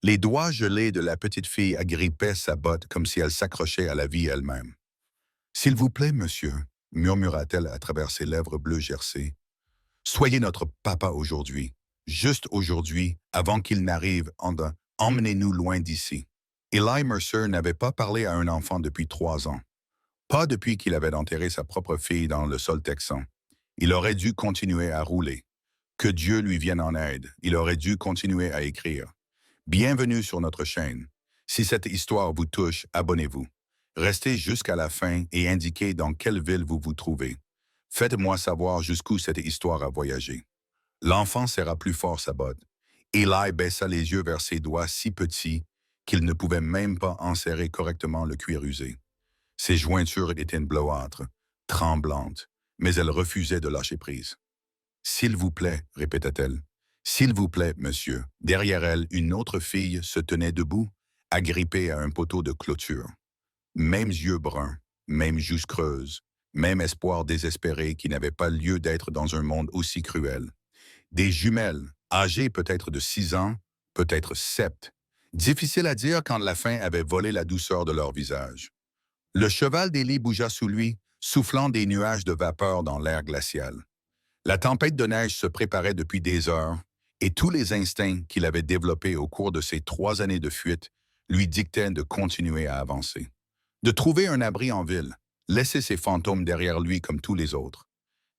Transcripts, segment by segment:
Les doigts gelés de la petite fille agrippaient sa botte comme si elle s'accrochait à la vie elle-même. S'il vous plaît, monsieur, murmura-t-elle à travers ses lèvres bleues gercées, soyez notre papa aujourd'hui, juste aujourd'hui, avant qu'il n'arrive. Emmenez-nous loin d'ici. Eli Mercer n'avait pas parlé à un enfant depuis 3 ans. Pas depuis qu'il avait enterré sa propre fille dans le sol texan. Il aurait dû continuer à rouler. Que Dieu lui vienne en aide. Il aurait dû continuer à écrire. Bienvenue sur notre chaîne. Si cette histoire vous touche, abonnez-vous. Restez jusqu'à la fin et indiquez dans quelle ville vous vous trouvez. Faites-moi savoir jusqu'où cette histoire a voyagé. L'enfant serra plus fort sa botte. Eli baissa les yeux vers ses doigts si petits qu'il ne pouvait même pas enserrer correctement le cuir usé. Ses jointures étaient bleuâtres, tremblantes, mais elle refusait de lâcher prise. « S'il vous plaît, répétait-elle. « S'il vous plaît, monsieur. » Derrière elle, une autre fille se tenait debout, agrippée à un poteau de clôture. Mêmes yeux bruns, même joues creuses, même espoir désespéré qui n'avait pas lieu d'être dans un monde aussi cruel. Des jumelles, âgées peut-être de 6 ans, peut-être 7. Difficile à dire quand la faim avait volé la douceur de leur visage. Le cheval d'Élie bougea sous lui, soufflant des nuages de vapeur dans l'air glacial. La tempête de neige se préparait depuis des heures, et tous les instincts qu'il avait développés au cours de ces 3 années de fuite lui dictaient de continuer à avancer. De trouver un abri en ville, laisser ses fantômes derrière lui comme tous les autres.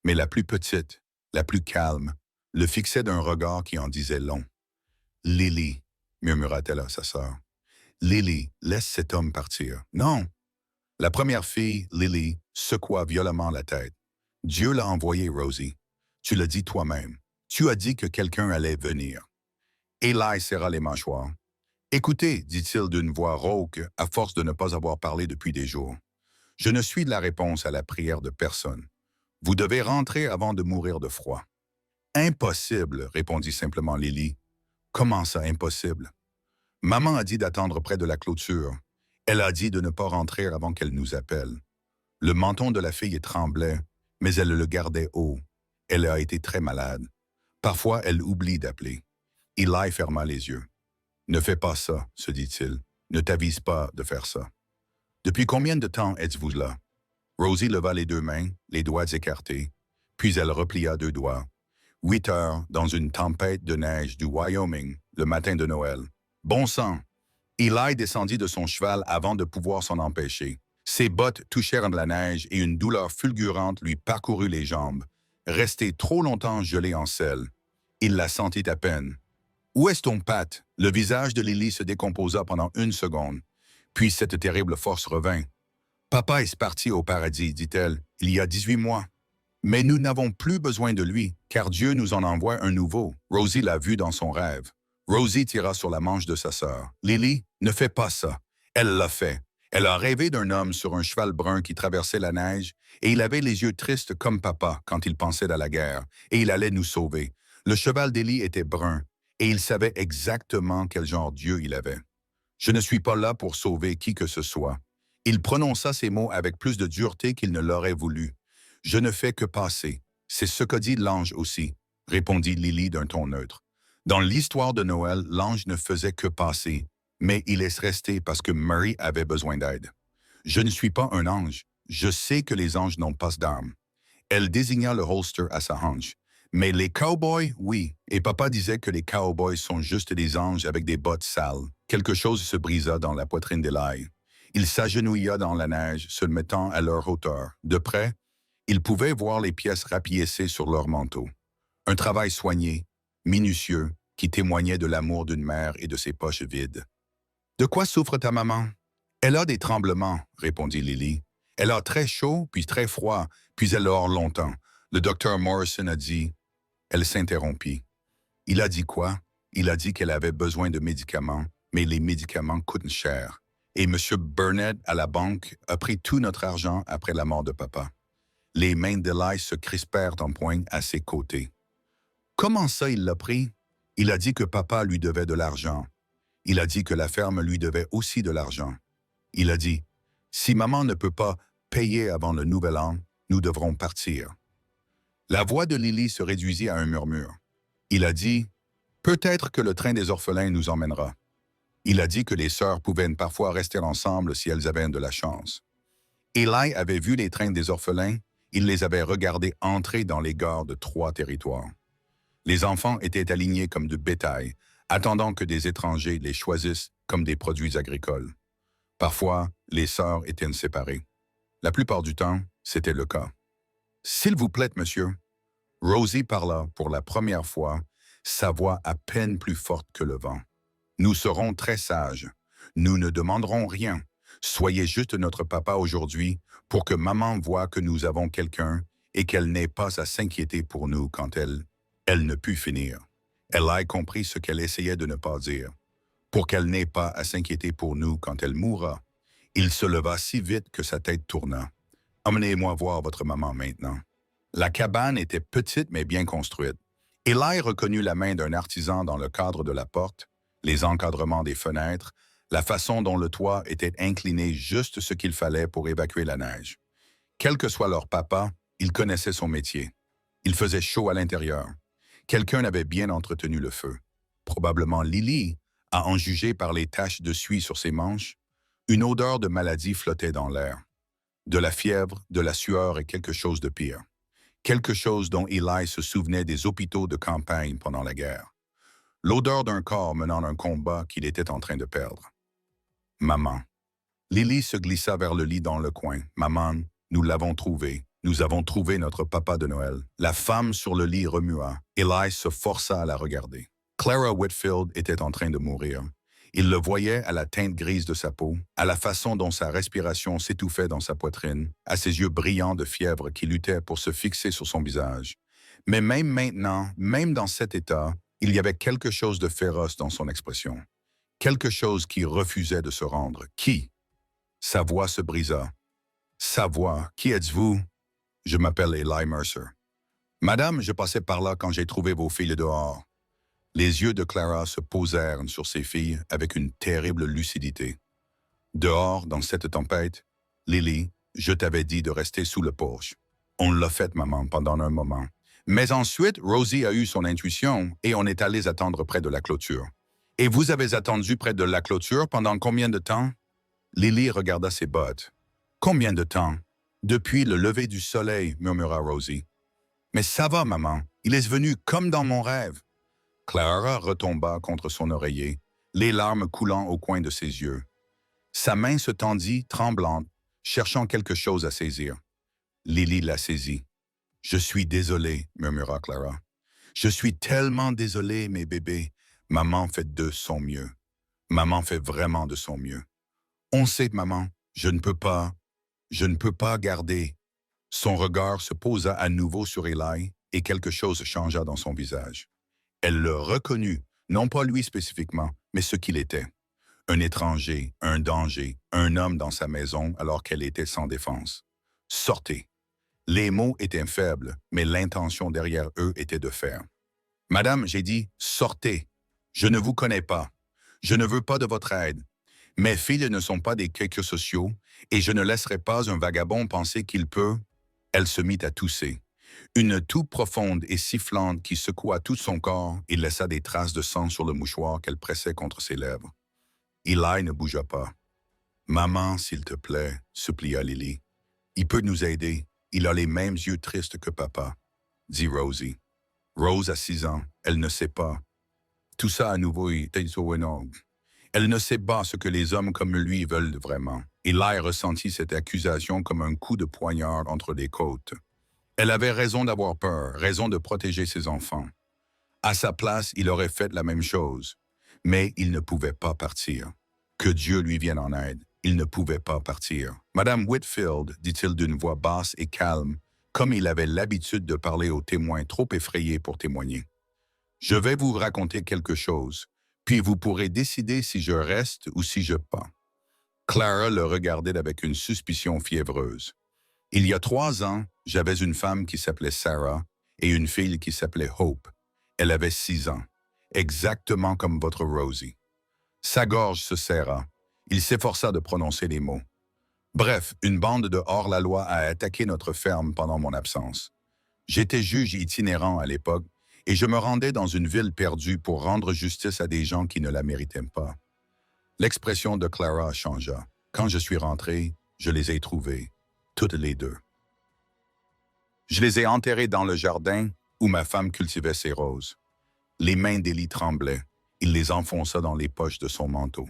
Mais la plus petite, la plus calme, le fixait d'un regard qui en disait long. « Lily, murmura-t-elle à sa sœur. « Lily, laisse cet homme partir. » « Non. » La première fille, Lily, secoua violemment la tête. « Dieu l'a envoyé, Rosie. Tu l'as dit toi-même. Tu as dit que quelqu'un allait venir. » Eli serra les mâchoires. « Écoutez, dit-il d'une voix rauque, à force de ne pas avoir parlé depuis des jours. Je ne suis de la réponse à la prière de personne. Vous devez rentrer avant de mourir de froid. »« Impossible, répondit simplement Lily. « Comment ça, impossible? » Maman a dit d'attendre près de la clôture. Elle a dit de ne pas rentrer avant qu'elle nous appelle. Le menton de la fille tremblait, mais elle le gardait haut. Elle a été très malade. Parfois, elle oublie d'appeler. Eli ferma les yeux. « Ne fais pas ça, se dit-il. Ne t'avise pas de faire ça. »« Depuis combien de temps êtes-vous là? » Rosie leva les 2 mains, les doigts écartés, puis elle replia 2 doigts. 8 heures dans une tempête de neige du Wyoming, le matin de Noël. Bon sang! Eli descendit de son cheval avant de pouvoir s'en empêcher. Ses bottes touchèrent de la neige et une douleur fulgurante lui parcourut les jambes. Resté trop longtemps gelé en selle. Il la sentit à peine. « Où est ton Pat? » Le visage de Lily se décomposa pendant 1 seconde. Puis cette terrible force revint. « Papa est parti au paradis, dit-elle, il y a 18 mois. Mais nous n'avons plus besoin de lui, car Dieu nous en envoie un nouveau. » Rosie l'a vu dans son rêve. Rosie tira sur la manche de sa sœur. « Lily, ne fais pas ça. » Elle l'a fait. Elle a rêvé d'un homme sur un cheval brun qui traversait la neige, et il avait les yeux tristes comme papa quand il pensait à la guerre, et il allait nous sauver. Le cheval d'Élie était brun, et il savait exactement quel genre Dieu il avait. « Je ne suis pas là pour sauver qui que ce soit. » Il prononça ces mots avec plus de dureté qu'il ne l'aurait voulu. « Je ne fais que passer. C'est ce qu'a dit l'ange aussi, » répondit Lily d'un ton neutre. Dans l'histoire de Noël, l'ange ne faisait que passer, mais il est resté parce que Mary avait besoin d'aide. « Je ne suis pas un ange. Je sais que les anges n'ont pas d'armes. » Elle désigna le holster à sa hanche. « Mais les cowboys, oui. Et papa disait que les cowboys sont juste des anges avec des bottes sales. » Quelque chose se brisa dans la poitrine d'Eli. Il s'agenouilla dans la neige, se mettant à leur hauteur. De près, il pouvait voir les pièces rapiécées sur leur manteau. Un travail soigné, minutieux, qui témoignait de l'amour d'une mère et de ses poches vides. « De quoi souffre ta maman? »« Elle a des tremblements, » répondit Lily. « Elle a très chaud, puis très froid, puis elle dort longtemps. » Le docteur Morrison a dit... Elle s'interrompit. Il a dit quoi? Il a dit qu'elle avait besoin de médicaments, mais les médicaments coûtent cher. Et M. Burnett, à la banque, a pris tout notre argent après la mort de papa. Les mains d'Eli se crispèrent en poing à ses côtés. Comment ça il l'a pris? Il a dit que papa lui devait de l'argent. Il a dit que la ferme lui devait aussi de l'argent. Il a dit, si maman ne peut pas payer avant le nouvel an, nous devrons partir. La voix de Lily se réduisit à un murmure. Il a dit, peut-être que le train des orphelins nous emmènera. Il a dit que les sœurs pouvaient parfois rester ensemble si elles avaient de la chance. Eli avait vu les trains des orphelins, il les avait regardés entrer dans les gares de 3 territoires. Les enfants étaient alignés comme du bétail, attendant que des étrangers les choisissent comme des produits agricoles. Parfois, les sœurs étaient séparées. La plupart du temps, c'était le cas. « S'il vous plaît, monsieur. » Rosie parla pour la première fois, sa voix à peine plus forte que le vent. « Nous serons très sages. Nous ne demanderons rien. Soyez juste notre papa aujourd'hui pour que maman voie que nous avons quelqu'un et qu'elle n'ait pas à s'inquiéter pour nous quand elle ne put finir. Elle a compris ce qu'elle essayait de ne pas dire. Pour qu'elle n'ait pas à s'inquiéter pour nous quand elle mourra. Il se leva si vite que sa tête tourna. « Emmenez-moi voir votre maman maintenant. » La cabane était petite mais bien construite. Eli reconnut la main d'un artisan dans le cadre de la porte, les encadrements des fenêtres, la façon dont le toit était incliné juste ce qu'il fallait pour évacuer la neige. Quel que soit leur papa, il connaissait son métier. Il faisait chaud à l'intérieur. Quelqu'un avait bien entretenu le feu. Probablement Lily, à en juger par les taches de suie sur ses manches. Une odeur de maladie flottait dans l'air. De la fièvre, de la sueur et quelque chose de pire. Quelque chose dont Eli se souvenait des hôpitaux de campagne pendant la guerre. L'odeur d'un corps menant un combat qu'il était en train de perdre. Maman. Lily se glissa vers le lit dans le coin. Maman, nous l'avons trouvé. Nous avons trouvé notre papa de Noël. La femme sur le lit remua. Eli se força à la regarder. Clara Whitfield était en train de mourir. Il le voyait à la teinte grise de sa peau, à la façon dont sa respiration s'étouffait dans sa poitrine, à ses yeux brillants de fièvre qui luttaient pour se fixer sur son visage. Mais même maintenant, même dans cet état, il y avait quelque chose de féroce dans son expression. Quelque chose qui refusait de se rendre. Qui? Sa voix se brisa. Sa voix. Qui êtes-vous? Je m'appelle Eli Mercer. Madame, je passais par là quand j'ai trouvé vos filles dehors. Les yeux de Clara se posèrent sur ses filles avec une terrible lucidité. Dehors, dans cette tempête, Lily, je t'avais dit de rester sous le porche. On l'a fait, maman, pendant un moment. Mais ensuite, Rosie a eu son intuition et on est allés attendre près de la clôture. Et vous avez attendu près de la clôture pendant combien de temps? Lily regarda ses bottes. Combien de temps? Depuis le lever du soleil, murmura Rosie. Mais ça va, maman. Il est venu comme dans mon rêve. Clara retomba contre son oreiller, les larmes coulant au coin de ses yeux. Sa main se tendit, tremblante, cherchant quelque chose à saisir. Lily la saisit. « Je suis désolée, murmura Clara. « Je suis tellement désolée, mes bébés. Maman fait de son mieux. Maman fait vraiment de son mieux. On sait, maman, je ne peux pas garder. » Son regard se posa à nouveau sur Eli et quelque chose changea dans son visage. Elle le reconnut, non pas lui spécifiquement, mais ce qu'il était. Un étranger, un danger, un homme dans sa maison alors qu'elle était sans défense. « Sortez !» Les mots étaient faibles, mais l'intention derrière eux était de faire. « Madame, j'ai dit, sortez. Je ne vous connais pas. Je ne veux pas de votre aide. Mes filles ne sont pas des quéqueux sociaux et je ne laisserai pas un vagabond penser qu'il peut. » Elle se mit à tousser. Une toux profonde et sifflante qui secoua tout son corps et laissa des traces de sang sur le mouchoir qu'elle pressait contre ses lèvres. Eli ne bougea pas. « Maman, s'il te plaît, » supplia Lily. « Il peut nous aider. Il a les mêmes yeux tristes que papa, » dit Rosie. Rose a 6 ans. Elle ne sait pas. Tout ça à nouveau était énorme. Elle ne sait pas ce que les hommes comme lui veulent vraiment. Eli ressentit cette accusation comme un coup de poignard entre les côtes. Elle avait raison d'avoir peur, raison de protéger ses enfants. À sa place, il aurait fait la même chose. Mais il ne pouvait pas partir. Que Dieu lui vienne en aide. Il ne pouvait pas partir. « Madame Whitfield, dit-il d'une voix basse et calme, comme il avait l'habitude de parler aux témoins trop effrayés pour témoigner. Je vais vous raconter quelque chose, puis vous pourrez décider si je reste ou si je pars. » Clara le regardait avec une suspicion fiévreuse. « Il y a 3 ans, j'avais une femme qui s'appelait Sarah et une fille qui s'appelait Hope. Elle avait 6 ans, exactement comme votre Rosie. » Sa gorge se serra. Il s'efforça de prononcer les mots. Bref, une bande de hors-la-loi a attaqué notre ferme pendant mon absence. J'étais juge itinérant à l'époque et je me rendais dans une ville perdue pour rendre justice à des gens qui ne la méritaient pas. L'expression de Clara changea. Quand je suis rentré, je les ai trouvées, toutes les deux. Je les ai enterrées dans le jardin où ma femme cultivait ses roses. Les mains d'Élie tremblaient. Il les enfonça dans les poches de son manteau.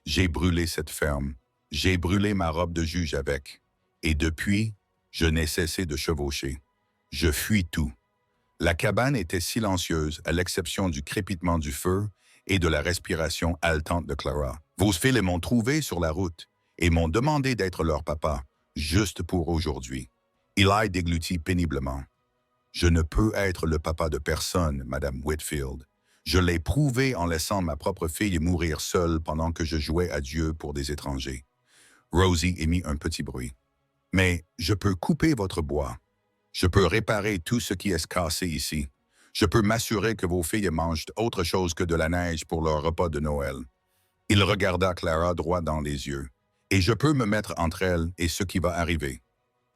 J'ai brûlé cette ferme. J'ai brûlé ma robe de juge avec. Et depuis, je n'ai cessé de chevaucher. Je fuis tout. La cabane était silencieuse, à l'exception du crépitement du feu et de la respiration haletante de Clara. Vos filles m'ont trouvé sur la route et m'ont demandé d'être leur papa, juste pour aujourd'hui. Eli déglutit péniblement. Je ne peux être le papa de personne, Madame Whitfield. Je l'ai prouvé en laissant ma propre fille mourir seule pendant que je jouais à Dieu pour des étrangers. Rosie émit un petit bruit. Mais je peux couper votre bois. Je peux réparer tout ce qui est cassé ici. Je peux m'assurer que vos filles mangent autre chose que de la neige pour leur repas de Noël. Il regarda Clara droit dans les yeux. Et je peux me mettre entre elles et ce qui va arriver.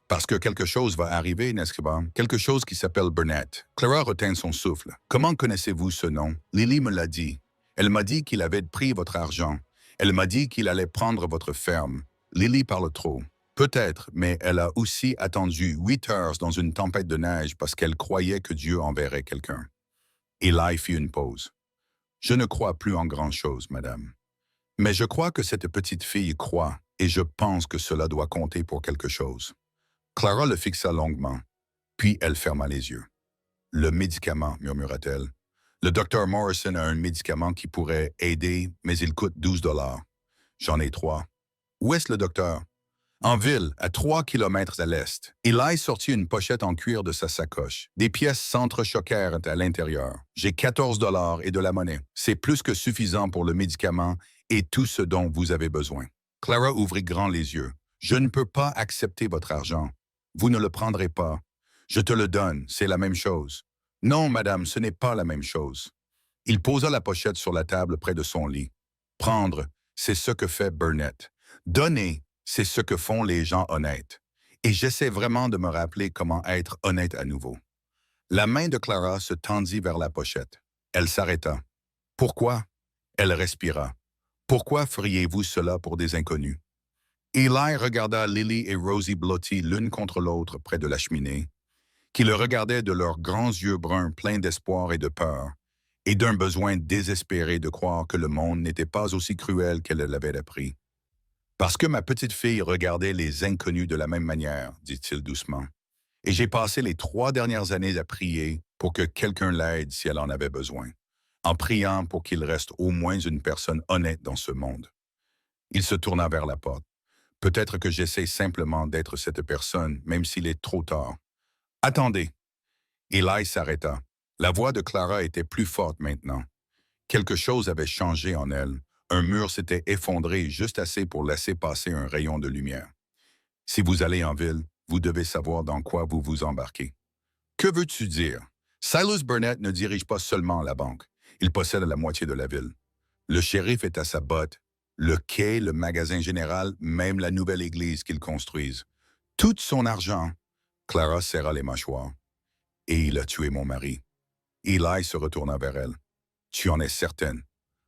Parce que quelque chose va arriver, n'est-ce pas? Quelque chose qui s'appelle Burnett. Clara retint son souffle. Comment connaissez-vous ce nom? Lily me l'a dit. Elle m'a dit qu'il avait pris votre argent. Elle m'a dit qu'il allait prendre votre ferme. Lily parle trop. Peut-être, mais elle a aussi attendu 8 heures dans une tempête de neige parce qu'elle croyait que Dieu enverrait quelqu'un. Eli fit une pause. Je ne crois plus en grand-chose, madame. Mais je crois que cette petite fille croit, et je pense que cela doit compter pour quelque chose. Clara le fixa longuement, puis elle ferma les yeux. Le médicament, murmura-t-elle. Le docteur Morrison a un médicament qui pourrait aider, mais il coûte 12 $. J'en ai 3. Où est-ce le docteur? En ville, à 3 kilomètres à l'est. Eli sortit une pochette en cuir de sa sacoche. Des pièces s'entrechoquèrent à l'intérieur. J'ai 14 $ et de la monnaie. C'est plus que suffisant pour le médicament et tout ce dont vous avez besoin. Clara ouvrit grand les yeux. Je ne peux pas accepter votre argent. Vous ne le prendrez pas. Je te le donne, c'est la même chose. Non, madame, ce n'est pas la même chose. Il posa la pochette sur la table près de son lit. Prendre, c'est ce que fait Burnett. Donner, c'est ce que font les gens honnêtes. Et j'essaie vraiment de me rappeler comment être honnête à nouveau. La main de Clara se tendit vers la pochette. Elle s'arrêta. Pourquoi? Elle respira. Pourquoi feriez-vous cela pour des inconnus? Eli regarda Lily et Rosie blotties l'une contre l'autre près de la cheminée, qui le regardaient de leurs grands yeux bruns pleins d'espoir et de peur, et d'un besoin désespéré de croire que le monde n'était pas aussi cruel qu'elle l'avait appris. Parce que ma petite fille regardait les inconnus de la même manière, dit-il doucement. Et j'ai passé les 3 dernières années à prier pour que quelqu'un l'aide si elle en avait besoin, en priant pour qu'il reste au moins une personne honnête dans ce monde. Il se tourna vers la porte. Peut-être que j'essaie simplement d'être cette personne, même s'il est trop tard. Attendez. Eli s'arrêta. La voix de Clara était plus forte maintenant. Quelque chose avait changé en elle. Un mur s'était effondré juste assez pour laisser passer un rayon de lumière. Si vous allez en ville, vous devez savoir dans quoi vous vous embarquez. Que veux-tu dire? Silas Burnett ne dirige pas seulement la banque. Il possède la moitié de la ville. Le shérif est à sa botte. Le quai, le magasin général, même la nouvelle église qu'ils construisent. Tout son argent. Clara serra les mâchoires. Et il a tué mon mari. Eli se retourna vers elle. Tu en es certaine.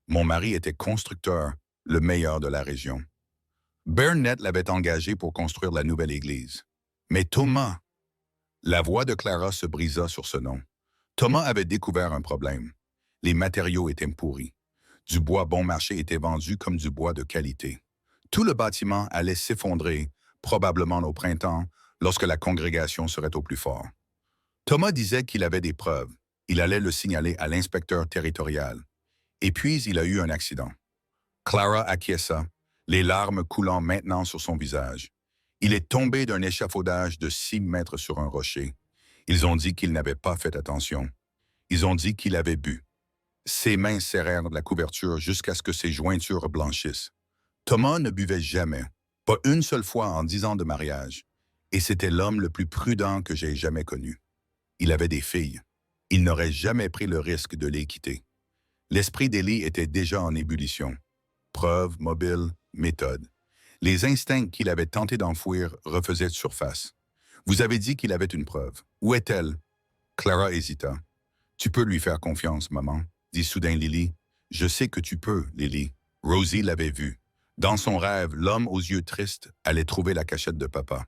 Mon mari était constructeur, le meilleur de la région. Burnett l'avait engagé pour construire la nouvelle église. Mais Thomas... La voix de Clara se brisa sur ce nom. Thomas avait découvert un problème. Les matériaux étaient pourris. Du bois bon marché était vendu comme du bois de qualité. Tout le bâtiment allait s'effondrer, probablement au printemps, lorsque la congrégation serait au plus fort. Thomas disait qu'il avait des preuves. Il allait le signaler à l'inspecteur territorial. Et puis, il a eu un accident. Clara acquiesça, les larmes coulant maintenant sur son visage. Il est tombé d'un échafaudage de 6 mètres sur un rocher. Ils ont dit qu'il n'avait pas fait attention. Ils ont dit qu'il avait bu. Ses mains serrèrent la couverture jusqu'à ce que ses jointures blanchissent. Thomas ne buvait jamais, pas une seule fois en 10 ans de mariage, et c'était l'homme le plus prudent que j'ai jamais connu. Il avait des filles. Il n'aurait jamais pris le risque de les quitter. L'esprit d'Élie était déjà en ébullition. Preuve, mobile, méthode. Les instincts qu'il avait tenté d'enfouir refaisaient surface. Vous avez dit qu'il avait une preuve. Où est-elle? Clara hésita. Tu peux lui faire confiance, maman, dit soudain Lily. Je sais que tu peux, Lily. Rosie l'avait vu. Dans son rêve, l'homme aux yeux tristes allait trouver la cachette de papa.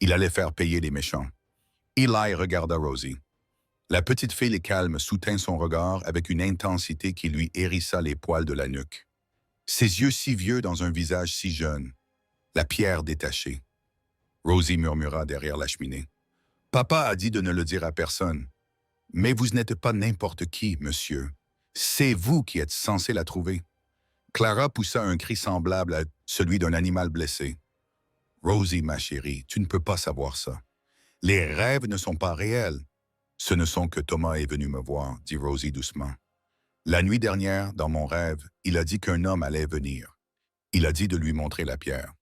Il allait faire payer les méchants. Eli regarda Rosie. La petite fille calme soutint son regard avec une intensité qui lui hérissa les poils de la nuque. Ses yeux si vieux dans un visage si jeune. La pierre détachée. Rosie murmura derrière la cheminée. « Papa a dit de ne le dire à personne. Mais vous n'êtes pas n'importe qui, monsieur. C'est vous qui êtes censé la trouver. » Clara poussa un cri semblable à celui d'un animal blessé. « Rosie, ma chérie, tu ne peux pas savoir ça. Les rêves ne sont pas réels. »« Ce ne sont que Thomas est venu me voir, » dit Rosie doucement. « La nuit dernière, dans mon rêve, il a dit qu'un homme allait venir. Il a dit de lui montrer la pierre.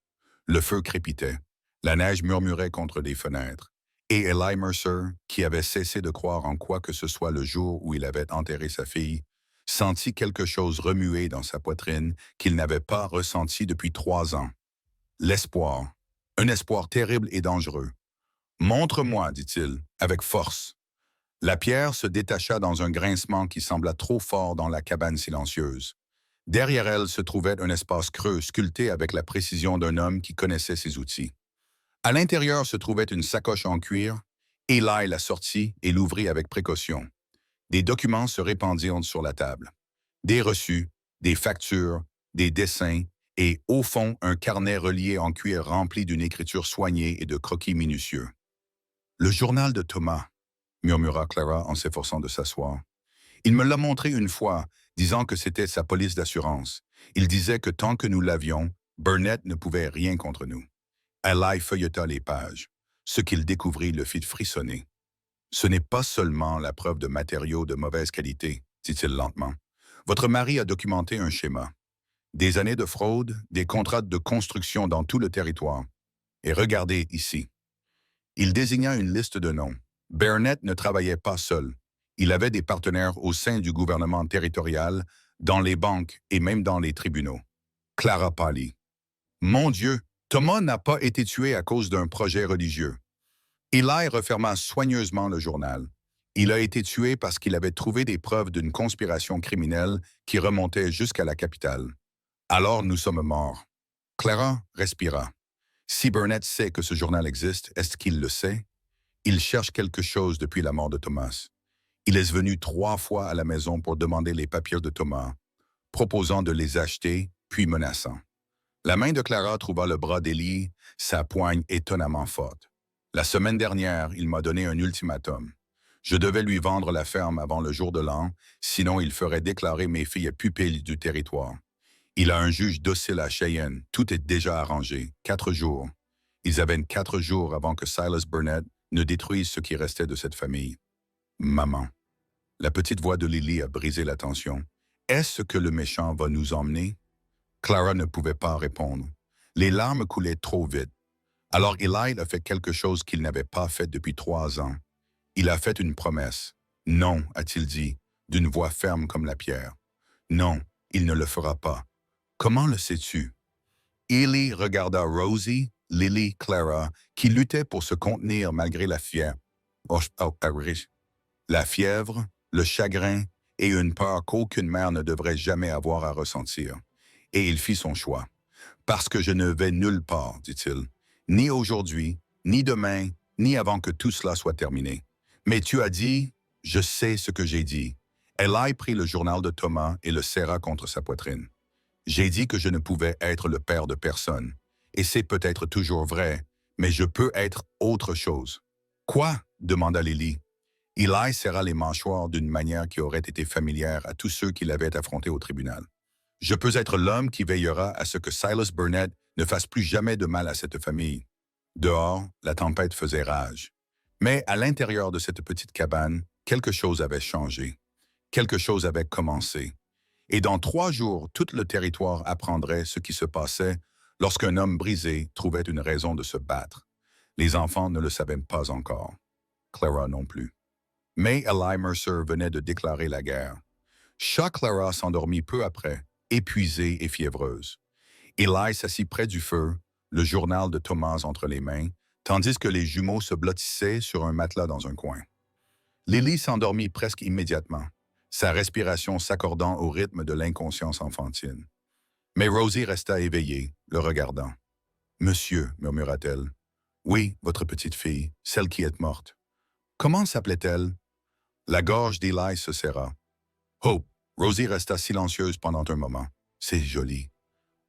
Le feu crépitait. La neige murmurait contre les fenêtres. Et Eli Mercer, qui avait cessé de croire en quoi que ce soit le jour où il avait enterré sa fille, sentit quelque chose remuer dans sa poitrine qu'il n'avait pas ressenti depuis 3 ans. L'espoir. Un espoir terrible et dangereux. « Montre-moi, dit-il, avec force. » La pierre se détacha dans un grincement qui sembla trop fort dans la cabane silencieuse. Derrière elle se trouvait un espace creux sculpté avec la précision d'un homme qui connaissait ses outils. À l'intérieur se trouvait une sacoche en cuir. Eli la sortit et l'ouvrit avec précaution. Des documents se répandirent sur la table. Des reçus, des factures, des dessins et, au fond, un carnet relié en cuir rempli d'une écriture soignée et de croquis minutieux. « Le journal de Thomas », murmura Clara en s'efforçant de s'asseoir. « Il me l'a montré une fois, disant que c'était sa police d'assurance. Il disait que tant que nous l'avions, Burnett ne pouvait rien contre nous. » Eli feuilleta les pages. Ce qu'il découvrit le fit frissonner. « Ce n'est pas seulement la preuve de matériaux de mauvaise qualité, » dit-il lentement. « Votre mari a documenté un schéma. Des années de fraude, des contrats de construction dans tout le territoire. Et regardez ici. » Il désigna une liste de noms. Burnett ne travaillait pas seul. Il avait des partenaires au sein du gouvernement territorial, dans les banques et même dans les tribunaux. Clara pâlit. « Mon Dieu, Thomas n'a pas été tué à cause d'un projet religieux. » Eli referma soigneusement le journal. Il a été tué parce qu'il avait trouvé des preuves d'une conspiration criminelle qui remontait jusqu'à la capitale. Alors nous sommes morts. Clara respira. Si Burnett sait que ce journal existe, est-ce qu'il le sait? Il cherche quelque chose depuis la mort de Thomas. Il est venu 3 fois à la maison pour demander les papiers de Thomas, proposant de les acheter, puis menaçant. La main de Clara trouva le bras d'Eli, sa poigne étonnamment forte. La semaine dernière, il m'a donné un ultimatum. Je devais lui vendre la ferme avant le jour de l'an, sinon il ferait déclarer mes filles pupilles du territoire. Il a un juge docile à Cheyenne. Tout est déjà arrangé. 4 jours. Ils avaient 4 jours avant que Silas Burnett ne détruise ce qui restait de cette famille. Maman. La petite voix de Lily a brisé la tension. Est-ce que le méchant va nous emmener? Clara ne pouvait pas répondre. Les larmes coulaient trop vite. Alors Eli a fait quelque chose qu'il n'avait pas fait depuis 3 ans. Il a fait une promesse. Non, a-t-il dit, d'une voix ferme comme la pierre. Non, il ne le fera pas. Comment le sais-tu? Eli regarda Rosie, Lily, Clara, qui luttaient pour se contenir malgré la fièvre. La fièvre, le chagrin et une peur qu'aucune mère ne devrait jamais avoir à ressentir. Et il fit son choix. « Parce que je ne vais nulle part, dit-il. Ni aujourd'hui, ni demain, ni avant que tout cela soit terminé. Mais tu as dit, je sais ce que j'ai dit. » Eli prit le journal de Thomas et le serra contre sa poitrine. J'ai dit que je ne pouvais être le père de personne. Et c'est peut-être toujours vrai, mais je peux être autre chose. Quoi? Demanda Lily. Eli serra les mâchoires d'une manière qui aurait été familière à tous ceux qui l'avaient affronté au tribunal. Je peux être l'homme qui veillera à ce que Silas Burnett ne fasse plus jamais de mal à cette famille. Dehors, la tempête faisait rage. Mais à l'intérieur de cette petite cabane, quelque chose avait changé. Quelque chose avait commencé. Et dans 3 jours, tout le territoire apprendrait ce qui se passait lorsqu'un homme brisé trouvait une raison de se battre. Les enfants ne le savaient pas encore. Clara non plus. Mais Eli Mercer venait de déclarer la guerre. Clara s'endormit peu après, épuisée et fiévreuse. Eli s'assit près du feu, le journal de Thomas entre les mains, tandis que les jumeaux se blottissaient sur un matelas dans un coin. Lily s'endormit presque immédiatement, sa respiration s'accordant au rythme de l'inconscience enfantine. Mais Rosie resta éveillée, le regardant. « Monsieur, murmura-t-elle. « Oui, votre petite fille, celle qui est morte. Comment s'appelait-elle? » La gorge d'Eli se serra. « Hope. » Rosie resta silencieuse pendant un moment. « C'est joli. »«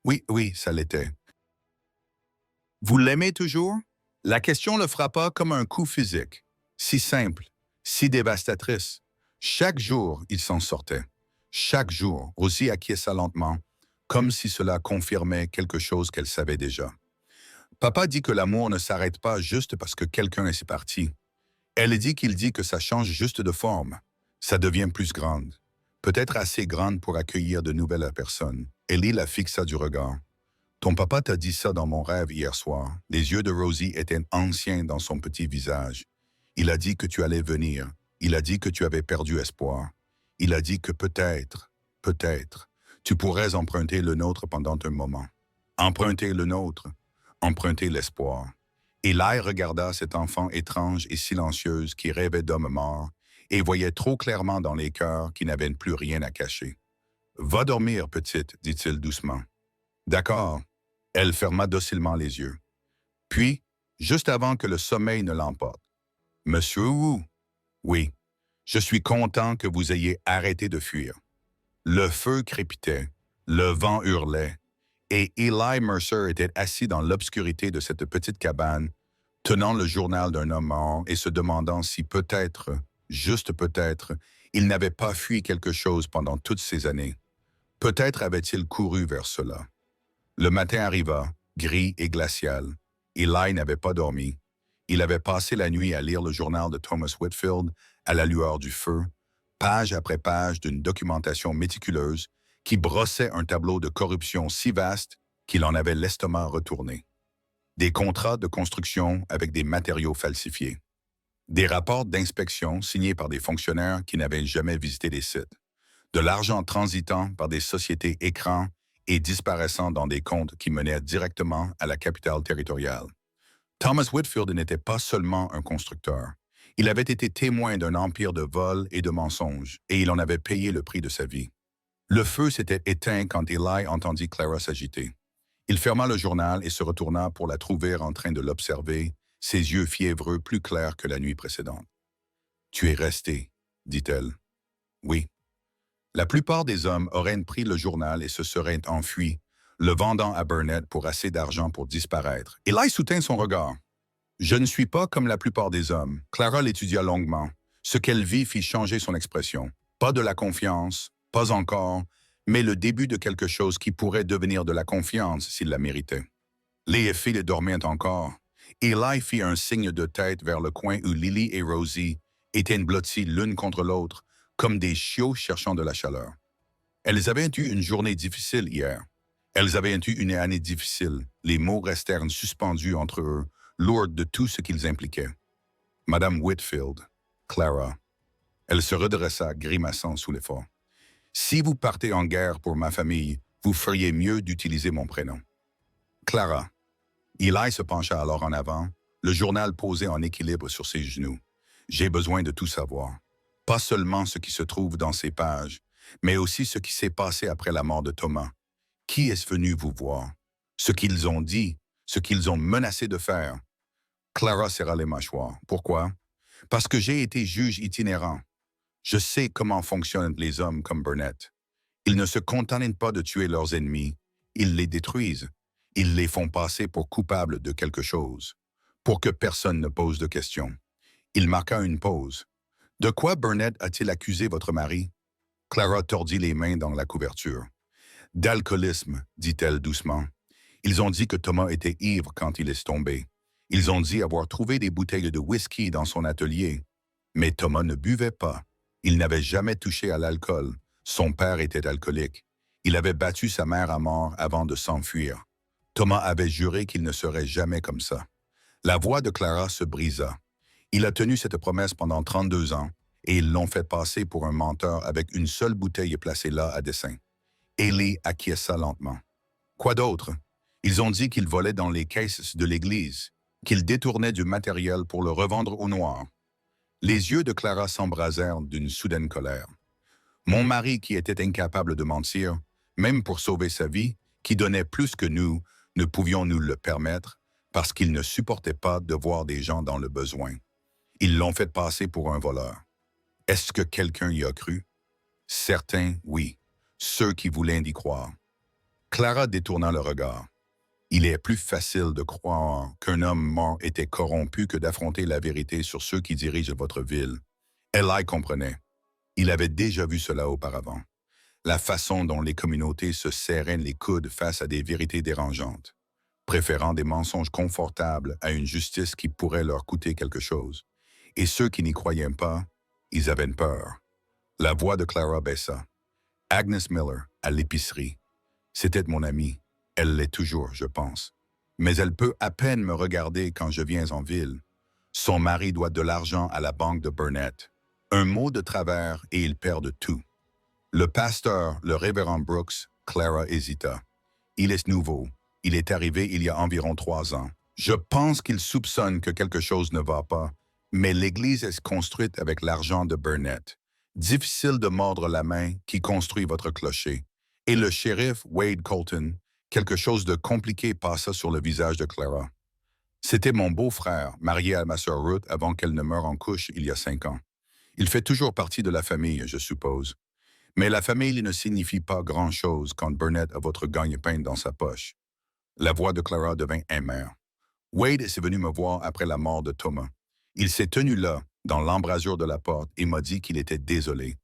Oui, oui, ça l'était. »« Vous l'aimez toujours? » La question le frappa comme un coup physique. Si simple, si dévastatrice. Chaque jour, il s'en sortait. Chaque jour, Rosie acquiesça lentement, comme si cela confirmait quelque chose qu'elle savait déjà. Papa dit que l'amour ne s'arrête pas juste parce que quelqu'un est parti. Elle dit que ça change juste de forme. Ça devient plus grande. Peut-être assez grande pour accueillir de nouvelles personnes. Ellie la fixa du regard. Ton papa t'a dit ça dans mon rêve hier soir. Les yeux de Rosie étaient anciens dans son petit visage. Il a dit que tu allais venir. Il a dit que tu avais perdu espoir. Il a dit que peut-être, tu pourrais emprunter le nôtre pendant un moment. Emprunter le nôtre, emprunter l'espoir. Eli regarda cet enfant étrange et silencieuse qui rêvait d'hommes morts et voyait trop clairement dans les cœurs qui n'avaient plus rien à cacher. « Va dormir, petite, dit-il doucement. « D'accord. » Elle ferma docilement les yeux. Puis, juste avant que le sommeil ne l'emporte, « Monsieur Wu, oui, je suis content que vous ayez arrêté de fuir. » Le feu crépitait, le vent hurlait, et Eli Mercer était assis dans l'obscurité de cette petite cabane, tenant le journal d'un homme mort et se demandant si peut-être, juste peut-être, il n'avait pas fui quelque chose pendant toutes ces années. Peut-être avait-il couru vers cela. Le matin arriva, gris et glacial. Eli n'avait pas dormi. Il avait passé la nuit à lire le journal de Thomas Whitfield à la lueur du feu, page après page d'une documentation méticuleuse qui brossait un tableau de corruption si vaste qu'il en avait l'estomac retourné. Des contrats de construction avec des matériaux falsifiés. Des rapports d'inspection signés par des fonctionnaires qui n'avaient jamais visité les sites. De l'argent transitant par des sociétés écrans et disparaissant dans des comptes qui menaient directement à la capitale territoriale. Thomas Whitfield n'était pas seulement un constructeur. Il avait été témoin d'un empire de vols et de mensonges, et il en avait payé le prix de sa vie. Le feu s'était éteint quand Eli entendit Clara s'agiter. Il ferma le journal et se retourna pour la trouver en train de l'observer, ses yeux fiévreux plus clairs que la nuit précédente. « Tu es resté, dit-elle. »« Oui. » La plupart des hommes auraient pris le journal et se seraient enfuis, le vendant à Burnett pour assez d'argent pour disparaître. Eli soutint son regard. « Je ne suis pas comme la plupart des hommes. » Clara l'étudia longuement. Ce qu'elle vit fit changer son expression. Pas de la confiance, pas encore, mais le début de quelque chose qui pourrait devenir de la confiance s'il la méritait. Les filles dormaient encore. Eli fit un signe de tête vers le coin où Lily et Rosie étaient blotties l'une contre l'autre, comme des chiots cherchant de la chaleur. Elles avaient eu une journée difficile hier. Elles avaient eu une année difficile. Les mots restèrent suspendus entre eux, lourds de tout ce qu'ils impliquaient. Madame Whitfield, Clara. Elle se redressa, grimaçant sous l'effort. « Si vous partez en guerre pour ma famille, vous feriez mieux d'utiliser mon prénom. » Clara. Eli se pencha alors en avant, le journal posé en équilibre sur ses genoux. « J'ai besoin de tout savoir. Pas seulement ce qui se trouve dans ces pages, mais aussi ce qui s'est passé après la mort de Thomas. Qui est venu vous voir? Ce qu'ils ont dit, ce qu'ils ont menacé de faire. » Clara serra les mâchoires. « Pourquoi? Parce que j'ai été juge itinérant. Je sais comment fonctionnent les hommes comme Burnett. Ils ne se contentent pas de tuer leurs ennemis, ils les détruisent. Ils les font passer pour coupables de quelque chose, pour que personne ne pose de questions. » Il marqua une pause. « De quoi Burnett a-t-il accusé votre mari? » Clara tordit les mains dans la couverture. « D'alcoolisme, dit-elle doucement. Ils ont dit que Thomas était ivre quand il est tombé. Ils ont dit avoir trouvé des bouteilles de whisky dans son atelier. Mais Thomas ne buvait pas. Il n'avait jamais touché à l'alcool. Son père était alcoolique. Il avait battu sa mère à mort avant de s'enfuir. Thomas avait juré qu'il ne serait jamais comme ça. » La voix de Clara se brisa. Il a tenu cette promesse pendant 32 ans, et ils l'ont fait passer pour un menteur avec une seule bouteille placée là à dessein. Ellie acquiesça lentement. « Quoi d'autre? Ils ont dit qu'il volait dans les caisses de l'église, qu'il détournait du matériel pour le revendre au noir. » Les yeux de Clara s'embrasèrent d'une soudaine colère. « Mon mari qui était incapable de mentir, même pour sauver sa vie, qui donnaient plus que nous ne pouvions nous le permettre parce qu'ils ne supportaient pas de voir des gens dans le besoin. Ils l'ont fait passer pour un voleur. Est-ce que quelqu'un y a cru? Certains, oui. Ceux qui voulaient y croire. Clara détourna le regard. Il est plus facile de croire qu'un homme mort était corrompu que d'affronter la vérité sur ceux qui dirigent votre ville. Eli comprenait. Il avait déjà vu cela auparavant. La façon dont les communautés se serraient les coudes face à des vérités dérangeantes, préférant des mensonges confortables à une justice qui pourrait leur coûter quelque chose. Et ceux qui n'y croyaient pas, ils avaient peur. La voix de Clara baissa. Agnes Miller, à l'épicerie. C'était mon amie. Elle l'est toujours, je pense. Mais elle peut à peine me regarder quand je viens en ville. Son mari doit de l'argent à la banque de Burnett. Un mot de travers et ils perdent tout. Le pasteur, le révérend Brooks, Clara hésita. Il est nouveau. Il est arrivé il y a environ 3 ans. Je pense qu'il soupçonne que quelque chose ne va pas, mais l'église est construite avec l'argent de Burnett. Difficile de mordre la main qui construit votre clocher. Et le shérif Wade Colton, quelque chose de compliqué passa sur le visage de Clara. C'était mon beau-frère, marié à ma sœur Ruth avant qu'elle ne meure en couche il y a 5 ans. Il fait toujours partie de la famille, je suppose. Mais la famille ne signifie pas grand-chose quand Burnett a votre gagne-pain dans sa poche. La voix de Clara devint amère. Wade est venu me voir après la mort de Thomas. Il s'est tenu là, dans l'embrasure de la porte, et m'a dit qu'il était désolé.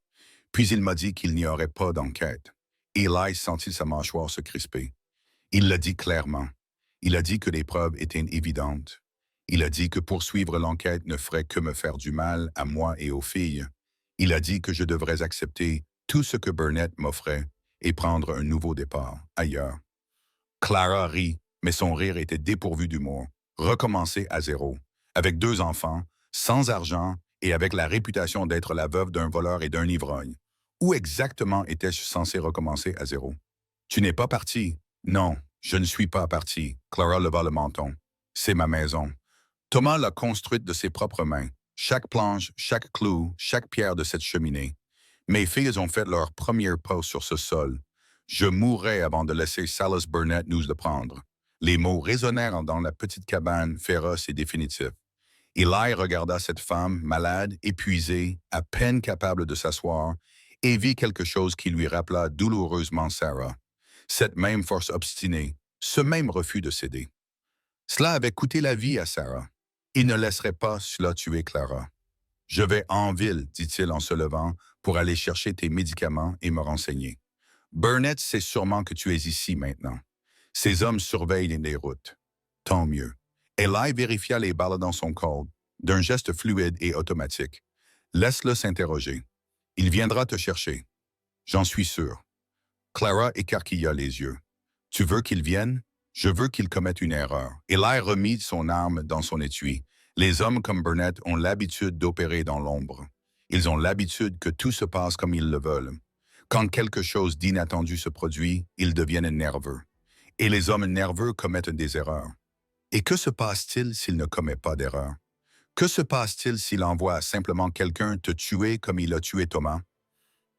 Puis il m'a dit qu'il n'y aurait pas d'enquête. Eli sentit sa mâchoire se crisper. Il l'a dit clairement. Il a dit que les preuves étaient évidentes. Il a dit que poursuivre l'enquête ne ferait que me faire du mal à moi et aux filles. Il a dit que je devrais accepter tout ce que Burnett m'offrait et prendre un nouveau départ, ailleurs. Clara rit, mais son rire était dépourvu d'humour. Recommencer à zéro, avec 2 enfants, sans argent et avec la réputation d'être la veuve d'un voleur et d'un ivrogne. Où exactement étais-je censé recommencer à zéro? Tu n'es pas parti. Non, je ne suis pas parti. Clara leva le menton. C'est ma maison. Thomas l'a construite de ses propres mains. Chaque planche, chaque clou, chaque pierre de cette cheminée. Mes filles ont fait leur première pas sur ce sol. Je mourrais avant de laisser Silas Burnett nous le prendre. Les mots résonnèrent dans la petite cabane féroce et définitifs. Eli regarda cette femme, malade, épuisée, à peine capable de s'asseoir, et vit quelque chose qui lui rappela douloureusement Sarah. Cette même force obstinée, ce même refus de céder. Cela avait coûté la vie à Sarah. Il ne laisserait pas cela tuer Clara. « Je vais en ville, dit-il en se levant, pour aller chercher tes médicaments et me renseigner. Burnett sait sûrement que tu es ici maintenant. Ces hommes surveillent les routes. Tant mieux. » Eli vérifia les balles dans son col, d'un geste fluide et automatique. « Laisse-le s'interroger. Il viendra te chercher. J'en suis sûr. » Clara écarquilla les yeux. « Tu veux qu'il vienne? Je veux qu'il commette une erreur. » Eli remit son arme dans son étui. Les hommes comme Burnett ont l'habitude d'opérer dans l'ombre. Ils ont l'habitude que tout se passe comme ils le veulent. Quand quelque chose d'inattendu se produit, ils deviennent nerveux. Et les hommes nerveux commettent des erreurs. Et que se passe-t-il s'il ne commet pas d'erreur? Que se passe-t-il s'il envoie simplement quelqu'un te tuer comme il a tué Thomas?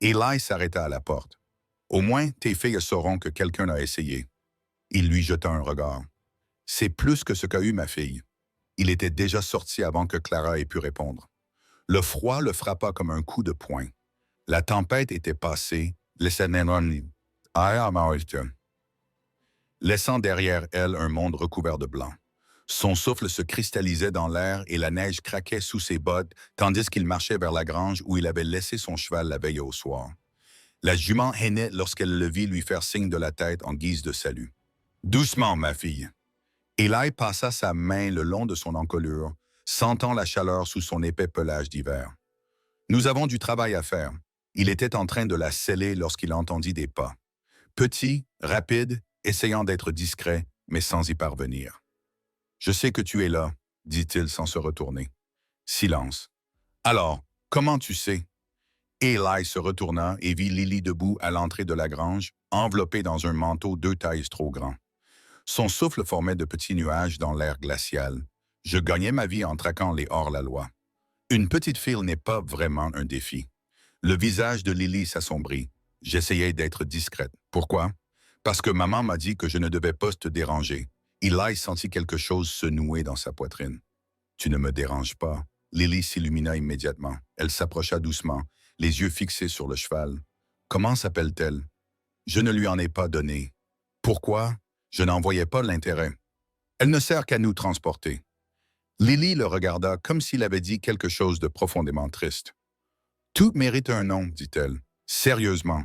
Eli s'arrêta à la porte. « Au moins, tes filles sauront que quelqu'un a essayé. » Il lui jeta un regard. « C'est plus que ce qu'a eu ma fille. » Il était déjà sorti avant que Clara ait pu répondre. Le froid le frappa comme un coup de poing. La tempête était passée, laissant derrière elle un monde recouvert de blanc. Son souffle se cristallisait dans l'air et la neige craquait sous ses bottes, tandis qu'il marchait vers la grange où il avait laissé son cheval la veille au soir. La jument hennait lorsqu'elle le vit lui faire signe de la tête en guise de salut. « Doucement, ma fille. » Eli passa sa main le long de son encolure, sentant la chaleur sous son épais pelage d'hiver. « Nous avons du travail à faire. » Il était en train de la sceller lorsqu'il entendit des pas. Petit, rapide, essayant d'être discret, mais sans y parvenir. « Je sais que tu es là, » dit-il sans se retourner. Silence. « Alors, comment tu sais? » Eli se retourna et vit Lily debout à l'entrée de la grange, enveloppée dans un manteau 2 tailles trop grand. Son souffle formait de petits nuages dans l'air glacial. Je gagnais ma vie en traquant les hors-la-loi. Une petite fille n'est pas vraiment un défi. Le visage de Lily s'assombrit. J'essayais d'être discrète. Pourquoi? Parce que maman m'a dit que je ne devais pas te déranger. Eli sentit quelque chose se nouer dans sa poitrine. Tu ne me déranges pas. Lily s'illumina immédiatement. Elle s'approcha doucement, les yeux fixés sur le cheval. Comment s'appelle-t-elle? Je ne lui en ai pas donné. Pourquoi? Je n'en voyais pas l'intérêt. Elle ne sert qu'à nous transporter. Lily le regarda comme s'il avait dit quelque chose de profondément triste. Tout mérite un nom, dit-elle. Sérieusement.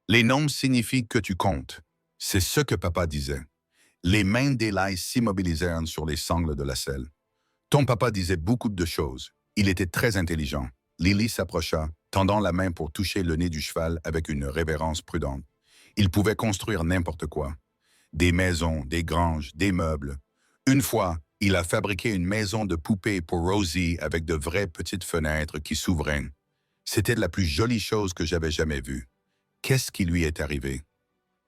Les noms signifient que tu comptes. C'est ce que papa disait. Les mains d'Eli s'immobilisèrent sur les sangles de la selle. Ton papa disait beaucoup de choses. Il était très intelligent. Lily s'approcha, tendant la main pour toucher le nez du cheval avec une révérence prudente. Il pouvait construire n'importe quoi. Des maisons, des granges, des meubles. Une fois, il a fabriqué une maison de poupée pour Rosie avec de vraies petites fenêtres qui s'ouvraient. C'était la plus jolie chose que j'avais jamais vue. Qu'est-ce qui lui est arrivé?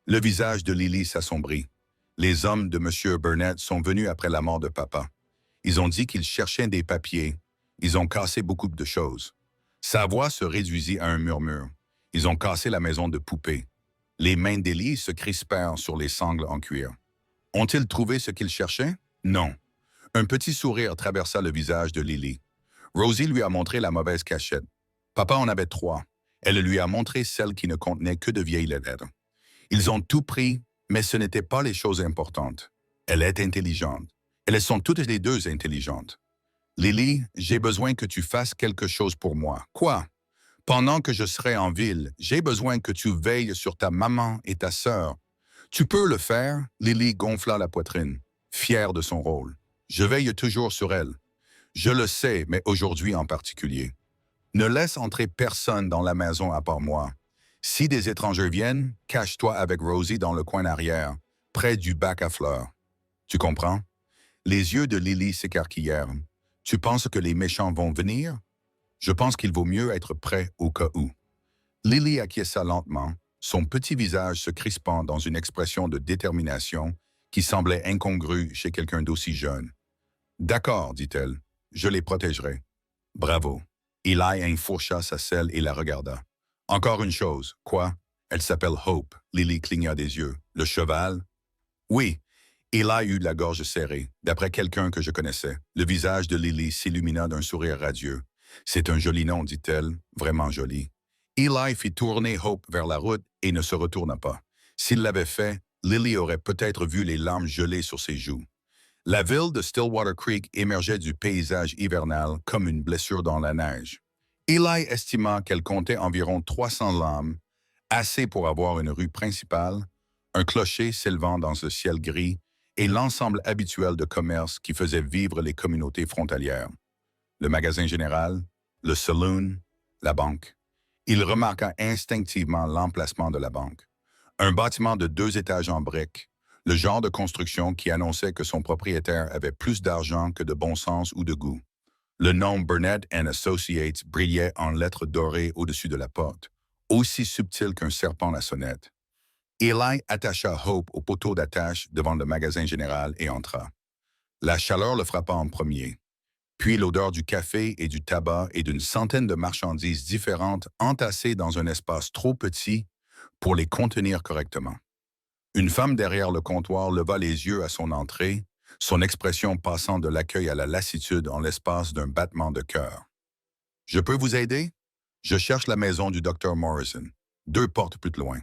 Le visage de Lily s'assombrit. Les hommes de M. Burnett sont venus après la mort de papa. Ils ont dit qu'ils cherchaient des papiers. Ils ont cassé beaucoup de choses. Sa voix se réduisit à un murmure. Ils ont cassé la maison de poupée. Les mains d'Ellie se crispèrent sur les sangles en cuir. Ont-ils trouvé ce qu'ils cherchaient? Non. Un petit sourire traversa le visage de Lily. Rosie lui a montré la mauvaise cachette. Papa en avait 3. Elle lui a montré celle qui ne contenait que de vieilles lettres. Ils ont tout pris, mais ce n'étaient pas les choses importantes. Elle est intelligente. Elles sont toutes les deux intelligentes. Lily, j'ai besoin que tu fasses quelque chose pour moi. Quoi? Pendant que je serai en ville, j'ai besoin que tu veilles sur ta maman et ta sœur. Tu peux le faire? Lily gonfla la poitrine, fière de son rôle. Je veille toujours sur elle. Je le sais, mais aujourd'hui en particulier. Ne laisse entrer personne dans la maison à part moi. Si des étrangers viennent, cache-toi avec Rosie dans le coin arrière, près du bac à fleurs. Tu comprends? Les yeux de Lily s'écarquillèrent. Tu penses que les méchants vont venir? Je pense qu'il vaut mieux être prêt au cas où. Lily acquiesça lentement, son petit visage se crispant dans une expression de détermination qui semblait incongrue chez quelqu'un d'aussi jeune. D'accord, dit-elle, je les protégerai. Bravo. Eli enfourcha sa selle et la regarda. Encore une chose, quoi? Elle s'appelle Hope. Lily cligna des yeux. Le cheval? Oui. Eli eut la gorge serrée, d'après quelqu'un que je connaissais. Le visage de Lily s'illumina d'un sourire radieux. C'est un joli nom, dit-elle, vraiment joli. Eli fit tourner Hope vers la route et ne se retourna pas. S'il l'avait fait, Lily aurait peut-être vu les larmes gelées sur ses joues. La ville de Stillwater Creek émergeait du paysage hivernal comme une blessure dans la neige. Eli estima qu'elle comptait environ 300 lames, assez pour avoir une rue principale, un clocher s'élevant dans ce ciel gris et l'ensemble habituel de commerce qui faisait vivre les communautés frontalières. Le magasin général, le saloon, la banque. Il remarqua instinctivement l'emplacement de la banque. Un bâtiment de 2 étages en briques, le genre de construction qui annonçait que son propriétaire avait plus d'argent que de bon sens ou de goût. Le nom Burnett & Associates brillait en lettres dorées au-dessus de la porte, aussi subtil qu'un serpent la sonnette. Eli attacha Hope au poteau d'attache devant le magasin général et entra. La chaleur le frappa en premier. Puis l'odeur du café et du tabac et d'une centaine de marchandises différentes entassées dans un espace trop petit pour les contenir correctement. Une femme derrière le comptoir leva les yeux à son entrée, son expression passant de l'accueil à la lassitude en l'espace d'un battement de cœur. « Je peux vous aider? Je cherche la maison du Dr. Morrison, 2 portes plus loin. »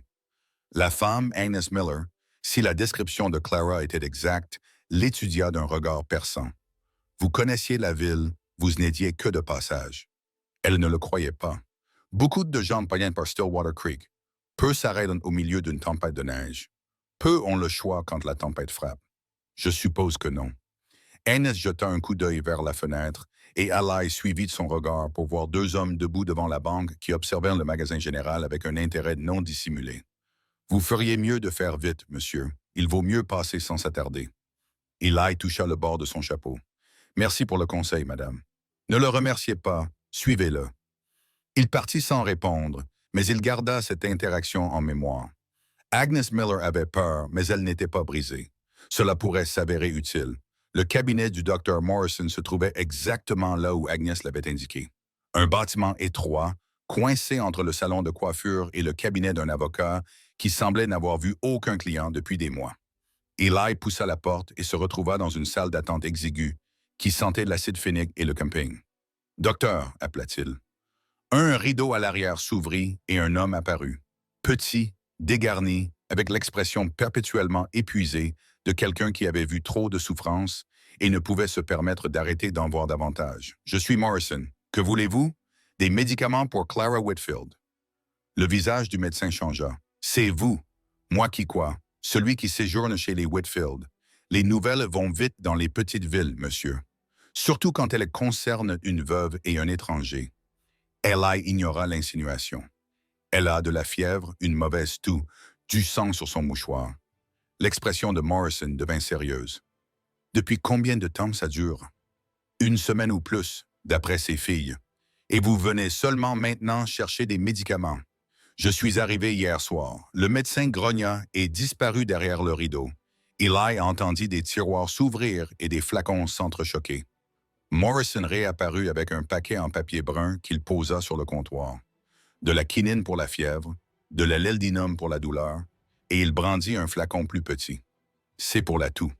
La femme, Agnes Miller, si la description de Clara était exacte, l'étudia d'un regard perçant. Vous connaissiez la ville, vous n'étiez que de passage. Elle ne le croyait pas. Beaucoup de gens passent par Stillwater Creek. Peu s'arrêtent au milieu d'une tempête de neige. Peu ont le choix quand la tempête frappe. Je suppose que non. Agnes jeta un coup d'œil vers la fenêtre et Eli suivit de son regard pour voir 2 hommes debout devant la banque qui observèrent le magasin général avec un intérêt non dissimulé. Vous feriez mieux de faire vite, monsieur. Il vaut mieux passer sans s'attarder. Eli toucha le bord de son chapeau. Merci pour le conseil, madame. Ne le remerciez pas, suivez-le. Il partit sans répondre, mais il garda cette interaction en mémoire. Agnes Miller avait peur, mais elle n'était pas brisée. Cela pourrait s'avérer utile. Le cabinet du Dr. Morrison se trouvait exactement là où Agnes l'avait indiqué. Un bâtiment étroit, coincé entre le salon de coiffure et le cabinet d'un avocat qui semblait n'avoir vu aucun client depuis des mois. Eli poussa la porte et se retrouva dans une salle d'attente exiguë qui sentait l'acide phénique et le camping. « Docteur », appela-t-il. Un rideau à l'arrière s'ouvrit et un homme apparut. Petit, dégarni, avec l'expression perpétuellement épuisée de quelqu'un qui avait vu trop de souffrance et ne pouvait se permettre d'arrêter d'en voir davantage. « Je suis Morrison. Que voulez-vous? » « Des médicaments pour Clara Whitfield. » Le visage du médecin changea. « C'est vous, moi qui quoi, celui qui séjourne chez les Whitfield. Les nouvelles vont vite dans les petites villes, monsieur. Surtout quand elles concernent une veuve et un étranger. » Eli ignora l'insinuation. « Elle a de la fièvre, une mauvaise toux, du sang sur son mouchoir. » L'expression de Morrison devint sérieuse. « Depuis combien de temps ça dure? » « Une semaine ou plus, d'après ses filles. Et vous venez seulement maintenant chercher des médicaments. Je suis arrivé hier soir. » Le médecin grogna et disparut derrière le rideau. Eli entendit des tiroirs s'ouvrir et des flacons s'entrechoquer. Morrison réapparut avec un paquet en papier brun qu'il posa sur le comptoir. De la quinine pour la fièvre, de la Leldinum pour la douleur, et il brandit un flacon plus petit. « C'est pour la toux.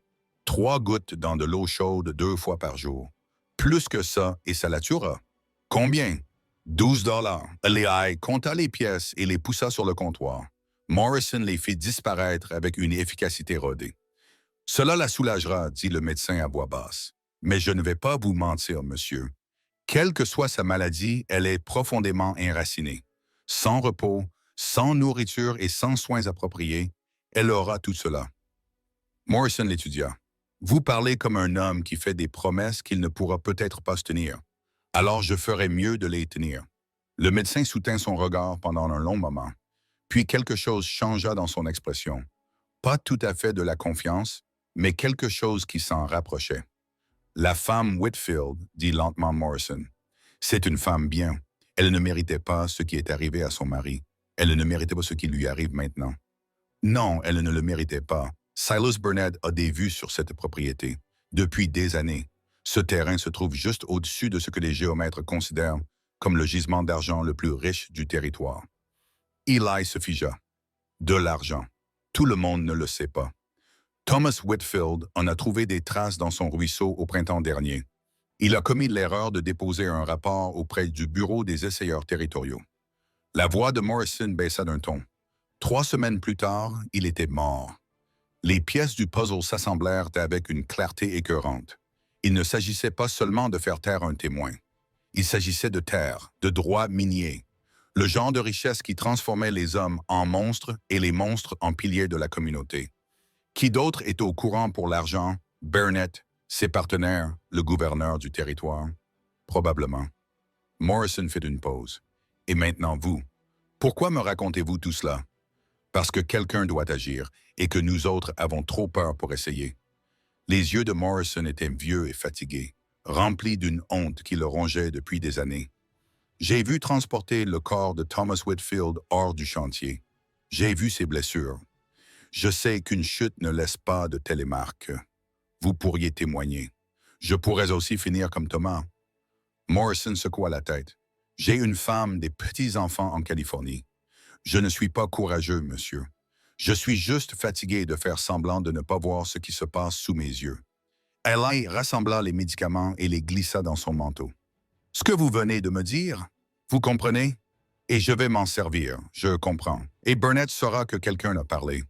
3 gouttes dans de l'eau chaude 2 fois par jour. Plus que ça, et ça la tuera. » « Combien? » « 12 $. Eli compta les pièces et les poussa sur le comptoir. Morrison les fit disparaître avec une efficacité rodée. « Cela la soulagera, » dit le médecin à voix basse. « Mais je ne vais pas vous mentir, monsieur. Quelle que soit sa maladie, elle est profondément enracinée. Sans repos, sans nourriture et sans soins appropriés, elle aura tout cela. » Morrison l'étudia. « Vous parlez comme un homme qui fait des promesses qu'il ne pourra peut-être pas se tenir. Alors je ferais mieux de les tenir. » Le médecin soutint son regard pendant un long moment. Puis quelque chose changea dans son expression. Pas tout à fait de la confiance, mais quelque chose qui s'en rapprochait. « La femme Whitfield, » dit lentement Morrison. « C'est une femme bien. Elle ne méritait pas ce qui est arrivé à son mari. Elle ne méritait pas ce qui lui arrive maintenant. » Non, elle ne le méritait pas. Silas Burnett a des vues sur cette propriété. Depuis des années. Ce terrain se trouve juste au-dessus de ce que les géomètres considèrent comme le gisement d'argent le plus riche du territoire. Eli se figea. De l'argent. Tout le monde ne le sait pas. Thomas Whitfield en a trouvé des traces dans son ruisseau au printemps dernier. Il a commis l'erreur de déposer un rapport auprès du Bureau des essayeurs territoriaux. La voix de Morrison baissa d'un ton. 3 semaines plus tard, il était mort. Les pièces du puzzle s'assemblèrent avec une clarté écœurante. Il ne s'agissait pas seulement de faire taire un témoin. Il s'agissait de terre, de droits miniers, le genre de richesse qui transformait les hommes en monstres et les monstres en piliers de la communauté. Qui d'autre est au courant pour l'argent? Burnett, ses partenaires, le gouverneur du territoire? Probablement. Morrison fit une pause. Et maintenant vous. Pourquoi me racontez-vous tout cela? Parce que quelqu'un doit agir et que nous autres avons trop peur pour essayer. Les yeux de Morrison étaient vieux et fatigués, remplis d'une honte qui le rongeait depuis des années. J'ai vu transporter le corps de Thomas Whitfield hors du chantier. J'ai vu ses blessures. Je sais qu'une chute ne laisse pas de telles marques. Vous pourriez témoigner. Je pourrais aussi finir comme Thomas. Morrison secoua la tête. J'ai une femme, des petits-enfants en Californie. Je ne suis pas courageux, monsieur. Je suis juste fatigué de faire semblant de ne pas voir ce qui se passe sous mes yeux. Eli rassembla les médicaments et les glissa dans son manteau. « Ce que vous venez de me dire, vous comprenez? Et je vais m'en servir, je comprends. Et Burnett saura que quelqu'un a parlé. »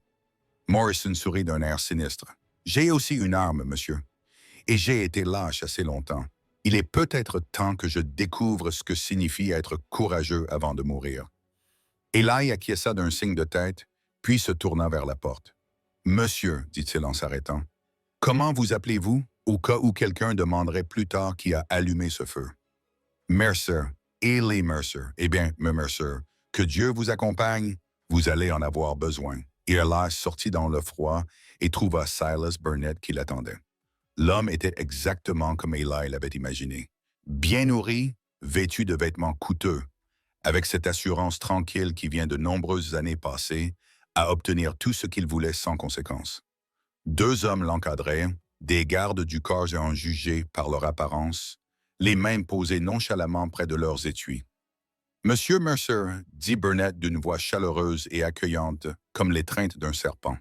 Morrison sourit d'un air sinistre. « J'ai aussi une arme, monsieur. Et j'ai été lâche assez longtemps. Il est peut-être temps que je découvre ce que signifie être courageux avant de mourir. » Eli acquiesça d'un signe de tête, puis se tourna vers la porte. « Monsieur, dit-il en s'arrêtant, comment vous appelez-vous, au cas où quelqu'un demanderait plus tard qui a allumé ce feu? »« Mercer, Eli Mercer. Eh bien, Mercer, que Dieu vous accompagne, vous allez en avoir besoin. » Et Eli sortit dans le froid et trouva Silas Burnett qui l'attendait. L'homme était exactement comme Eli l'avait imaginé. Bien nourri, vêtu de vêtements coûteux, avec cette assurance tranquille qui vient de nombreuses années passées, à obtenir tout ce qu'il voulait sans conséquence. 2 hommes l'encadraient, des gardes du corps et en jugés par leur apparence, les mains posées nonchalamment près de leurs étuis. Monsieur Mercer, dit Burnett d'une voix chaleureuse et accueillante, comme l'étreinte d'un serpent.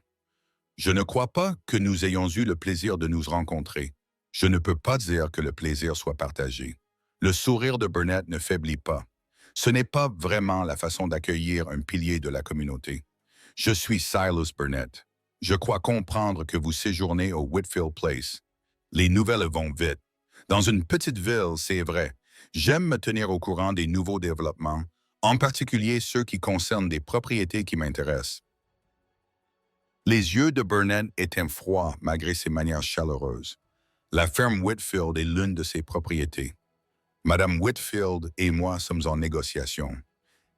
Je ne crois pas que nous ayons eu le plaisir de nous rencontrer. Je ne peux pas dire que le plaisir soit partagé. Le sourire de Burnett ne faiblit pas. Ce n'est pas vraiment la façon d'accueillir un pilier de la communauté. Je suis Silas Burnett. Je crois comprendre que vous séjournez au Whitfield Place. Les nouvelles vont vite. Dans une petite ville, c'est vrai. J'aime me tenir au courant des nouveaux développements, en particulier ceux qui concernent des propriétés qui m'intéressent. Les yeux de Burnett étaient froids malgré ses manières chaleureuses. La ferme Whitfield est l'une de ses propriétés. Madame Whitfield et moi sommes en négociation.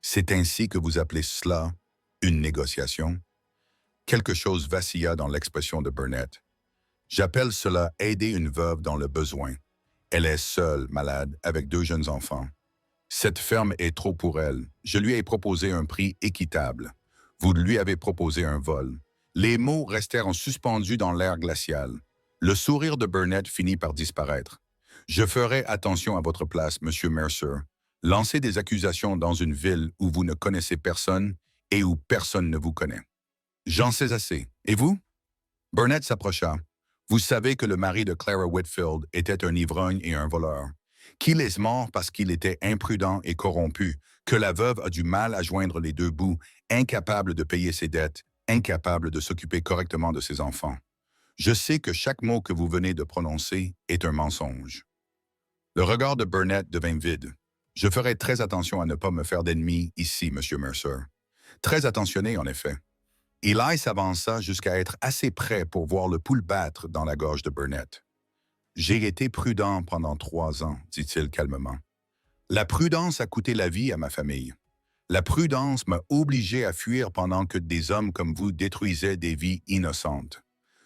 C'est ainsi que vous appelez cela une négociation? Quelque chose vacilla dans l'expression de Burnett. J'appelle cela aider une veuve dans le besoin. Elle est seule, malade, avec 2 jeunes enfants. Cette ferme est trop pour elle. Je lui ai proposé un prix équitable. Vous lui avez proposé un vol. Les mots restèrent en suspendus dans l'air glacial. Le sourire de Burnett finit par disparaître. Je ferai attention à votre place, Monsieur Mercer. Lancez des accusations dans une ville où vous ne connaissez personne et où personne ne vous connaît. J'en sais assez. Et vous? Burnett s'approcha. Vous savez que le mari de Clara Whitfield était un ivrogne et un voleur, qu'il est mort parce qu'il était imprudent et corrompu, que la veuve a du mal à joindre les 2 bouts, incapable de payer ses dettes, incapable de s'occuper correctement de ses enfants. Je sais que chaque mot que vous venez de prononcer est un mensonge. Le regard de Burnett devint vide. Je ferai très attention à ne pas me faire d'ennemis ici, Monsieur Mercer. Très attentionné, en effet. Eli s'avança jusqu'à être assez près pour voir le pouls battre dans la gorge de Burnett. J'ai été prudent pendant 3 ans, dit-il calmement. La prudence a coûté la vie à ma famille. La prudence m'a obligé à fuir pendant que des hommes comme vous détruisaient des vies innocentes.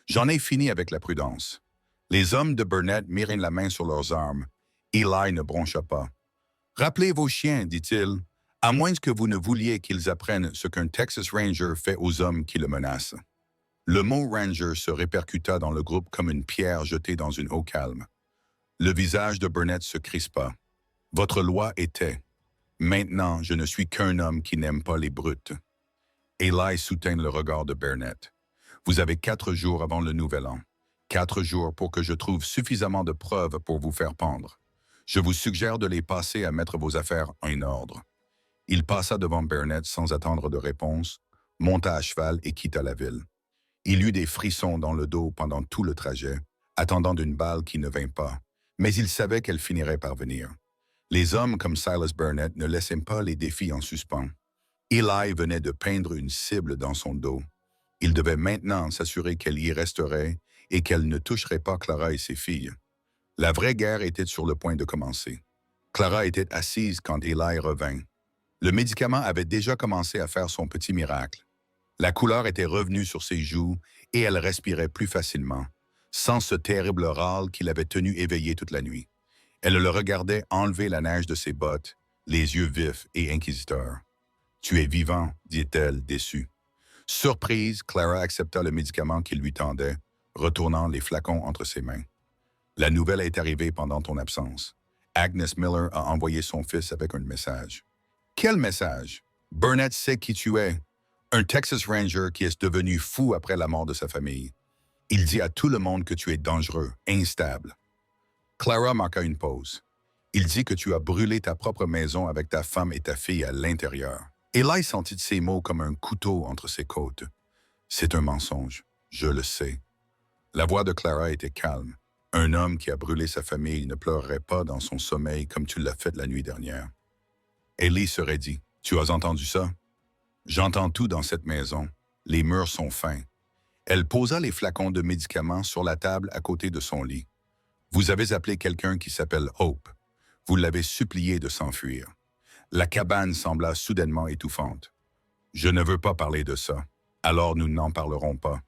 J'en ai fini avec la prudence. Les hommes de Burnett mirent la main sur leurs armes. Eli ne broncha pas. « Rappelez vos chiens, dit-il, à moins que vous ne vouliez qu'ils apprennent ce qu'un Texas Ranger fait aux hommes qui le menacent. » Le mot « Ranger » se répercuta dans le groupe comme une pierre jetée dans une eau calme. Le visage de Burnett se crispa. « Votre loi était. Maintenant, je ne suis qu'un homme qui n'aime pas les brutes. » Eli soutint le regard de Burnett. « Vous avez 4 jours avant le Nouvel An. 4 jours pour que je trouve suffisamment de preuves pour vous faire pendre. Je vous suggère de les passer à mettre vos affaires en ordre. » Il passa devant Burnett sans attendre de réponse, monta à cheval et quitta la ville. Il eut des frissons dans le dos pendant tout le trajet, attendant d'une balle qui ne vint pas, mais il savait qu'elle finirait par venir. Les hommes comme Silas Burnett ne laissaient pas les défis en suspens. Eli venait de peindre une cible dans son dos. Il devait maintenant s'assurer qu'elle y resterait et qu'elle ne toucherait pas Clara et ses filles. La vraie guerre était sur le point de commencer. Clara était assise quand Eli revint. Le médicament avait déjà commencé à faire son petit miracle. La couleur était revenue sur ses joues et elle respirait plus facilement, sans ce terrible râle qui l'avait tenue éveillée toute la nuit. Elle le regardait enlever la neige de ses bottes, les yeux vifs et inquisiteurs. « Tu es vivant, dit-elle, déçue. Surprise, Clara accepta le médicament qu'il lui tendait, retournant les flacons entre ses mains. « La nouvelle est arrivée pendant ton absence. Agnes Miller a envoyé son fils avec un message. » « Quel message? Burnett sait qui tu es. Un Texas Ranger qui est devenu fou après la mort de sa famille. Il dit à tout le monde que tu es dangereux, instable. » Clara marqua une pause. « Il dit que tu as brûlé ta propre maison avec ta femme et ta fille à l'intérieur. » Eli sentit ces mots comme un couteau entre ses côtes. « C'est un mensonge, je le sais. » La voix de Clara était calme. Un homme qui a brûlé sa famille ne pleurerait pas dans son sommeil comme tu l'as fait la nuit dernière. Eli se raidit. « Tu as entendu ça? J'entends tout dans cette maison. Les murs sont fins. » Elle posa les flacons de médicaments sur la table à côté de son lit. « Vous avez appelé quelqu'un qui s'appelle Hope. Vous l'avez supplié de s'enfuir. » La cabane sembla soudainement étouffante. « Je ne veux pas parler de ça. Alors nous n'en parlerons pas. »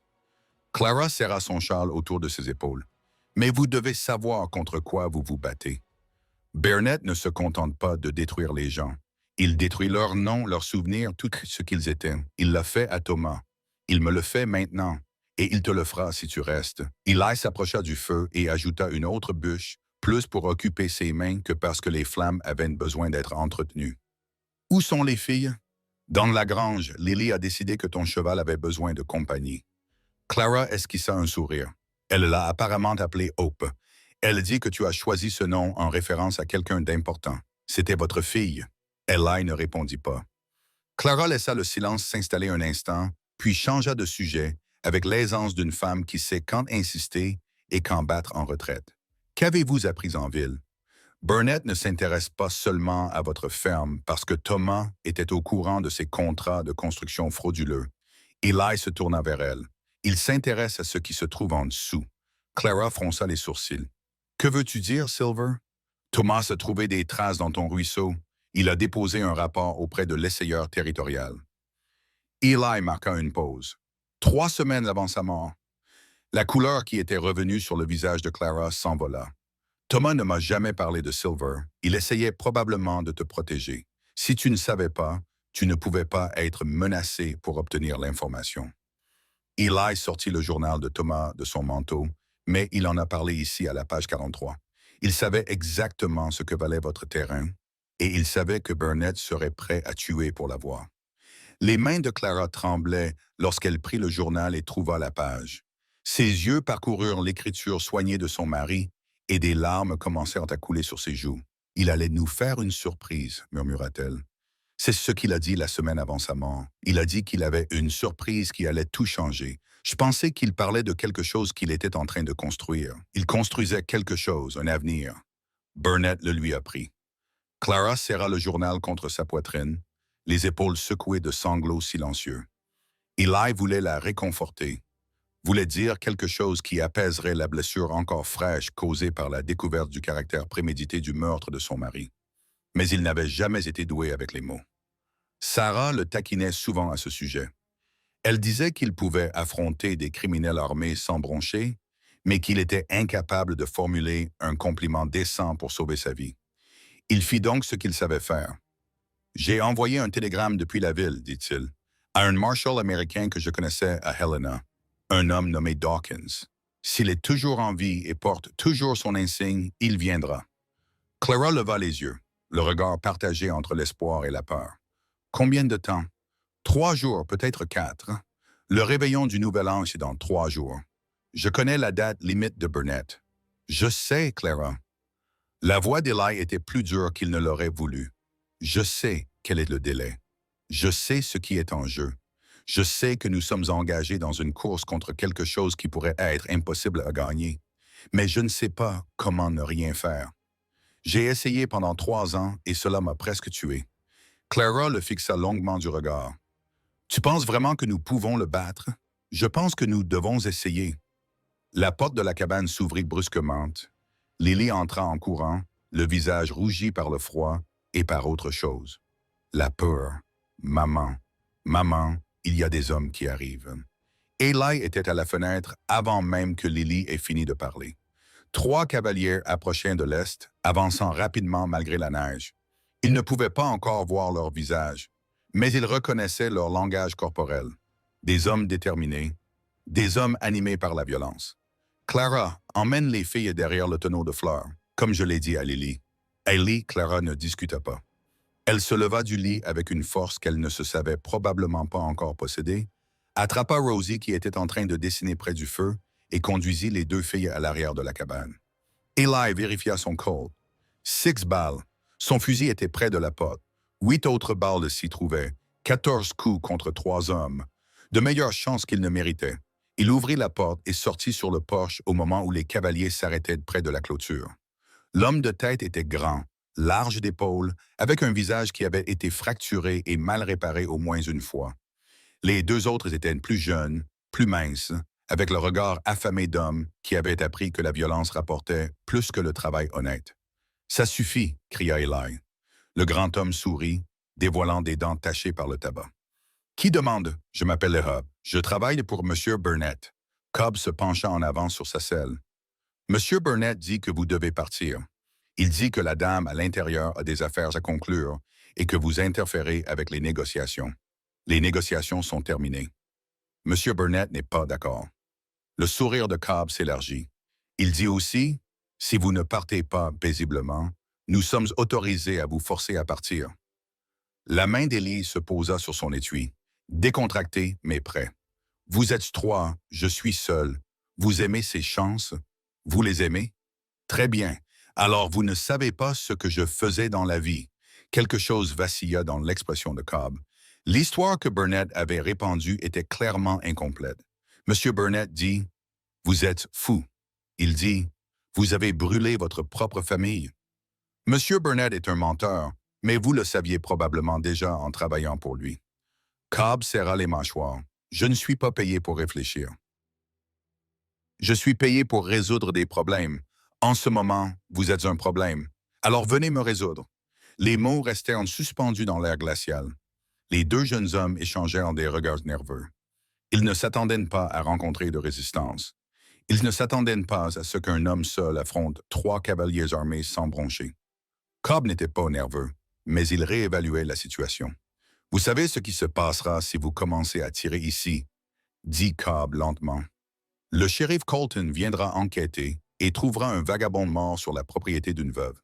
Clara serra son châle autour de ses épaules. « Mais vous devez savoir contre quoi vous vous battez. Burnett ne se contente pas de détruire les gens. Il détruit leur nom, leurs souvenirs, tout ce qu'ils étaient. Il l'a fait à Thomas. Il me le fait maintenant. Et il te le fera si tu restes. » Eli s'approcha du feu et ajouta une autre bûche, plus pour occuper ses mains que parce que les flammes avaient besoin d'être entretenues. « Où sont les filles? Dans la grange, Lily a décidé que ton cheval avait besoin de compagnie. Clara esquissa un sourire. Elle l'a apparemment appelé Hope. Elle dit que tu as choisi ce nom en référence à quelqu'un d'important. C'était votre fille. Eli ne répondit pas. Clara laissa le silence s'installer un instant, puis changea de sujet avec l'aisance d'une femme qui sait quand insister et quand battre en retraite. Qu'avez-vous appris en ville? Burnett ne s'intéresse pas seulement à votre ferme parce que Thomas était au courant de ses contrats de construction frauduleux. Eli se tourna vers elle. Il s'intéresse à ce qui se trouve en dessous. Clara fronça les sourcils. Que veux-tu dire, Silver? Thomas a trouvé des traces dans ton ruisseau. Il a déposé un rapport auprès de l'essayeur territorial. Eli marqua une pause. 3 semaines avant sa mort. La couleur qui était revenue sur le visage de Clara s'envola. Thomas ne m'a jamais parlé de Silver. Il essayait probablement de te protéger. Si tu ne savais pas, tu ne pouvais pas être menacé pour obtenir l'information. Eli sortit le journal de Thomas de son manteau, mais il en a parlé ici à la page 43. Il savait exactement ce que valait votre terrain, et il savait que Burnett serait prêt à tuer pour l'avoir. Les mains de Clara tremblaient lorsqu'elle prit le journal et trouva la page. Ses yeux parcoururent l'écriture soignée de son mari, et des larmes commencèrent à couler sur ses joues. « Il allait nous faire une surprise », murmura-t-elle. C'est ce qu'il a dit la semaine avant sa mort. Il a dit qu'il avait une surprise qui allait tout changer. Je pensais qu'il parlait de quelque chose qu'il était en train de construire. Il construisait quelque chose, un avenir. Burnett le lui apprit. Clara serra le journal contre sa poitrine, les épaules secouées de sanglots silencieux. Eli voulait la réconforter, voulait dire quelque chose qui apaiserait la blessure encore fraîche causée par la découverte du caractère prémédité du meurtre de son mari. Mais il n'avait jamais été doué avec les mots. Sarah le taquinait souvent à ce sujet. Elle disait qu'il pouvait affronter des criminels armés sans broncher, mais qu'il était incapable de formuler un compliment décent pour sauver sa vie. Il fit donc ce qu'il savait faire. « J'ai envoyé un télégramme depuis la ville, dit-il, à un marshal américain que je connaissais à Helena, un homme nommé Dawkins. S'il est toujours en vie et porte toujours son insigne, il viendra. » Clara leva les yeux, le regard partagé entre l'espoir et la peur. Combien de temps? 3 jours, peut-être 4. Le réveillon du Nouvel An, c'est dans 3 jours. Je connais la date limite de Burnett. Je sais, Clara. La voix d'Eli était plus dure qu'il ne l'aurait voulu. Je sais quel est le délai. Je sais ce qui est en jeu. Je sais que nous sommes engagés dans une course contre quelque chose qui pourrait être impossible à gagner. Mais je ne sais pas comment ne rien faire. J'ai essayé pendant 3 ans et cela m'a presque tué. Clara le fixa longuement du regard. « Tu penses vraiment que nous pouvons le battre? Je pense que nous devons essayer. » La porte de la cabane s'ouvrit brusquement. Lily entra en courant, le visage rougi par le froid et par autre chose. La peur. Maman. Maman, il y a des hommes qui arrivent. Eli était à la fenêtre avant même que Lily ait fini de parler. 3 cavaliers approchaient de l'est, avançant rapidement malgré la neige. Ils ne pouvaient pas encore voir leur visage, mais ils reconnaissaient leur langage corporel. Des hommes déterminés, des hommes animés par la violence. Clara, emmène les filles derrière le tonneau de fleurs, comme je l'ai dit à Lily. Ellie, Clara ne discuta pas. Elle se leva du lit avec une force qu'elle ne se savait probablement pas encore posséder, attrapa Rosie qui était en train de dessiner près du feu et conduisit les 2 filles à l'arrière de la cabane. Eli vérifia son Colt. 6 balles. Son fusil était près de la porte. 8 autres balles s'y trouvaient. 14 coups contre 3 hommes. De meilleures chances qu'il ne méritait. Il ouvrit la porte et sortit sur le porche au moment où les cavaliers s'arrêtaient près de la clôture. L'homme de tête était grand, large d'épaules, avec un visage qui avait été fracturé et mal réparé au moins une fois. Les 2 autres étaient plus jeunes, plus minces, avec le regard affamé d'hommes qui avaient appris que la violence rapportait plus que le travail honnête. « Ça suffit », cria Eli. Le grand homme sourit, dévoilant des dents tachées par le tabac. « Qui demande? Je m'appelle Cobb. Je travaille pour Monsieur Burnett. » Cobb se pencha en avant sur sa selle. « Monsieur Burnett dit que vous devez partir. Il dit que la dame à l'intérieur a des affaires à conclure et que vous interférez avec les négociations. Les négociations sont terminées. » Monsieur Burnett n'est pas d'accord. Le sourire de Cobb s'élargit. Il dit aussi, « Si vous ne partez pas paisiblement, nous sommes autorisés à vous forcer à partir. » La main d'Élie se posa sur son étui, décontracté mais prêt. Vous êtes trois, je suis seul. Vous aimez ces chances? Vous les aimez? Très bien. Alors vous ne savez pas ce que je faisais dans la vie. Quelque chose vacilla dans l'expression de Cobb. L'histoire que Burnett avait répandue était clairement incomplète. Monsieur Burnett dit, « Vous êtes fou. » Il dit, « Vous avez brûlé votre propre famille. » Monsieur Burnett est un menteur, mais vous le saviez probablement déjà en travaillant pour lui. Cobb serra les mâchoires. « Je ne suis pas payé pour réfléchir. Je suis payé pour résoudre des problèmes. En ce moment, vous êtes un problème. Alors venez me résoudre. » Les mots restèrent suspendus dans l'air glacial. Les deux jeunes hommes échangèrent des regards nerveux. Ils ne s'attendaient pas à rencontrer de résistance. Ils ne s'attendaient pas à ce qu'un homme seul affronte trois cavaliers armés sans broncher. Cobb n'était pas nerveux, mais il réévaluait la situation. « Vous savez ce qui se passera si vous commencez à tirer ici, » dit Cobb lentement. « Le shérif Colton viendra enquêter et trouvera un vagabond mort sur la propriété d'une veuve.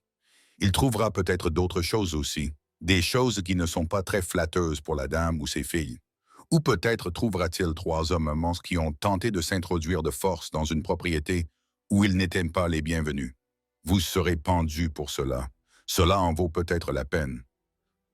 Il trouvera peut-être d'autres choses aussi, des choses qui ne sont pas très flatteuses pour la dame ou ses filles. Ou peut-être trouvera-t-il trois hommes monstres qui ont tenté de s'introduire de force dans une propriété où ils n'étaient pas les bienvenus. Vous serez pendu pour cela. Cela en vaut peut-être la peine. »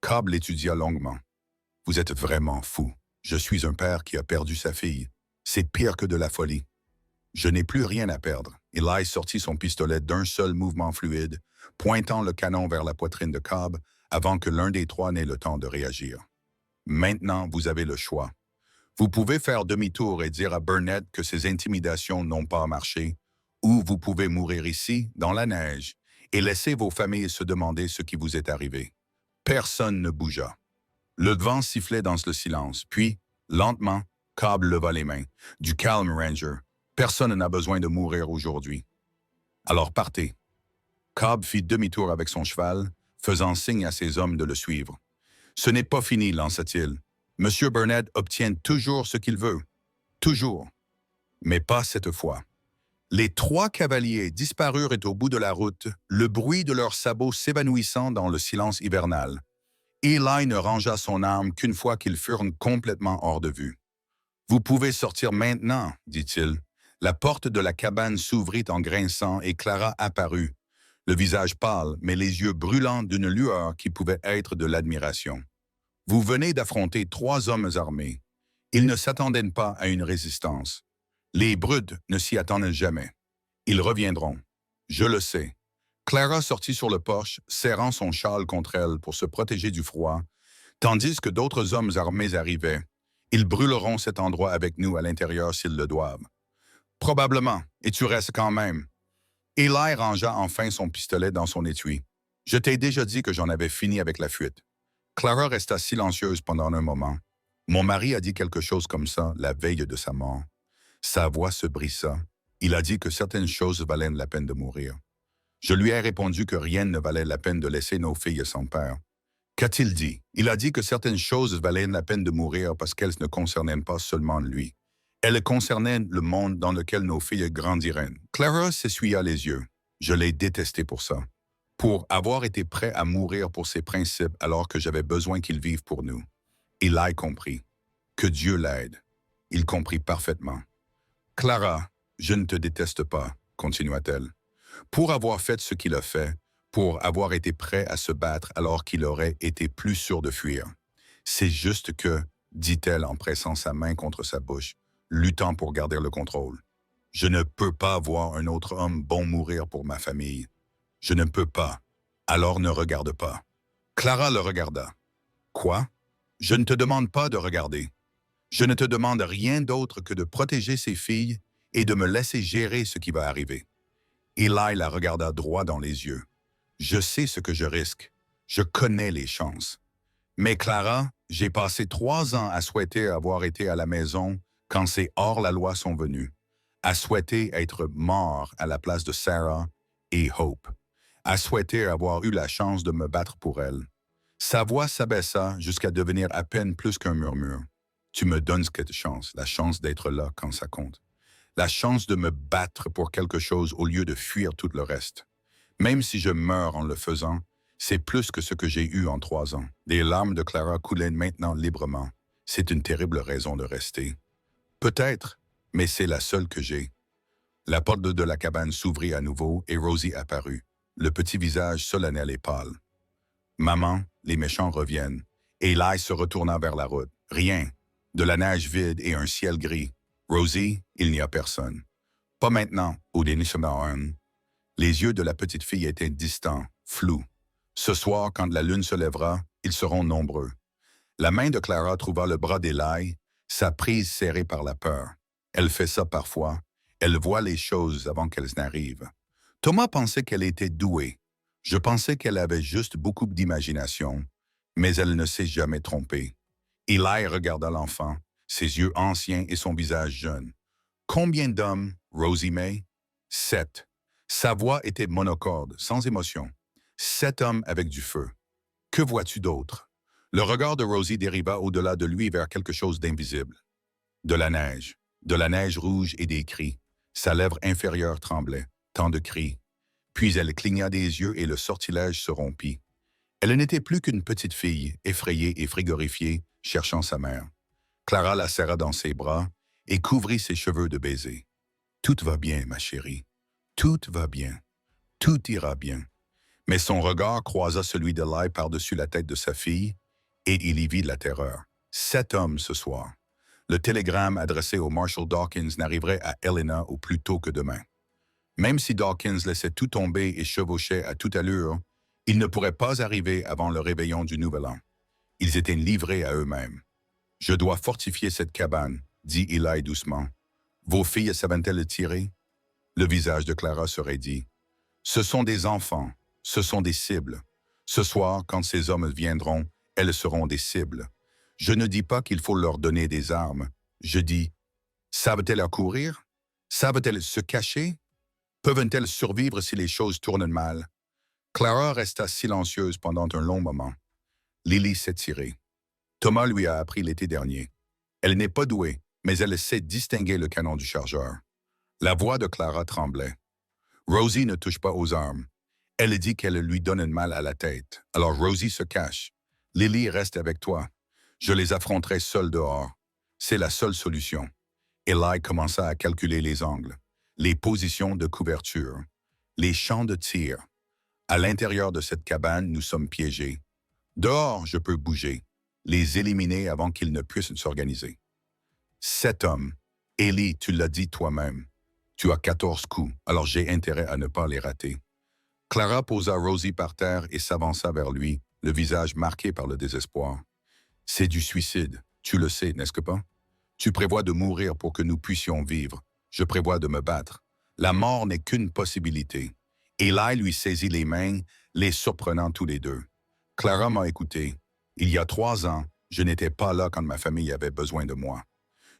Cobb l'étudia longuement. « Vous êtes vraiment fou. Je suis un père qui a perdu sa fille. C'est pire que de la folie. » « Je n'ai plus rien à perdre. » Eli sortit son pistolet d'un seul mouvement fluide, pointant le canon vers la poitrine de Cobb avant que l'un des trois n'ait le temps de réagir. « Maintenant, vous avez le choix. Vous pouvez faire demi-tour et dire à Burnett que ses intimidations n'ont pas marché, ou vous pouvez mourir ici, dans la neige, et laisser vos familles se demander ce qui vous est arrivé. » Personne ne bougea. Le vent sifflait dans le silence, puis, lentement, Cobb leva les mains. « Du calme, Ranger. Personne n'a besoin de mourir aujourd'hui. Alors partez. » Cobb fit demi-tour avec son cheval, faisant signe à ses hommes de le suivre. « Ce n'est pas fini, lança-t-il. Monsieur Burnett obtient toujours ce qu'il veut. Toujours. Mais pas cette fois. » Les trois cavaliers disparurent au bout de la route, le bruit de leurs sabots s'évanouissant dans le silence hivernal. Eli ne rangea son arme qu'une fois qu'ils furent complètement hors de vue. « Vous pouvez sortir maintenant, » dit-il. La porte de la cabane s'ouvrit en grinçant et Clara apparut, le visage pâle, mais les yeux brûlants d'une lueur qui pouvait être de l'admiration. « Vous venez d'affronter trois hommes armés. Ils ne s'attendaient pas à une résistance. Les brutes ne s'y attendaient jamais. Ils reviendront. Je le sais. » Clara sortit sur le porche, serrant son châle contre elle pour se protéger du froid, tandis que d'autres hommes armés arrivaient. « Ils brûleront cet endroit avec nous à l'intérieur s'ils le doivent. » « Probablement, et tu restes quand même. » Eli rangea enfin son pistolet dans son étui. « Je t'ai déjà dit que j'en avais fini avec la fuite. » Clara resta silencieuse pendant un moment. « Mon mari a dit quelque chose comme ça la veille de sa mort. » Sa voix se brissa. Il a dit que certaines choses valaient la peine de mourir. Je lui ai répondu que rien ne valait la peine de laisser nos filles sans père. Qu'a-t-il dit? Il a dit que certaines choses valaient la peine de mourir parce qu'elles ne concernaient pas seulement lui. Elles concernaient le monde dans lequel nos filles grandiraient. Clara s'essuya les yeux. Je l'ai détesté pour ça. Pour avoir été prêt à mourir pour ses principes alors que j'avais besoin qu'ils vivent pour nous. Eli compris. Que Dieu l'aide. Il comprit parfaitement. « Clara, je ne te déteste pas, » continua-t-elle. « Pour avoir fait ce qu'il a fait, pour avoir été prêt à se battre alors qu'il aurait été plus sûr de fuir. C'est juste que, dit-elle en pressant sa main contre sa bouche, luttant pour garder le contrôle. Je ne peux pas voir un autre homme bon mourir pour ma famille. Je ne peux pas. Alors ne regarde pas. » Clara le regarda. « Quoi? Je ne te demande pas de regarder. Je ne te demande rien d'autre que de protéger ses filles et de me laisser gérer ce qui va arriver. » Eli la regarda droit dans les yeux. « Je sais ce que je risque. Je connais les chances. Mais Clara, j'ai passé 3 ans à souhaiter avoir été à la maison quand ces hors-la-loi sont venus, à souhaiter être mort à la place de Sarah et Hope, à souhaiter avoir eu la chance de me battre pour elle. » Sa voix s'abaissa jusqu'à devenir à peine plus qu'un murmure. « Tu me donnes cette chance, la chance d'être là quand ça compte. La chance de me battre pour quelque chose au lieu de fuir tout le reste. Même si je meurs en le faisant, C'est plus que ce que j'ai eu en 3 ans. Les larmes de Clara coulaient maintenant librement. C'est une terrible raison de rester. Peut-être, mais c'est la seule que j'ai. La porte de la cabane s'ouvrit à nouveau et Rosie apparut, le petit visage solennel et pâle. Maman, les méchants reviennent. Et Eli se retourna vers la route. Rien. De la neige vide et un ciel gris. Rosie, il n'y a personne. Pas maintenant, au Denishamaan. Les yeux de la petite fille étaient distants, flous. Ce soir, quand la lune se lèvera, ils seront nombreux. La main de Clara trouva le bras d'Eli, sa prise serrée par la peur. Elle fait ça parfois. Elle voit les choses avant qu'elles n'arrivent. Thomas pensait qu'elle était douée. Je pensais qu'elle avait juste beaucoup d'imagination, mais elle ne s'est jamais trompée. Eli regarda l'enfant, ses yeux anciens et son visage jeune. Combien d'hommes, Rosie May? 7. Sa voix était monocorde, sans émotion. 7 hommes avec du feu. Que vois-tu d'autre? Le regard de Rosie dériva au-delà de lui vers quelque chose d'invisible. De la neige rouge et des cris. Sa lèvre inférieure tremblait, tant de cris. Puis elle cligna des yeux et le sortilège se rompit. Elle n'était plus qu'une petite fille, effrayée et frigorifiée, cherchant sa mère. Clara la serra dans ses bras et couvrit ses cheveux de baisers. « Tout va bien, ma chérie. Tout va bien. Tout ira bien. » Mais son regard croisa celui d'Eli par-dessus la tête de sa fille, et il y vit de la terreur. 7 hommes ce soir. Le télégramme adressé au Marshal Dawkins n'arriverait à Helena au plus tôt que demain. Même si Dawkins laissait tout tomber et chevauchait à toute allure, il ne pourrait pas arriver avant le réveillon du Nouvel An. Ils étaient livrés à eux-mêmes. « Je dois fortifier cette cabane, » dit Eli doucement. « Vos filles savent-elles tirer? » Le visage de Clara se raidit. « Ce sont des enfants, ce sont des cibles. Ce soir, quand ces hommes viendront, elles seront des cibles. Je ne dis pas qu'il faut leur donner des armes. Je dis, savent-elles courir? Savent-elles se cacher? Peuvent-elles survivre si les choses tournent mal? » Clara resta silencieuse pendant un long moment. Lily s'est tirée. Thomas lui a appris l'été dernier. Elle n'est pas douée, mais elle sait distinguer le canon du chargeur. La voix de Clara tremblait. Rosie ne touche pas aux armes. Elle dit qu'elle lui donne mal à la tête. Alors Rosie se cache. Lily reste avec toi. Je les affronterai seul dehors. C'est la seule solution. Eli commença à calculer les angles, les positions de couverture, les champs de tir. À l'intérieur de cette cabane, nous sommes piégés. Dehors, je peux bouger, les éliminer avant qu'ils ne puissent s'organiser. 7 hommes. Eli, tu l'as dit toi-même. Tu as 14 coups, alors j'ai intérêt à ne pas les rater. Clara posa Rosie par terre et s'avança vers lui, le visage marqué par le désespoir. C'est du suicide, tu le sais, n'est-ce pas? Tu prévois de mourir pour que nous puissions vivre. Je prévois de me battre. La mort n'est qu'une possibilité. Eli lui saisit les mains, les surprenant tous les deux. Clara m'a écouté. Il y a 3 ans, je n'étais pas là quand ma famille avait besoin de moi.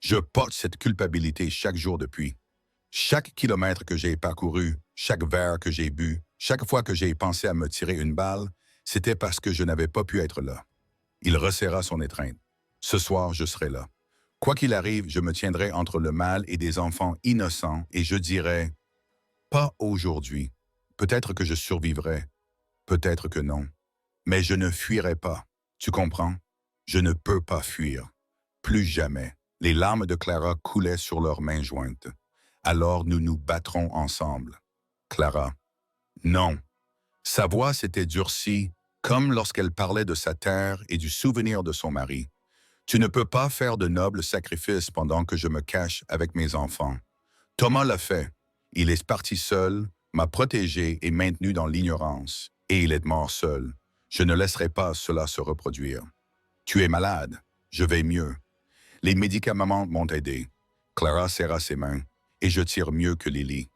Je porte cette culpabilité chaque jour depuis. Chaque kilomètre que j'ai parcouru, chaque verre que j'ai bu, chaque fois que j'ai pensé à me tirer une balle, c'était parce que je n'avais pas pu être là. Il resserra son étreinte. Ce soir, je serai là. Quoi qu'il arrive, je me tiendrai entre le mal et des enfants innocents et je dirai « Pas aujourd'hui. Peut-être que je survivrai. Peut-être que non. Mais je ne fuirai pas. Tu comprends? Je ne peux pas fuir. Plus jamais. » Les larmes de Clara coulaient sur leurs mains jointes. « Alors nous nous battrons ensemble. » Clara. Non. Sa voix s'était durcie, comme lorsqu'elle parlait de sa terre et du souvenir de son mari. Tu ne peux pas faire de nobles sacrifices pendant que je me cache avec mes enfants. Thomas l'a fait. Il est parti seul, m'a protégé et maintenu dans l'ignorance. Et il est mort seul. Je ne laisserai pas cela se reproduire. Tu es malade. Je vais mieux. Les médicaments m'ont aidé. Clara serra ses mains. Et je tire mieux que Lily.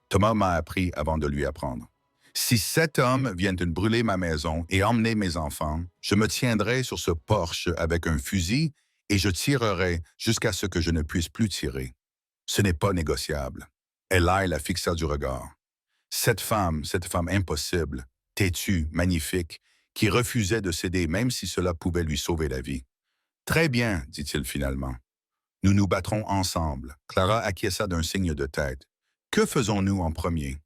Thomas m'a appris avant de lui apprendre. Si 7 hommes viennent brûler ma maison et emmener mes enfants, je me tiendrai sur ce porche avec un fusil et je tirerai jusqu'à ce que je ne puisse plus tirer. Ce n'est pas négociable. Eli la fixa du regard. Cette femme impossible, têtue, magnifique, qui refusait de céder même si cela pouvait lui sauver la vie. Très bien, dit-il finalement. Nous nous battrons ensemble. Clara acquiesça d'un signe de tête. Que faisons-nous en premier?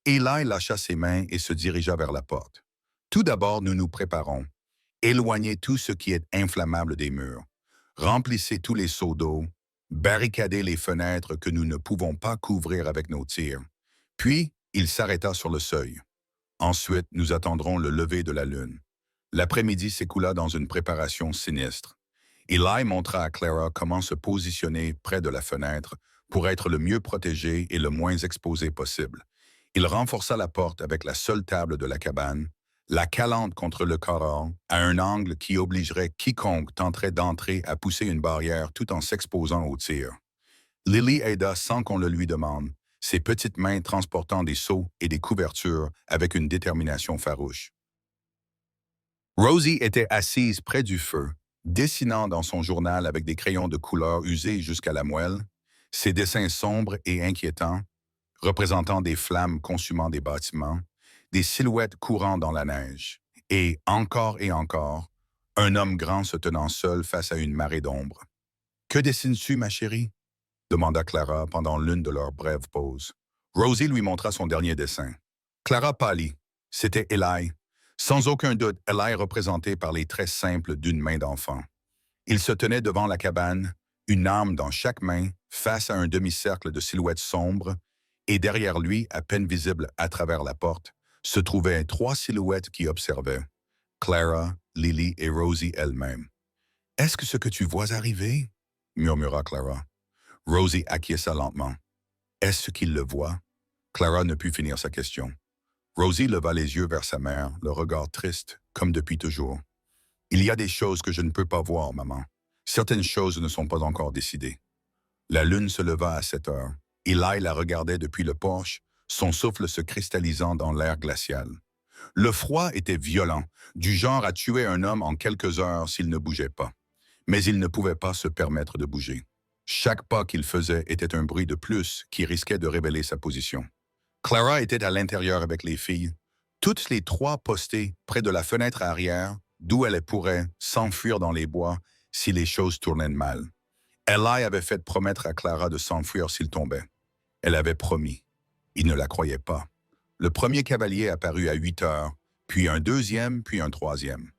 Eli lâcha ses mains et se dirigea vers la porte. Tout d'abord, nous nous préparons. Éloignez tout ce qui est inflammable des murs. Remplissez tous les seaux d'eau. Barricadez les fenêtres que nous ne pouvons pas couvrir avec nos tirs. Puis, il s'arrêta sur le seuil. Ensuite, nous attendrons le lever de la lune. L'après-midi s'écoula dans une préparation sinistre. Eli montra à Clara comment se positionner près de la fenêtre pour être le mieux protégé et le moins exposé possible. Il renforça la porte avec la seule table de la cabane, la calante contre le corral, à un angle qui obligerait quiconque tenterait d'entrer à pousser une barrière tout en s'exposant au tir. Lily aida sans qu'on le lui demande, ses petites mains transportant des seaux et des couvertures avec une détermination farouche. Rosie était assise près du feu, dessinant dans son journal avec des crayons de couleur usés jusqu'à la moelle, ses dessins sombres et inquiétants, représentant des flammes consumant des bâtiments, des silhouettes courant dans la neige, et encore, un homme grand se tenant seul face à une marée d'ombre. « Que dessines-tu, ma chérie ?» demanda Clara pendant l'une de leurs brèves pauses. Rosie lui montra son dernier dessin. Clara pâlit. C'était Eli. Sans aucun doute, Eli représenté par les traits simples d'une main d'enfant. Il se tenait devant la cabane, une arme dans chaque main, face à un demi-cercle de silhouettes sombres, et derrière lui, à peine visible à travers la porte, se trouvaient 3 silhouettes qui observaient. Clara, Lily et Rosie elle-même. « Est-ce que ce que tu vois arriver? » murmura Clara. Rosie acquiesça lentement. « Est-ce qu'il le voit? » Clara ne put finir sa question. Rosie leva les yeux vers sa mère, le regard triste, comme depuis toujours. « Il y a des choses que je ne peux pas voir, maman. Certaines choses ne sont pas encore décidées. » La lune se leva à 7 heures. Eli la regardait depuis le porche, son souffle se cristallisant dans l'air glacial. Le froid était violent, du genre à tuer un homme en quelques heures s'il ne bougeait pas. Mais il ne pouvait pas se permettre de bouger. Chaque pas qu'il faisait était un bruit de plus qui risquait de révéler sa position. Clara était à l'intérieur avec les filles, toutes les 3 postées près de la fenêtre arrière, d'où elle pourrait s'enfuir dans les bois si les choses tournaient mal. Eli avait fait promettre à Clara de s'enfuir s'il tombait. Elle avait promis. Il ne la croyait pas. Le premier cavalier apparut à 8 heures, puis un deuxième, puis un troisième.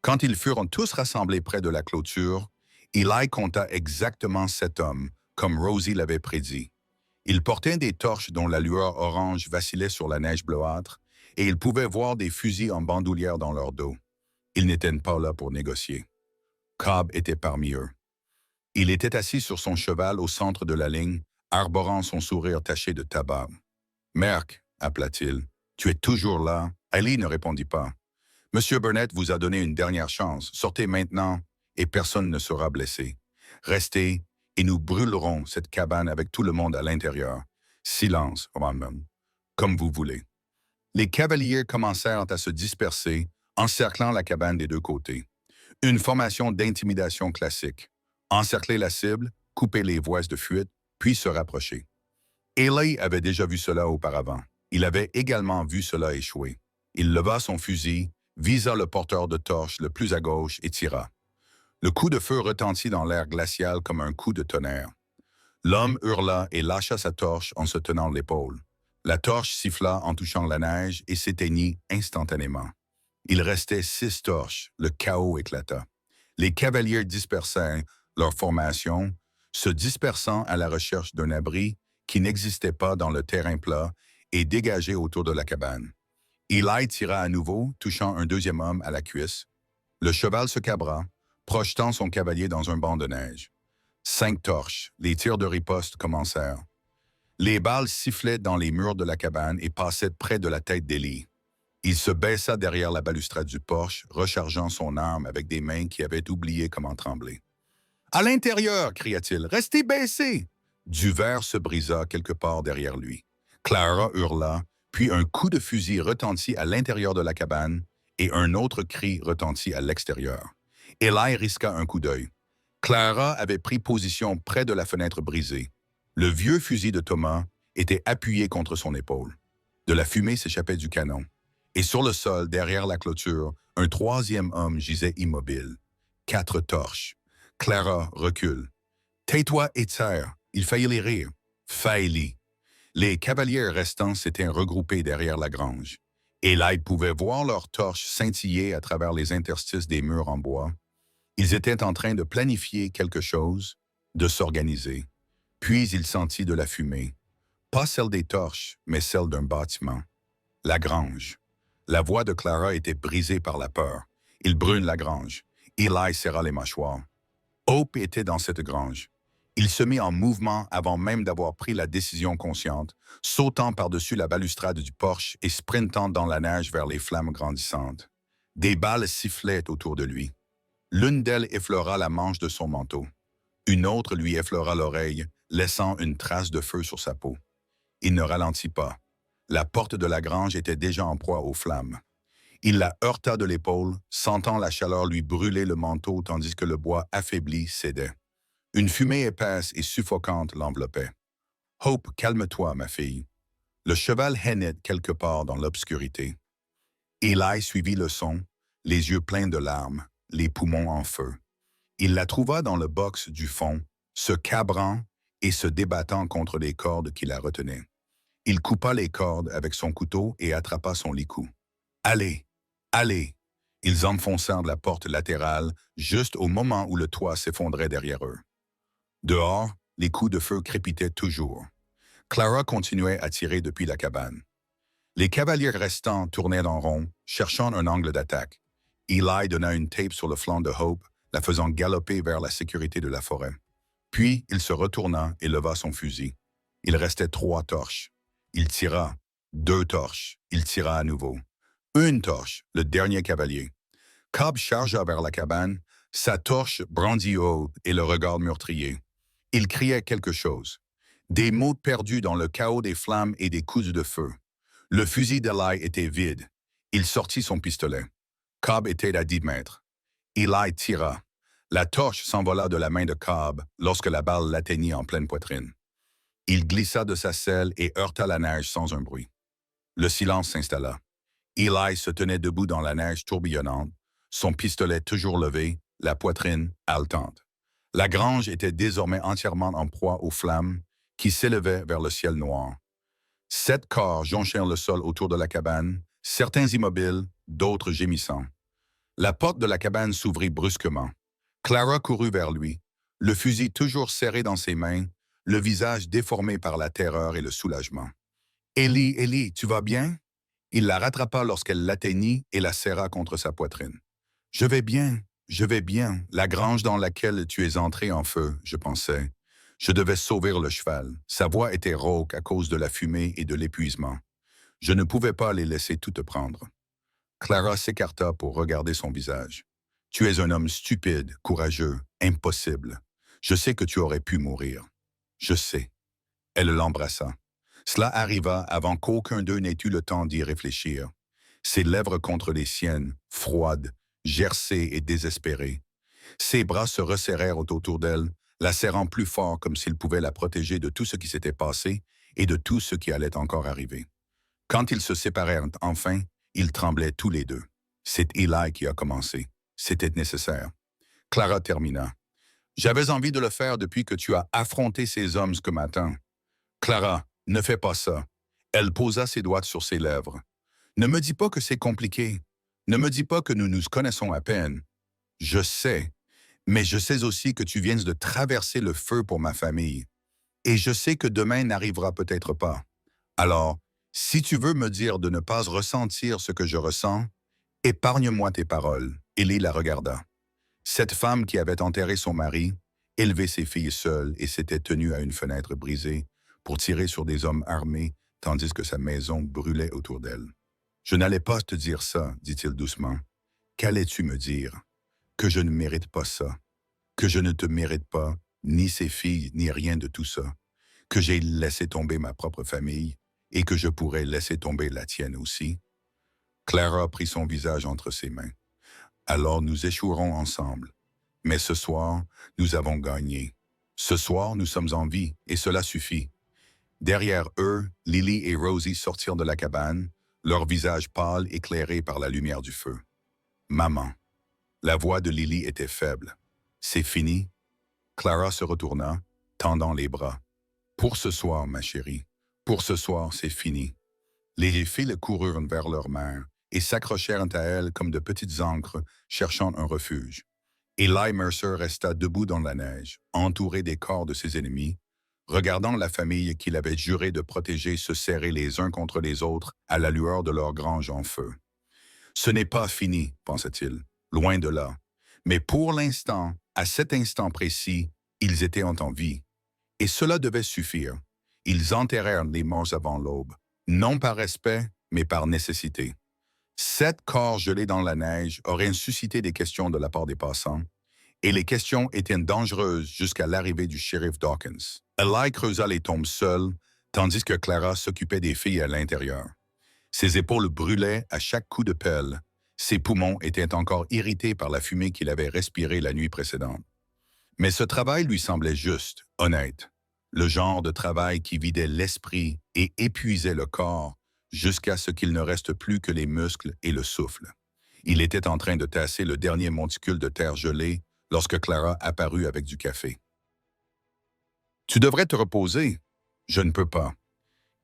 Quand ils furent tous rassemblés près de la clôture, Eli compta exactement 7 hommes, comme Rosie l'avait prédit. Ils portaient des torches dont la lueur orange vacillait sur la neige bleuâtre, et ils pouvaient voir des fusils en bandoulière dans leur dos. Ils n'étaient pas là pour négocier. Cobb était parmi eux. Il était assis sur son cheval au centre de la ligne, arborant son sourire taché de tabac. « Merck, appela-t-il, tu es toujours là? » Ali ne répondit pas. « Monsieur Burnett vous a donné une dernière chance. Sortez maintenant et personne ne sera blessé. Restez et nous brûlerons cette cabane avec tout le monde à l'intérieur. Silence, Romman, comme vous voulez. » Les cavaliers commencèrent à se disperser, encerclant la cabane des 2 côtés. Une formation d'intimidation classique. Encercler la cible, couper les voies de fuite, puis se rapprocher. Eli avait déjà vu cela auparavant. Il avait également vu cela échouer. Il leva son fusil, visa le porteur de torche le plus à gauche et tira. Le coup de feu retentit dans l'air glacial comme un coup de tonnerre. L'homme hurla et lâcha sa torche en se tenant l'épaule. La torche siffla en touchant la neige et s'éteignit instantanément. Il restait 6 torches, le chaos éclata. Les cavaliers dispersèrent leur formation, se dispersant à la recherche d'un abri qui n'existait pas dans le terrain plat et dégagé autour de la cabane. Eli tira à nouveau, touchant un deuxième homme à la cuisse. Le cheval se cabra, projetant son cavalier dans un banc de neige. 5 torches, les tirs de riposte commencèrent. Les balles sifflaient dans les murs de la cabane et passaient près de la tête d'Eli. Il se baissa derrière la balustrade du porche, rechargeant son arme avec des mains qui avaient oublié comment trembler. « À l'intérieur !» cria-t-il. « Restez baissés !» Du verre se brisa quelque part derrière lui. Clara hurla, puis un coup de fusil retentit à l'intérieur de la cabane et un autre cri retentit à l'extérieur. Eli risqua un coup d'œil. Clara avait pris position près de la fenêtre brisée. Le vieux fusil de Thomas était appuyé contre son épaule. De la fumée s'échappait du canon. Et sur le sol, derrière la clôture, un troisième homme gisait immobile. 4 torches. Clara recule. « Tais-toi et tire. » Il faillit les rire. « Faillit. » Les cavaliers restants s'étaient regroupés derrière la grange. Eli pouvait voir leurs torches scintiller à travers les interstices des murs en bois. Ils étaient en train de planifier quelque chose, de s'organiser. Puis il sentit de la fumée. Pas celle des torches, mais celle d'un bâtiment. La grange. La voix de Clara était brisée par la peur. Il brûle la grange. Eli serra les mâchoires. Hope était dans cette grange. Il se mit en mouvement avant même d'avoir pris la décision consciente, sautant par-dessus la balustrade du porche et sprintant dans la neige vers les flammes grandissantes. Des balles sifflaient autour de lui. L'une d'elles effleura la manche de son manteau. Une autre lui effleura l'oreille, laissant une trace de feu sur sa peau. Il ne ralentit pas. La porte de la grange était déjà en proie aux flammes. Il la heurta de l'épaule, sentant la chaleur lui brûler le manteau tandis que le bois affaibli cédait. Une fumée épaisse et suffocante l'enveloppait. « Hope, calme-toi, ma fille. » Le cheval hennait quelque part dans l'obscurité. Eli suivit le son, les yeux pleins de larmes, les poumons en feu. Il la trouva dans le box du fond, se cabrant et se débattant contre les cordes qui la retenaient. Il coupa les cordes avec son couteau et attrapa son licou. « Allez, allez !» Ils enfoncèrent la porte latérale juste au moment où le toit s'effondrait derrière eux. Dehors, les coups de feu crépitaient toujours. Clara continuait à tirer depuis la cabane. Les cavaliers restants tournaient en rond, cherchant un angle d'attaque. Eli donna une tape sur le flanc de Hope, la faisant galoper vers la sécurité de la forêt. Puis, il se retourna et leva son fusil. Il restait 3 torches. Il tira. 2 torches. Il tira à nouveau. 1 torche, le dernier cavalier. Cobb chargea vers la cabane, sa torche brandie haut et le regard meurtrier. Il criait quelque chose. Des mots perdus dans le chaos des flammes et des coups de feu. Le fusil d'Eli était vide. Il sortit son pistolet. Cobb était à 10 mètres. Eli tira. La torche s'envola de la main de Cobb lorsque la balle l'atteignit en pleine poitrine. Il glissa de sa selle et heurta la neige sans un bruit. Le silence s'installa. Eli se tenait debout dans la neige tourbillonnante, son pistolet toujours levé, la poitrine haletante. La grange était désormais entièrement en proie aux flammes qui s'élevaient vers le ciel noir. 7 corps jonchèrent le sol autour de la cabane, certains immobiles, d'autres gémissants. La porte de la cabane s'ouvrit brusquement. Clara courut vers lui, le fusil toujours serré dans ses mains, le visage déformé par la terreur et le soulagement. « Ellie, Ellie, tu vas bien ?» Il la rattrapa lorsqu'elle l'atteignit et la serra contre sa poitrine. « Je vais bien, la grange dans laquelle tu es entré en feu, je pensais. Je devais sauver le cheval. Sa voix était rauque à cause de la fumée et de l'épuisement. Je ne pouvais pas les laisser toutes prendre. » Clara s'écarta pour regarder son visage. « Tu es un homme stupide, courageux, impossible. Je sais que tu aurais pu mourir. Je sais. » Elle l'embrassa. Cela arriva avant qu'aucun d'eux n'ait eu le temps d'y réfléchir. Ses lèvres contre les siennes, froides, gercées et désespérées. Ses bras se resserrèrent autour d'elle, la serrant plus fort comme s'il pouvait la protéger de tout ce qui s'était passé et de tout ce qui allait encore arriver. Quand ils se séparèrent enfin, ils tremblaient tous les deux. C'est Eli qui a commencé. C'était nécessaire. Clara termina. « J'avais envie de le faire depuis que tu as affronté ces hommes ce matin. Clara, ne fais pas ça. » Elle posa ses doigts sur ses lèvres. « Ne me dis pas que c'est compliqué. Ne me dis pas que nous nous connaissons à peine. Je sais, mais je sais aussi que tu viens de traverser le feu pour ma famille. Et je sais que demain n'arrivera peut-être pas. Alors, si tu veux me dire de ne pas ressentir ce que je ressens, épargne-moi tes paroles. » Ellie la regarda. Cette femme qui avait enterré son mari, élevé ses filles seule et s'était tenue à une fenêtre brisée pour tirer sur des hommes armés tandis que sa maison brûlait autour d'elle. « Je n'allais pas te dire ça, dit-il doucement. Qu'allais-tu me dire? Que je ne mérite pas ça. Que je ne te mérite pas, ni ses filles, ni rien de tout ça. Que j'ai laissé tomber ma propre famille et que je pourrais laisser tomber la tienne aussi. » Clara prit son visage entre ses mains. « Alors nous échouerons ensemble. Mais ce soir, nous avons gagné. Ce soir, nous sommes en vie, et cela suffit. » Derrière eux, Lily et Rosie sortirent de la cabane, leur visage pâle éclairé par la lumière du feu. « Maman. » La voix de Lily était faible. « C'est fini? » Clara se retourna, tendant les bras. « Pour ce soir, ma chérie. Pour ce soir, c'est fini. » Les filles coururent vers leur mère et s'accrochèrent à elle comme de petites ancres cherchant un refuge. Eli Mercer resta debout dans la neige, entouré des corps de ses ennemis, regardant la famille qu'il avait juré de protéger se serrer les uns contre les autres à la lueur de leur grange en feu. Ce n'est pas fini, pensa-t-il, loin de là. Mais pour l'instant, à cet instant précis, ils étaient en vie. Et cela devait suffire. Ils enterrèrent les morts avant l'aube, non par respect, mais par nécessité. 7 corps gelés dans la neige auraient suscité des questions de la part des passants, et les questions étaient dangereuses jusqu'à l'arrivée du shérif Dawkins. Eli creusa les tombes seul, tandis que Clara s'occupait des filles à l'intérieur. Ses épaules brûlaient à chaque coup de pelle. Ses poumons étaient encore irrités par la fumée qu'il avait respirée la nuit précédente. Mais ce travail lui semblait juste, honnête. Le genre de travail qui vidait l'esprit et épuisait le corps jusqu'à ce qu'il ne reste plus que les muscles et le souffle. Il était en train de tasser le dernier monticule de terre gelée lorsque Clara apparut avec du café. « Tu devrais te reposer. »« Je ne peux pas. »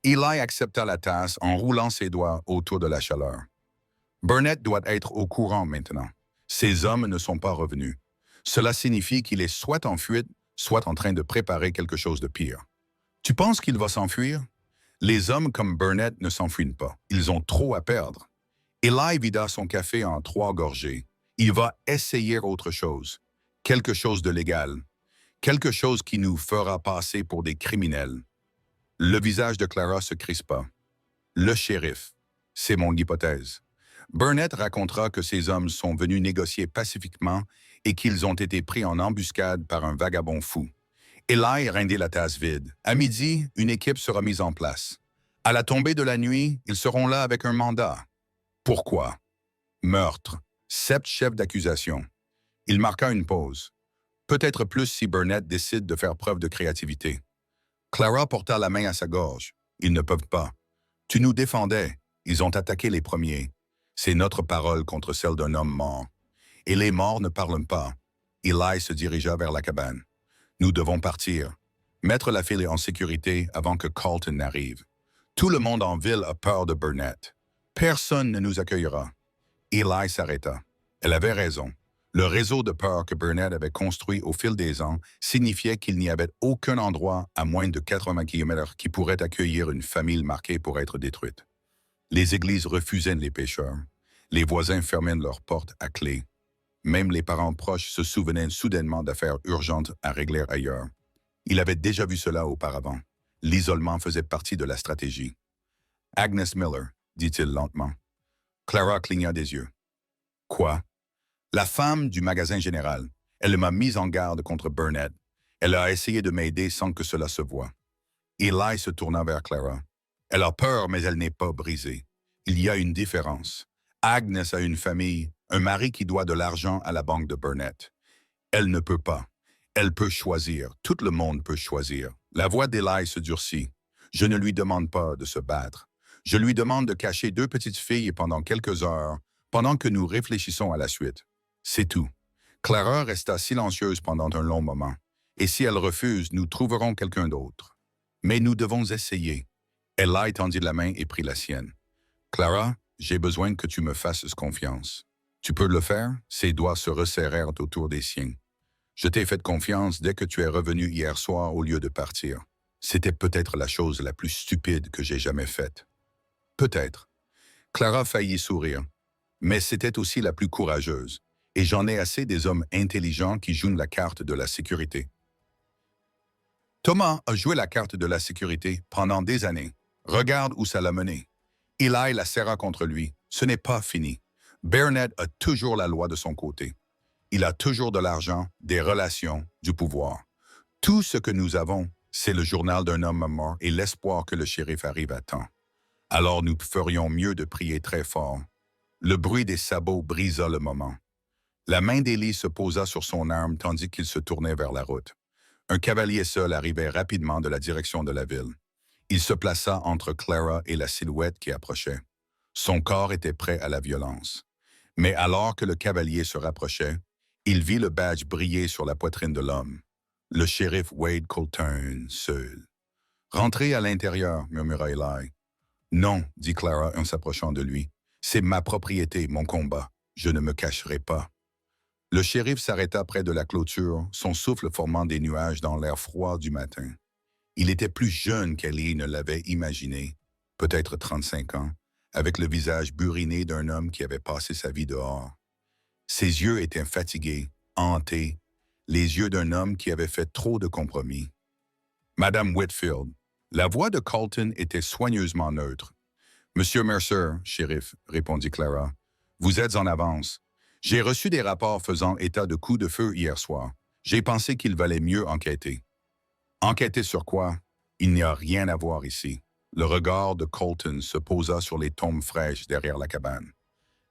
Eli accepta la tasse en roulant ses doigts autour de la chaleur. « Burnett doit être au courant maintenant. Ces hommes ne sont pas revenus. Cela signifie qu'il est soit en fuite, soit en train de préparer quelque chose de pire. Tu penses qu'il va s'enfuir? Les hommes comme Burnett ne s'enfuient pas. Ils ont trop à perdre. » Eli vida son café en 3 gorgées. Il va essayer autre chose. Quelque chose de légal. Quelque chose qui nous fera passer pour des criminels. Le visage de Clara se crispa. Le shérif. C'est mon hypothèse. Burnett racontera que ces hommes sont venus négocier pacifiquement et qu'ils ont été pris en embuscade par un vagabond fou. Eli rendit la tasse vide. À midi, une équipe sera mise en place. À la tombée de la nuit, ils seront là avec un mandat. Pourquoi? Meurtre. 7 chefs d'accusation. Il marqua une pause. Peut-être plus si Burnett décide de faire preuve de créativité. Clara porta la main à sa gorge. Ils ne peuvent pas. Tu nous défendais. Ils ont attaqué les premiers. C'est notre parole contre celle d'un homme mort. Et les morts ne parlent pas. Eli se dirigea vers la cabane. Nous devons partir. Mettre la fille en sécurité avant que Carlton n'arrive. Tout le monde en ville a peur de Burnett. Personne ne nous accueillera. Eli s'arrêta. Elle avait raison. Le réseau de peur que Burnett avait construit au fil des ans signifiait qu'il n'y avait aucun endroit à moins de 80 km qui pourrait accueillir une famille marquée pour être détruite. Les églises refusaient les pécheurs. Les voisins fermaient leurs portes à clé. Même les parents proches se souvenaient soudainement d'affaires urgentes à régler ailleurs. Il avait déjà vu cela auparavant. L'isolement faisait partie de la stratégie. « Agnes Miller », dit-il lentement. Clara cligna des yeux. « Quoi? » « La femme du magasin général. Elle m'a mise en garde contre Burnett. Elle a essayé de m'aider sans que cela se voie. » Eli se tourna vers Clara. « Elle a peur, mais elle n'est pas brisée. Il y a une différence. Agnes a une famille, un mari qui doit de l'argent à la banque de Burnett. Elle ne peut pas. Elle peut choisir. Tout le monde peut choisir. » La voix d'Eli se durcit. « Je ne lui demande pas de se battre. Je lui demande de cacher 2 petites filles pendant quelques heures, pendant que nous réfléchissons à la suite. C'est tout. » Clara resta silencieuse pendant un long moment. « Et si elle refuse, nous trouverons quelqu'un d'autre. Mais nous devons essayer. » Eli tendit la main et prit la sienne. « Clara, j'ai besoin que tu me fasses confiance. Tu peux le faire? » Ses doigts se resserrèrent autour des siens. « Je t'ai fait confiance dès que tu es revenu hier soir au lieu de partir. C'était peut-être la chose la plus stupide que j'ai jamais faite. » « Peut-être. » Clara faillit sourire. « Mais c'était aussi la plus courageuse. Et j'en ai assez des hommes intelligents qui jouent la carte de la sécurité. » Thomas a joué la carte de la sécurité pendant des années. Regarde où ça l'a mené. Eli la serra contre lui. Ce n'est pas fini. Burnett a toujours la loi de son côté. Il a toujours de l'argent, des relations, du pouvoir. Tout ce que nous avons, c'est le journal d'un homme mort et l'espoir que le shérif arrive à temps. Alors nous ferions mieux de prier très fort. Le bruit des sabots brisa le moment. La main d'Eli se posa sur son arme tandis qu'il se tournait vers la route. Un cavalier seul arrivait rapidement de la direction de la ville. Il se plaça entre Clara et la silhouette qui approchait. Son corps était prêt à la violence. Mais alors que le cavalier se rapprochait, il vit le badge briller sur la poitrine de l'homme. Le shérif Wade Colton, seul. « Rentrez à l'intérieur, » murmura Eli. Non, dit Clara en s'approchant de lui. C'est ma propriété, mon combat. Je ne me cacherai pas. Le shérif s'arrêta près de la clôture, son souffle formant des nuages dans l'air froid du matin. Il était plus jeune qu'Ellie ne l'avait imaginé, peut-être 35 ans, avec le visage buriné d'un homme qui avait passé sa vie dehors. Ses yeux étaient fatigués, hantés, les yeux d'un homme qui avait fait trop de compromis. Madame Whitfield. La voix de Colton était soigneusement neutre. Monsieur Mercer, shérif, répondit Clara, vous êtes en avance. J'ai reçu des rapports faisant état de coups de feu hier soir. J'ai pensé qu'il valait mieux enquêter. Enquêter sur quoi? Il n'y a rien à voir ici. Le regard de Colton se posa sur les tombes fraîches derrière la cabane.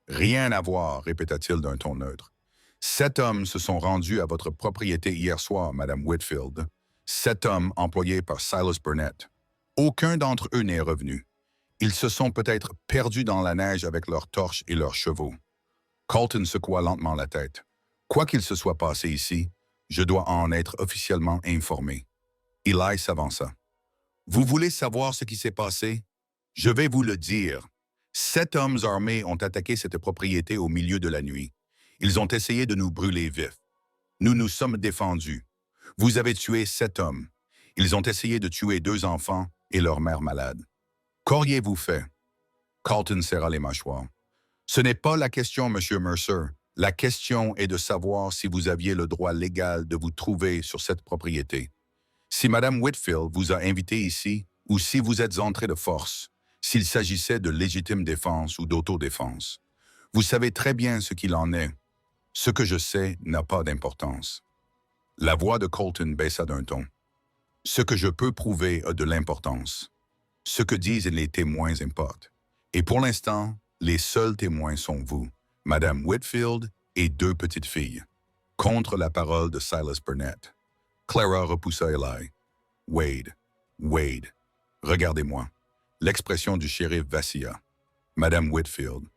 Rien à voir, répéta-t-il d'un ton neutre. 7 hommes se sont rendus à votre propriété hier soir, Madame Whitfield. 7 hommes employés par Silas Burnett. Aucun d'entre eux n'est revenu. Ils se sont peut-être perdus dans la neige avec leurs torches et leurs chevaux. Colton secoua lentement la tête. Quoi qu'il se soit passé ici, je dois en être officiellement informé. Eli s'avança. Vous voulez savoir ce qui s'est passé? Je vais vous le dire. 7 hommes armés ont attaqué cette propriété au milieu de la nuit. Ils ont essayé de nous brûler vifs. Nous nous sommes défendus. Vous avez tué 7 hommes. Ils ont essayé de tuer 2 enfants et leur mère malade. Qu'auriez-vous fait? Colton serra les mâchoires. Ce n'est pas la question, Monsieur Mercer. La question est de savoir si vous aviez le droit légal de vous trouver sur cette propriété. Si Madame Whitfield vous a invité ici, ou si vous êtes entré de force, s'il s'agissait de légitime défense ou d'autodéfense. Vous savez très bien ce qu'il en est. Ce que je sais n'a pas d'importance. La voix de Colton baissa d'un ton. Ce que je peux prouver a de l'importance. Ce que disent les témoins importe. Et pour l'instant, les seuls témoins sont vous, Madame Whitfield et 2 petites filles. Contre la parole de Silas Burnett. Clara repoussa Eli. Wade, regardez-moi. L'expression du shérif vacilla. Madame Whitfield,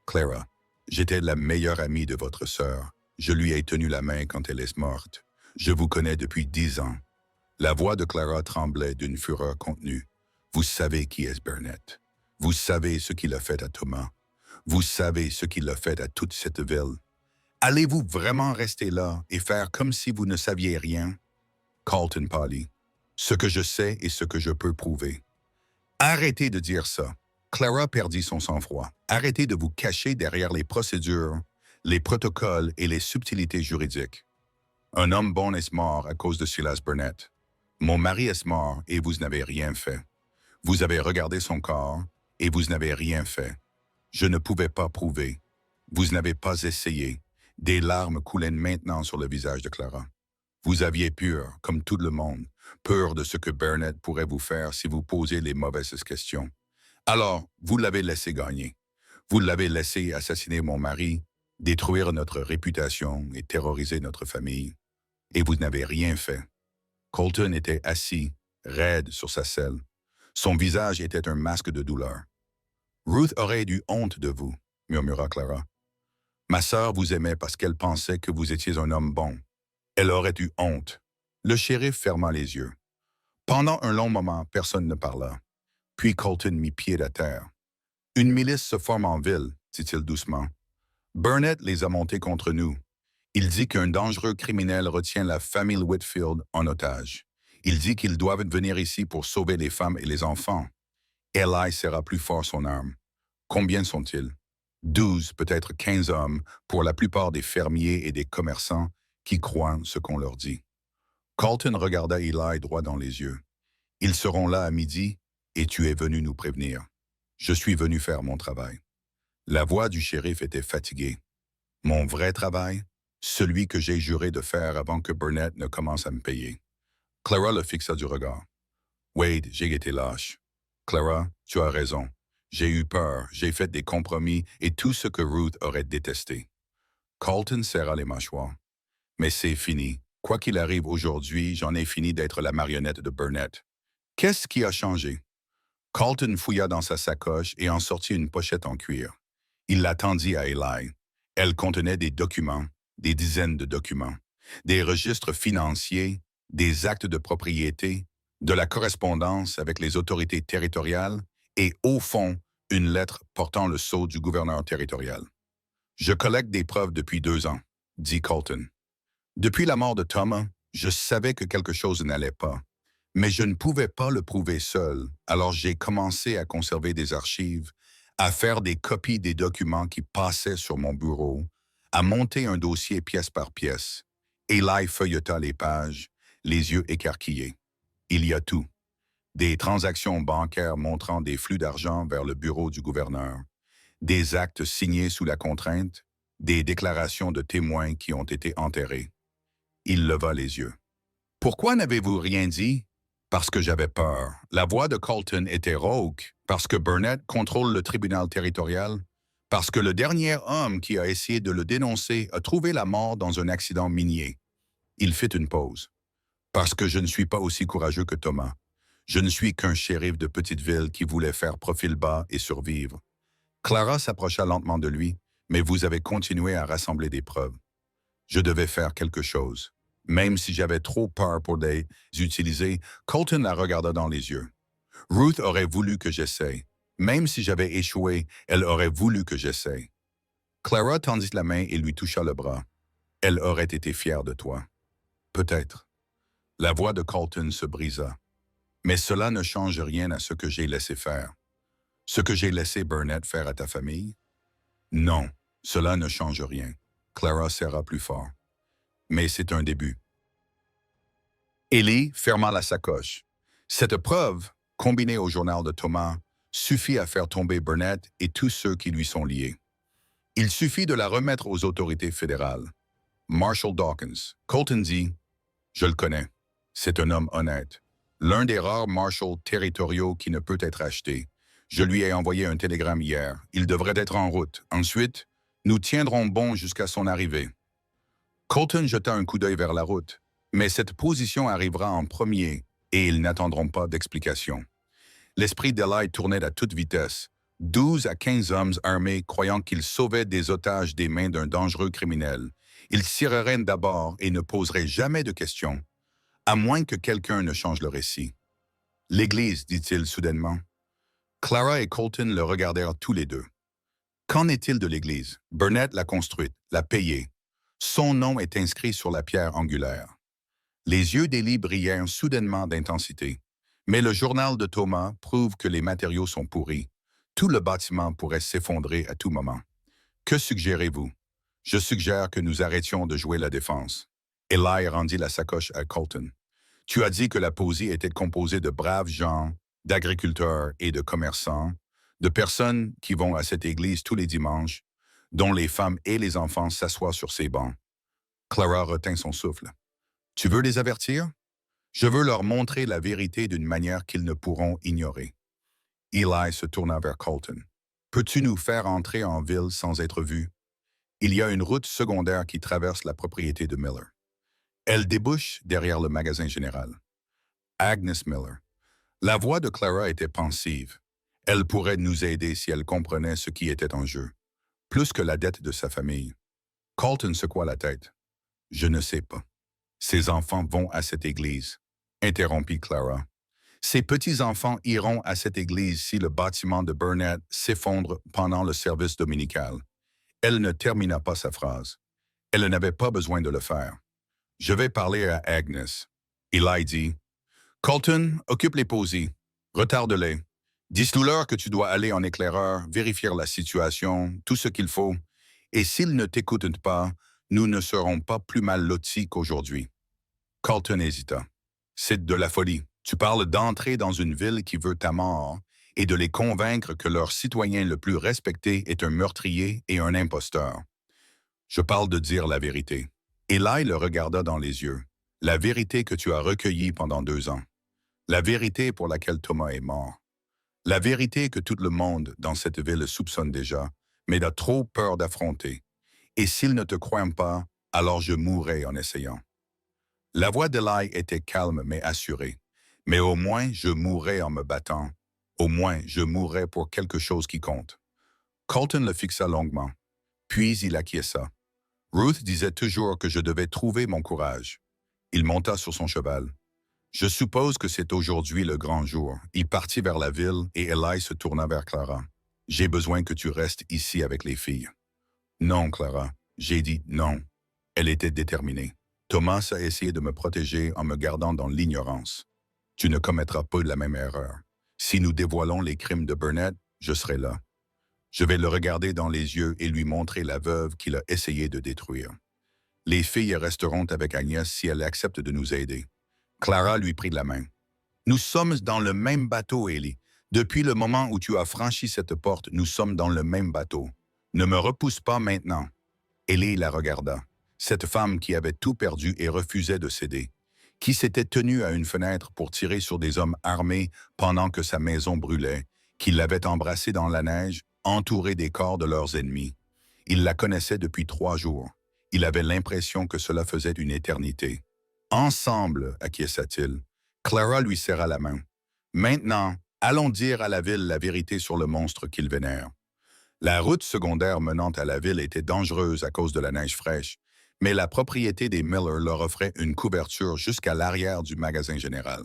Clara, j'étais la meilleure amie de votre sœur. Je lui ai tenu la main quand elle est morte. Je vous connais depuis 10 ans. La voix de Clara tremblait d'une fureur contenue. Vous savez qui est Burnett. Vous savez ce qu'il a fait à Thomas. Vous savez ce qu'il a fait à toute cette ville. Allez-vous vraiment rester là et faire comme si vous ne saviez rien? Colton pâlit. Ce que je sais et ce que je peux prouver. Arrêtez de dire ça. Clara perdit son sang-froid. Arrêtez de vous cacher derrière les procédures, les protocoles et les subtilités juridiques. Un homme bon est mort à cause de Silas Burnett. Mon mari est mort et vous n'avez rien fait. Vous avez regardé son corps et vous n'avez rien fait. Je ne pouvais pas prouver. Vous n'avez pas essayé. Des larmes coulaient maintenant sur le visage de Clara. Vous aviez peur, comme tout le monde, peur de ce que Burnett pourrait vous faire si vous posez les mauvaises questions. Alors, vous l'avez laissé gagner. Vous l'avez laissé assassiner mon mari, détruire notre réputation et terroriser notre famille. Et vous n'avez rien fait. Colton était assis, raide sur sa selle. Son visage était un masque de douleur. Ruth aurait eu honte de vous, murmura Clara. Ma sœur vous aimait parce qu'elle pensait que vous étiez un homme bon. Elle aurait eu honte. Le shérif ferma les yeux. Pendant un long moment, personne ne parla. Puis Colton mit pied à terre. Une milice se forme en ville, dit-il doucement. Burnett les a montés contre nous. Il dit qu'un dangereux criminel retient la famille Whitfield en otage. Il dit qu'ils doivent venir ici pour sauver les femmes et les enfants. Eli serra plus fort son arme. Combien sont-ils? 12, peut-être 15 hommes, pour la plupart des fermiers et des commerçants qui croient ce qu'on leur dit. Colton regarda Eli droit dans les yeux. Ils seront là à midi et tu es venu nous prévenir. Je suis venu faire mon travail. La voix du shérif était fatiguée. Mon vrai travail? Celui que j'ai juré de faire avant que Burnett ne commence à me payer. Clara le fixa du regard. Wade, j'ai été lâche. Clara, tu as raison. J'ai eu peur, j'ai fait des compromis et tout ce que Ruth aurait détesté. Colton serra les mâchoires. Mais c'est fini. Quoi qu'il arrive aujourd'hui, j'en ai fini d'être la marionnette de Burnett. Qu'est-ce qui a changé? Colton fouilla dans sa sacoche et en sortit une pochette en cuir. Il la tendit à Eli. Elle contenait des documents, des dizaines de documents, des registres financiers, des actes de propriété, de la correspondance avec les autorités territoriales et, au fond, une lettre portant le sceau du gouverneur territorial. Je collecte des preuves depuis 2 ans, dit Colton. Depuis la mort de Thomas, je savais que quelque chose n'allait pas, mais je ne pouvais pas le prouver seul, alors j'ai commencé à conserver des archives, à faire des copies des documents qui passaient sur mon bureau, à monter un dossier pièce par pièce. Eli feuilleta les pages, les yeux écarquillés. Il y a tout. Des transactions bancaires montrant des flux d'argent vers le bureau du gouverneur, des actes signés sous la contrainte, des déclarations de témoins qui ont été enterrés. Il leva les yeux. « Pourquoi n'avez-vous rien dit? » « Parce que j'avais peur. » La voix de Colton était rauque. « Parce que Burnett contrôle le tribunal territorial. » « Parce que le dernier homme qui a essayé de le dénoncer a trouvé la mort dans un accident minier. » Il fit une pause. « Parce que je ne suis pas aussi courageux que Thomas. Je ne suis qu'un shérif de petite ville qui voulait faire profil bas et survivre. » Clara s'approcha lentement de lui, mais vous avez continué à rassembler des preuves. Je devais faire quelque chose. Même si j'avais trop peur pour les utiliser, Colton la regarda dans les yeux. Ruth aurait voulu que j'essaie. Même si j'avais échoué, elle aurait voulu que j'essaie. Clara tendit la main et lui toucha le bras. Elle aurait été fière de toi. Peut-être. La voix de Colton se brisa. Mais cela ne change rien à ce que j'ai laissé faire. Ce que j'ai laissé Burnett faire à ta famille? Non, cela ne change rien. Clara serra plus fort. Mais c'est un début. Ellie ferma la sacoche. Cette preuve, combinée au journal de Thomas, suffit à faire tomber Burnett et tous ceux qui lui sont liés. Il suffit de la remettre aux autorités fédérales. Marshall Dawkins. Colton dit, « Je le connais. C'est un homme honnête. L'un des rares marshals territoriaux qui ne peut être acheté. Je lui ai envoyé un télégramme hier. Il devrait être en route. Ensuite, nous tiendrons bon jusqu'à son arrivée. » Colton jeta un coup d'œil vers la route. Mais cette position arrivera en premier et ils n'attendront pas d'explication. L'esprit d'Eli tournait à toute vitesse. 12 à 15 hommes armés croyant qu'ils sauvaient des otages des mains d'un dangereux criminel. Ils tireraient d'abord et ne poseraient jamais de questions, à moins que quelqu'un ne change le récit. « L'Église, dit-il soudainement. Clara et Colton le regardèrent tous les deux. Qu'en est-il de l'Église? Burnett l'a construite, l'a payée. Son nom est inscrit sur la pierre angulaire. Les yeux d'Élie brillèrent soudainement d'intensité. Mais le journal de Thomas prouve que les matériaux sont pourris. Tout le bâtiment pourrait s'effondrer à tout moment. Que suggérez-vous? Je suggère que nous arrêtions de jouer la défense. Eli rendit la sacoche à Colton. Tu as dit que la posie était composée de braves gens, d'agriculteurs et de commerçants, de personnes qui vont à cette église tous les dimanches, dont les femmes et les enfants s'assoient sur ces bancs. Clara retint son souffle. Tu veux les avertir? Je veux leur montrer la vérité d'une manière qu'ils ne pourront ignorer. Eli se tourna vers Colton. Peux-tu nous faire entrer en ville sans être vu? Il y a une route secondaire qui traverse la propriété de Miller. Elle débouche derrière le magasin général. Agnes Miller. La voix de Clara était pensive. Elle pourrait nous aider si elle comprenait ce qui était en jeu, plus que la dette de sa famille. Colton secoua la tête. Je ne sais pas. Ces enfants vont à cette église, interrompit Clara. Ces petits-enfants iront à cette église si le bâtiment de Burnett s'effondre pendant le service dominical. Elle ne termina pas sa phrase. Elle n'avait pas besoin de le faire. Je vais parler à Agnes. Eli dit, Colton, occupe les posies. Retarde-les. Dis-leur que tu dois aller en éclaireur, vérifier la situation, tout ce qu'il faut. Et s'ils ne t'écoutent pas, nous ne serons pas plus mal lotis qu'aujourd'hui. Colton hésita. C'est de la folie. Tu parles d'entrer dans une ville qui veut ta mort et de les convaincre que leur citoyen le plus respecté est un meurtrier et un imposteur. Je parle de dire la vérité. Eli le regarda dans les yeux. La vérité que tu as recueillie pendant 2 ans. La vérité pour laquelle Thomas est mort. La vérité que tout le monde dans cette ville soupçonne déjà, mais a trop peur d'affronter. Et s'ils ne te croient pas, alors je mourrai en essayant. La voix d'Eli était calme mais assurée. Mais au moins je mourrai en me battant. Au moins je mourrai pour quelque chose qui compte. Colton le fixa longuement. Puis il acquiesça. Ruth disait toujours que je devais trouver mon courage. Il monta sur son cheval. Je suppose que c'est aujourd'hui le grand jour. Il partit vers la ville et Eli se tourna vers Clara. J'ai besoin que tu restes ici avec les filles. Non, Clara. J'ai dit non. Elle était déterminée. Thomas a essayé de me protéger en me gardant dans l'ignorance. Tu ne commettras pas la même erreur. Si nous dévoilons les crimes de Burnett, je serai là. Je vais le regarder dans les yeux et lui montrer la veuve qu'il a essayé de détruire. Les filles resteront avec Agnès si elle accepte de nous aider. Clara lui prit la main. Nous sommes dans le même bateau, Ellie. Depuis le moment où tu as franchi cette porte, nous sommes dans le même bateau. Ne me repousse pas maintenant. Ellie la regarda. Cette femme qui avait tout perdu et refusait de céder, qui s'était tenue à une fenêtre pour tirer sur des hommes armés pendant que sa maison brûlait, qui l'avait embrassée dans la neige, entourée des corps de leurs ennemis. Il la connaissait depuis 3 jours. Il avait l'impression que cela faisait une éternité. Ensemble, acquiesça-t-il. Clara lui serra la main. Maintenant, allons dire à la ville la vérité sur le monstre qu'il vénère. La route secondaire menant à la ville était dangereuse à cause de la neige fraîche, mais la propriété des Miller leur offrait une couverture jusqu'à l'arrière du magasin général.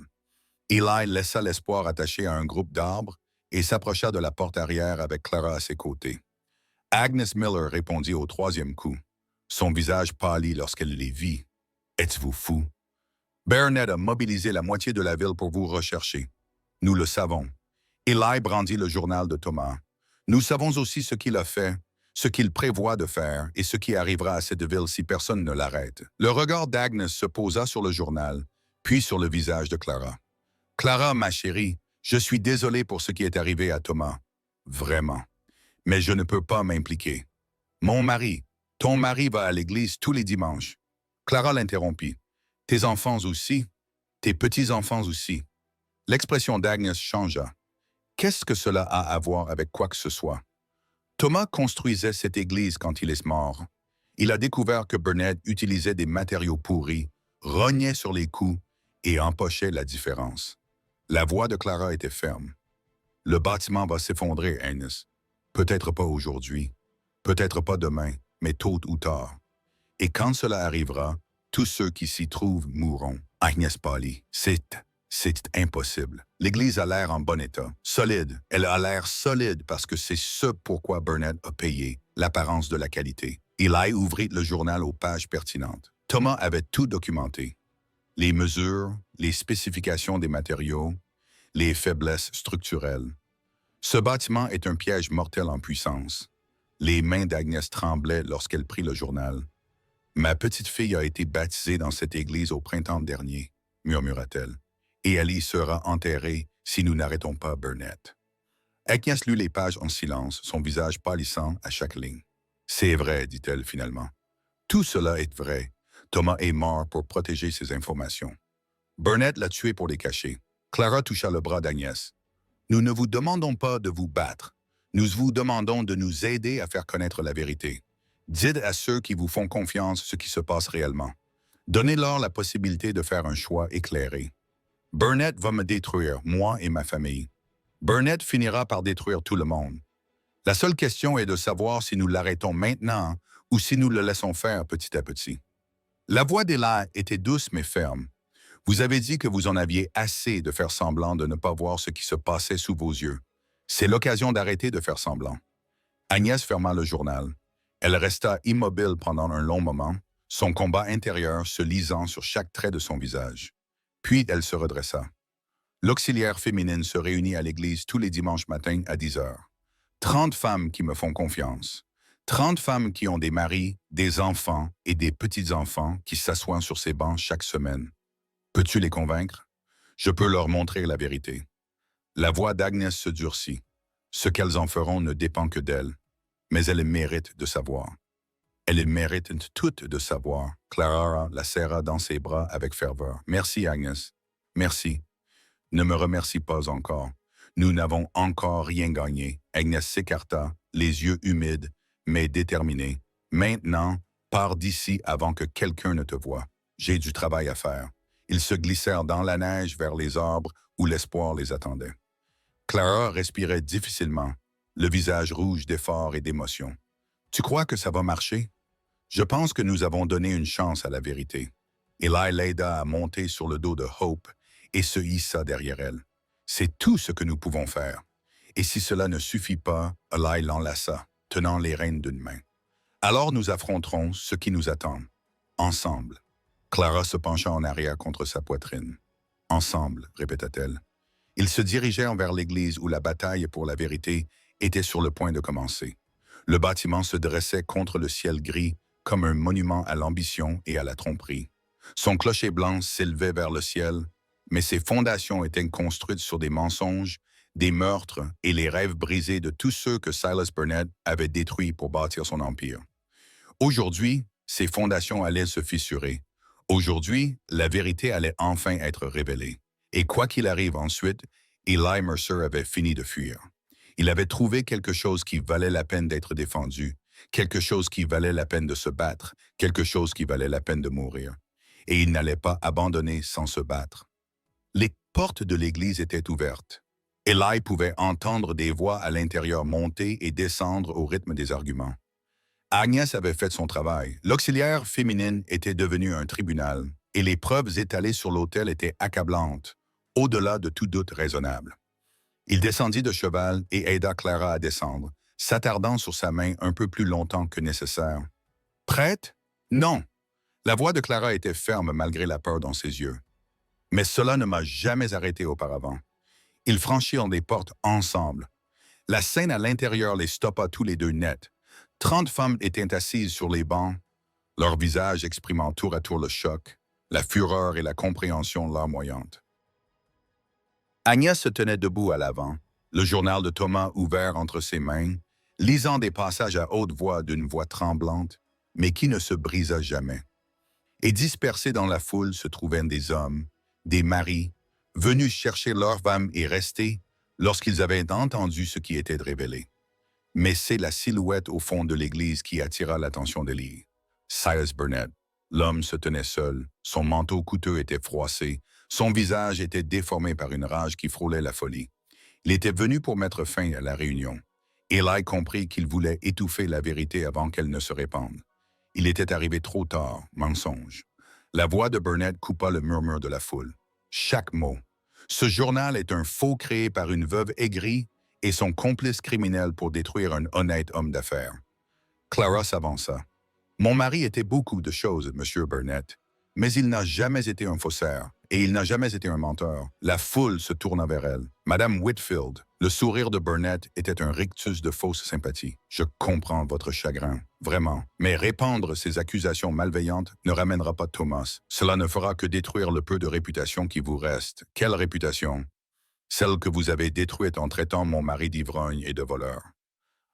Eli laissa l'espoir attaché à un groupe d'arbres et s'approcha de la porte arrière avec Clara à ses côtés. Agnes Miller répondit au 3e coup. Son visage pâlit lorsqu'elle les vit. « Êtes-vous fou? Burnett a mobilisé la moitié de la ville pour vous rechercher. Nous le savons. » Eli brandit le journal de Thomas. « Nous savons aussi ce qu'il a fait, ce qu'il prévoit de faire et ce qui arrivera à cette ville si personne ne l'arrête. » Le regard d'Agnes se posa sur le journal, puis sur le visage de Clara. « Clara, ma chérie, je suis désolé pour ce qui est arrivé à Thomas. Vraiment. Mais je ne peux pas m'impliquer. Mon mari, ton mari va à l'église tous les dimanches. » Clara l'interrompit. « Tes enfants aussi, tes petits-enfants aussi. » L'expression d'Agnes changea. Qu'est-ce que cela a à voir avec quoi que ce soit? Thomas construisait cette église quand il est mort. Il a découvert que Burnett utilisait des matériaux pourris, rognait sur les coups et empochait la différence. La voix de Clara était ferme. « Le bâtiment va s'effondrer, Agnes. Peut-être pas aujourd'hui, peut-être pas demain, mais tôt ou tard. Et quand cela arrivera, tous ceux qui s'y trouvent mourront. » Agnes pâlit. C'est impossible. L'église a l'air en bon état, solide. Elle a l'air solide parce que c'est ce pourquoi Burnett a payé, l'apparence de la qualité. Eli ouvrit le journal aux pages pertinentes. Thomas avait tout documenté. Les mesures, les spécifications des matériaux, les faiblesses structurelles. Ce bâtiment est un piège mortel en puissance. Les mains d'Agnès tremblaient lorsqu'elle prit le journal. « Ma petite fille a été baptisée dans cette église au printemps dernier, » murmura-t-elle. « Et elle y sera enterrée si nous n'arrêtons pas Burnett. » Agnès lut les pages en silence, son visage pâlissant à chaque ligne. « C'est vrai, dit-elle finalement. Tout cela est vrai. Thomas est mort pour protéger ses informations. Burnett l'a tué pour les cacher. » Clara toucha le bras d'Agnès. « Nous ne vous demandons pas de vous battre. Nous vous demandons de nous aider à faire connaître la vérité. Dites à ceux qui vous font confiance ce qui se passe réellement. Donnez-leur la possibilité de faire un choix éclairé. Burnett va me détruire, moi et ma famille. Burnett finira par détruire tout le monde. La seule question est de savoir si nous l'arrêtons maintenant ou si nous le laissons faire petit à petit. » La voix d'Eli était douce mais ferme. « Vous avez dit que vous en aviez assez de faire semblant de ne pas voir ce qui se passait sous vos yeux. C'est l'occasion d'arrêter de faire semblant. » Agnès ferma le journal. Elle resta immobile pendant un long moment, son combat intérieur se lisant sur chaque trait de son visage. Puis elle se redressa. L'auxiliaire féminine se réunit à l'église tous les dimanches matins à 10 heures. 30 femmes qui me font confiance. 30 femmes qui ont des maris, des enfants et des petits-enfants qui s'assoient sur ces bancs chaque semaine. Peux-tu les convaincre? Je peux leur montrer la vérité. La voix d'Agnès se durcit. Ce qu'elles en feront ne dépend que d'elles, mais elles méritent de savoir. Elles méritent toutes de savoir. Clara la serra dans ses bras avec ferveur. « Merci, Agnès. Merci. Ne me remercie pas encore. Nous n'avons encore rien gagné. » Agnès s'écarta, les yeux humides, mais déterminée. « Maintenant, pars d'ici avant que quelqu'un ne te voie. J'ai du travail à faire. » Ils se glissèrent dans la neige vers les arbres où l'espoir les attendait. Clara respirait difficilement, le visage rouge d'effort et d'émotion. « Tu crois que ça va marcher? » « Je pense que nous avons donné une chance à la vérité. » Eli l'aida à monter sur le dos de Hope et se hissa derrière elle. C'est tout ce que nous pouvons faire. Et si cela ne suffit pas, Eli l'enlaça, tenant les rênes d'une main. Alors nous affronterons ce qui nous attend. Ensemble. Clara se pencha en arrière contre sa poitrine. Ensemble, répéta-t-elle. Ils se dirigeaient vers l'église où la bataille pour la vérité était sur le point de commencer. Le bâtiment se dressait contre le ciel gris comme un monument à l'ambition et à la tromperie. Son clocher blanc s'élevait vers le ciel, mais ses fondations étaient construites sur des mensonges, des meurtres et les rêves brisés de tous ceux que Silas Burnett avait détruits pour bâtir son empire. Aujourd'hui, ces fondations allaient se fissurer. Aujourd'hui, la vérité allait enfin être révélée. Et quoi qu'il arrive ensuite, Eli Mercer avait fini de fuir. Il avait trouvé quelque chose qui valait la peine d'être défendu, quelque chose qui valait la peine de se battre, quelque chose qui valait la peine de mourir. Et il n'allait pas abandonner sans se battre. Les portes de l'église étaient ouvertes. Eli pouvait entendre des voix à l'intérieur monter et descendre au rythme des arguments. Agnès avait fait son travail. L'auxiliaire féminine était devenue un tribunal, et les preuves étalées sur l'autel étaient accablantes, au-delà de tout doute raisonnable. Il descendit de cheval et aida Clara à descendre, s'attardant sur sa main un peu plus longtemps que nécessaire. « Prête? Non! » La voix de Clara était ferme malgré la peur dans ses yeux. Mais cela ne m'a jamais arrêté auparavant. Ils franchirent des portes ensemble. La scène à l'intérieur les stoppa tous les deux net. 30 femmes étaient assises sur les bancs, leurs visages exprimant tour à tour le choc, la fureur et la compréhension larmoyantes. Agnès se tenait debout à l'avant, le journal de Thomas ouvert entre ses mains, lisant des passages à haute voix d'une voix tremblante, mais qui ne se brisa jamais. Et dispersés dans la foule se trouvaient des hommes, des maris, venus chercher leur femme et restés lorsqu'ils avaient entendu ce qui était révélé. Mais c'est la silhouette au fond de l'église qui attira l'attention d'Eli. Silas Burnett. L'homme se tenait seul, son manteau coûteux était froissé, son visage était déformé par une rage qui frôlait la folie. Il était venu pour mettre fin à la réunion. Eli comprit qu'il voulait étouffer la vérité avant qu'elle ne se répande. Il était arrivé trop tard, mensonge. La voix de Burnett coupa le murmure de la foule. Chaque mot. Ce journal est un faux créé par une veuve aigrie et son complice criminel pour détruire un honnête homme d'affaires. Clara s'avança. Mon mari était beaucoup de choses, Monsieur Burnett, mais il n'a jamais été un faussaire et il n'a jamais été un menteur. La foule se tourna vers elle. Madame Whitfield, le sourire de Burnett était un rictus de fausse sympathie. Je comprends votre chagrin, vraiment. Mais répandre ces accusations malveillantes ne ramènera pas Thomas. Cela ne fera que détruire le peu de réputation qui vous reste. Quelle réputation? Celle que vous avez détruite en traitant mon mari d'ivrogne et de voleur.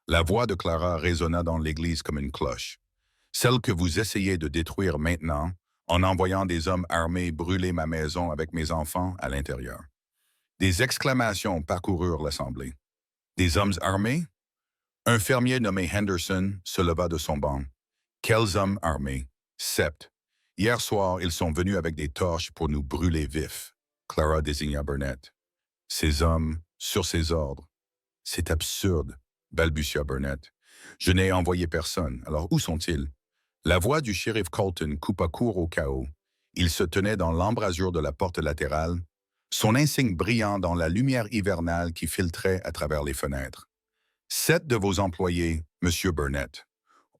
La voix de Clara résonna dans l'église comme une cloche. Celle que vous essayez de détruire maintenant, en envoyant des hommes armés brûler ma maison avec mes enfants à l'intérieur. Des exclamations parcoururent l'assemblée. Des hommes armés? Un fermier nommé Henderson se leva de son banc. Quels hommes armés? 7. Hier soir, ils sont venus avec des torches pour nous brûler vifs. Clara désigna Burnett. Ces hommes, sur ses ordres. C'est absurde, balbutia Burnett. Je n'ai envoyé personne, alors où sont-ils? La voix du shérif Colton coupa court au chaos. Il se tenait dans l'embrasure de la porte latérale, son insigne brillant dans la lumière hivernale qui filtrait à travers les fenêtres. 7 de vos employés, Monsieur Burnett.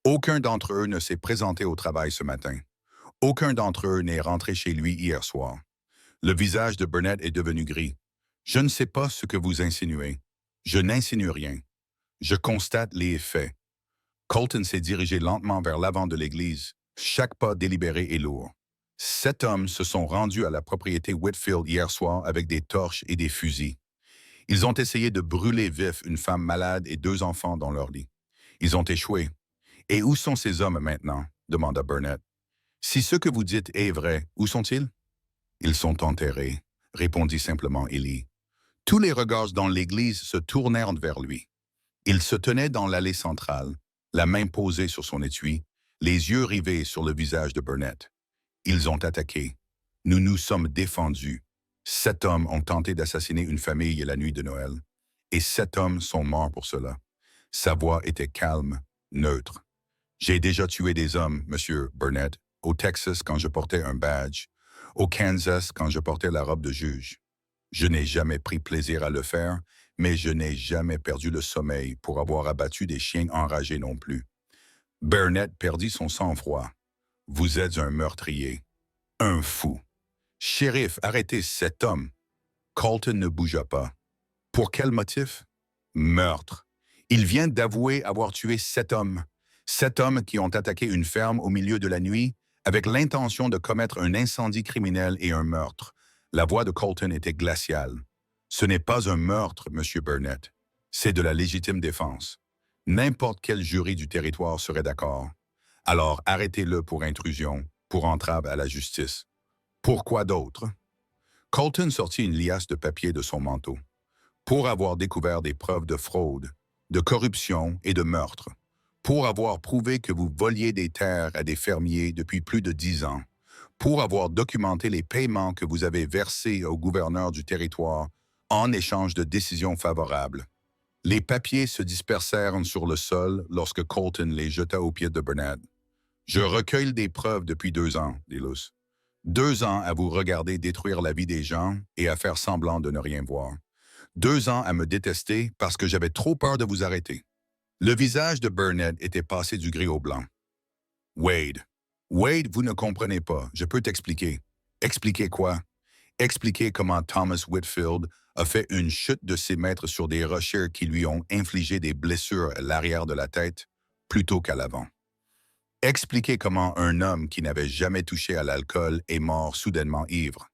Aucun d'entre eux ne s'est présenté au travail ce matin. Aucun d'entre eux n'est rentré chez lui hier soir. Le visage de Burnett est devenu gris. Je ne sais pas ce que vous insinuez. Je n'insinue rien. Je constate les faits. Colton s'est dirigé lentement vers l'avant de l'église, chaque pas délibéré et lourd. 7 hommes se sont rendus à la propriété Whitfield hier soir avec des torches et des fusils. Ils ont essayé de brûler vif une femme malade et 2 enfants dans leur lit. Ils ont échoué. Et où sont ces hommes maintenant? Demanda Burnett. Si ce que vous dites est vrai, où sont-ils? Ils sont enterrés, répondit simplement Eli. Tous les regards dans l'église se tournèrent vers lui. Il se tenait dans l'allée centrale, la main posée sur son étui, les yeux rivés sur le visage de Burnett. Ils ont attaqué. Nous nous sommes défendus. 7 hommes ont tenté d'assassiner une famille la nuit de Noël. Et 7 hommes sont morts pour cela. Sa voix était calme, neutre. J'ai déjà tué des hommes, Monsieur Burnett, au Texas quand je portais un badge. au Kansas quand je portais la robe de juge. Je n'ai jamais pris plaisir à le faire, mais je n'ai jamais perdu le sommeil pour avoir abattu des chiens enragés non plus. Burnett perdit son sang-froid. Vous êtes un meurtrier. Un fou. Shérif, arrêtez cet homme. Colton ne bougea pas. Pour quel motif? Meurtre. Il vient d'avouer avoir tué 7 hommes. 7 hommes qui ont attaqué une ferme au milieu de la nuit avec l'intention de commettre un incendie criminel et un meurtre. La voix de Colton était glaciale. Ce n'est pas un meurtre, Monsieur Burnett. C'est de la légitime défense. N'importe quel jury du territoire serait d'accord. Alors arrêtez-le pour intrusion, pour entrave à la justice. Pourquoi d'autre? Colton sortit une liasse de papier de son manteau. Pour avoir découvert des preuves de fraude, de corruption et de meurtre. Pour avoir prouvé que vous voliez des terres à des fermiers depuis plus de 10 ans. Pour avoir documenté les paiements que vous avez versés au gouverneur du territoire en échange de décisions favorables. Les papiers se dispersèrent sur le sol lorsque Colton les jeta aux pieds de Burnett. Je recueille des preuves depuis 2 ans, dit Luce. 2 ans à vous regarder détruire la vie des gens et à faire semblant de ne rien voir. 2 ans à me détester parce que j'avais trop peur de vous arrêter. Le visage de Burnett était passé du gris au blanc. Wade. Wade, vous ne comprenez pas. Je peux t'expliquer. Expliquer quoi? Expliquer comment Thomas Whitfield a fait une chute de ses mètres sur des rochers qui lui ont infligé des blessures à l'arrière de la tête plutôt qu'à l'avant. Expliquer comment un homme qui n'avait jamais touché à l'alcool est mort soudainement ivre.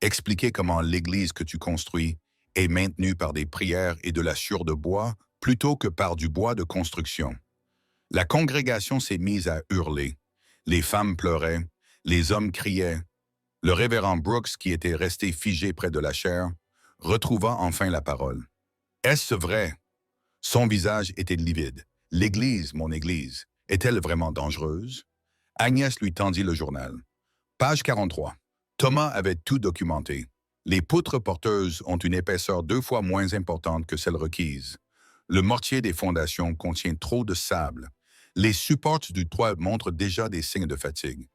Expliquer comment l'église que tu construis est maintenue par des prières et de la sciure de bois plutôt que par du bois de construction. La congrégation s'est mise à hurler. Les femmes pleuraient, les hommes criaient. Le révérend Brooks, qui était resté figé près de la chaire, retrouva enfin la parole. Est-ce vrai? Son visage était livide. L'église, mon église, est-elle vraiment dangereuse? Agnès lui tendit le journal. Page 43. Thomas avait tout documenté. Les poutres porteuses ont une épaisseur 2 fois moins importante que celle requise. Le mortier des fondations contient trop de sable. Les supports du toit montrent déjà des signes de fatigue.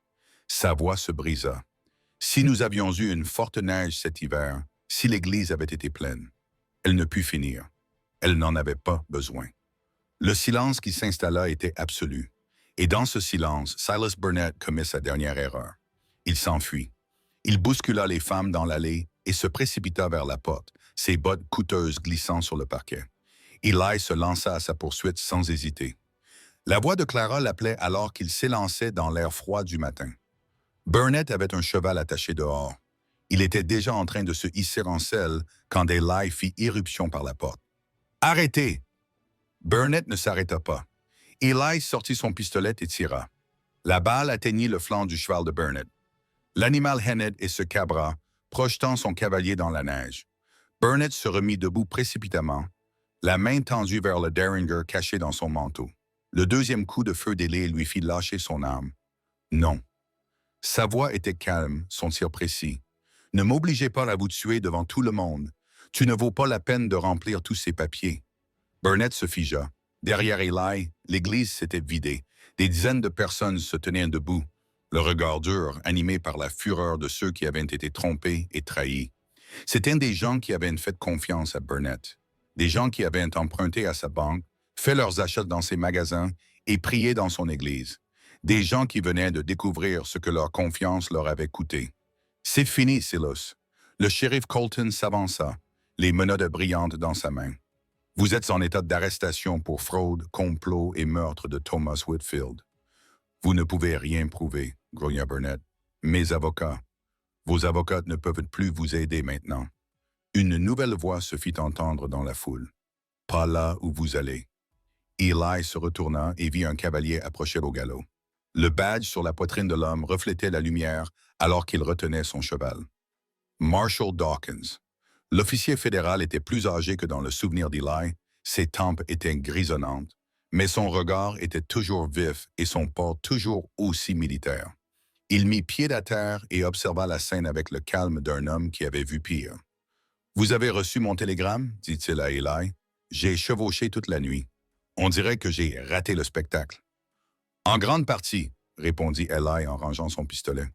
Sa voix se brisa. Si nous avions eu une forte neige cet hiver, si l'église avait été pleine, elle ne put finir. Elle n'en avait pas besoin. Le silence qui s'installa était absolu. Et dans ce silence, Silas Burnett commit sa dernière erreur. Il s'enfuit. Il bouscula les femmes dans l'allée et se précipita vers la porte, ses bottes coûteuses glissant sur le parquet. Eli se lança à sa poursuite sans hésiter. La voix de Clara l'appelait alors qu'il s'élançait dans l'air froid du matin. Burnett avait un cheval attaché dehors. Il était déjà en train de se hisser en selle quand Eli fit irruption par la porte. « Arrêtez !» Burnett ne s'arrêta pas. Eli sortit son pistolet et tira. La balle atteignit le flanc du cheval de Burnett. L'animal hennait et se cabra, projetant son cavalier dans la neige. Burnett se remit debout précipitamment, la main tendue vers le Derringer caché dans son manteau. Le deuxième coup de feu d'ailé lui fit lâcher son arme. Non. Sa voix était calme, son tir précis. Ne m'obligez pas à vous tuer devant tout le monde. Tu ne vaux pas la peine de remplir tous ces papiers. Burnett se figea. Derrière Eli, l'église s'était vidée. Des dizaines de personnes se tenaient debout, le regard dur, animé par la fureur de ceux qui avaient été trompés et trahis. C'étaient des gens qui avaient fait confiance à Burnett, des gens qui avaient emprunté à sa banque, fait leurs achats dans ses magasins et prié dans son église. Des gens qui venaient de découvrir ce que leur confiance leur avait coûté. C'est fini, Silas. Le shérif Colton s'avança, les menottes brillantes dans sa main. Vous êtes en état d'arrestation pour fraude, complot et meurtre de Thomas Whitfield. Vous ne pouvez rien prouver, grogna Burnett. Mes avocats. Vos avocats ne peuvent plus vous aider maintenant. Une nouvelle voix se fit entendre dans la foule. Pas là où vous allez. Eli se retourna et vit un cavalier approcher au galop. Le badge sur la poitrine de l'homme reflétait la lumière alors qu'il retenait son cheval. Marshall Dawkins. L'officier fédéral était plus âgé que dans le souvenir d'Eli, ses tempes étaient grisonnantes, mais son regard était toujours vif et son port toujours aussi militaire. Il mit pied à terre et observa la scène avec le calme d'un homme qui avait vu pire. « Vous avez reçu mon télégramme » dit-il à Eli. « J'ai chevauché toute la nuit. On dirait que j'ai raté le spectacle. »« En grande partie, » répondit Eli en rangeant son pistolet.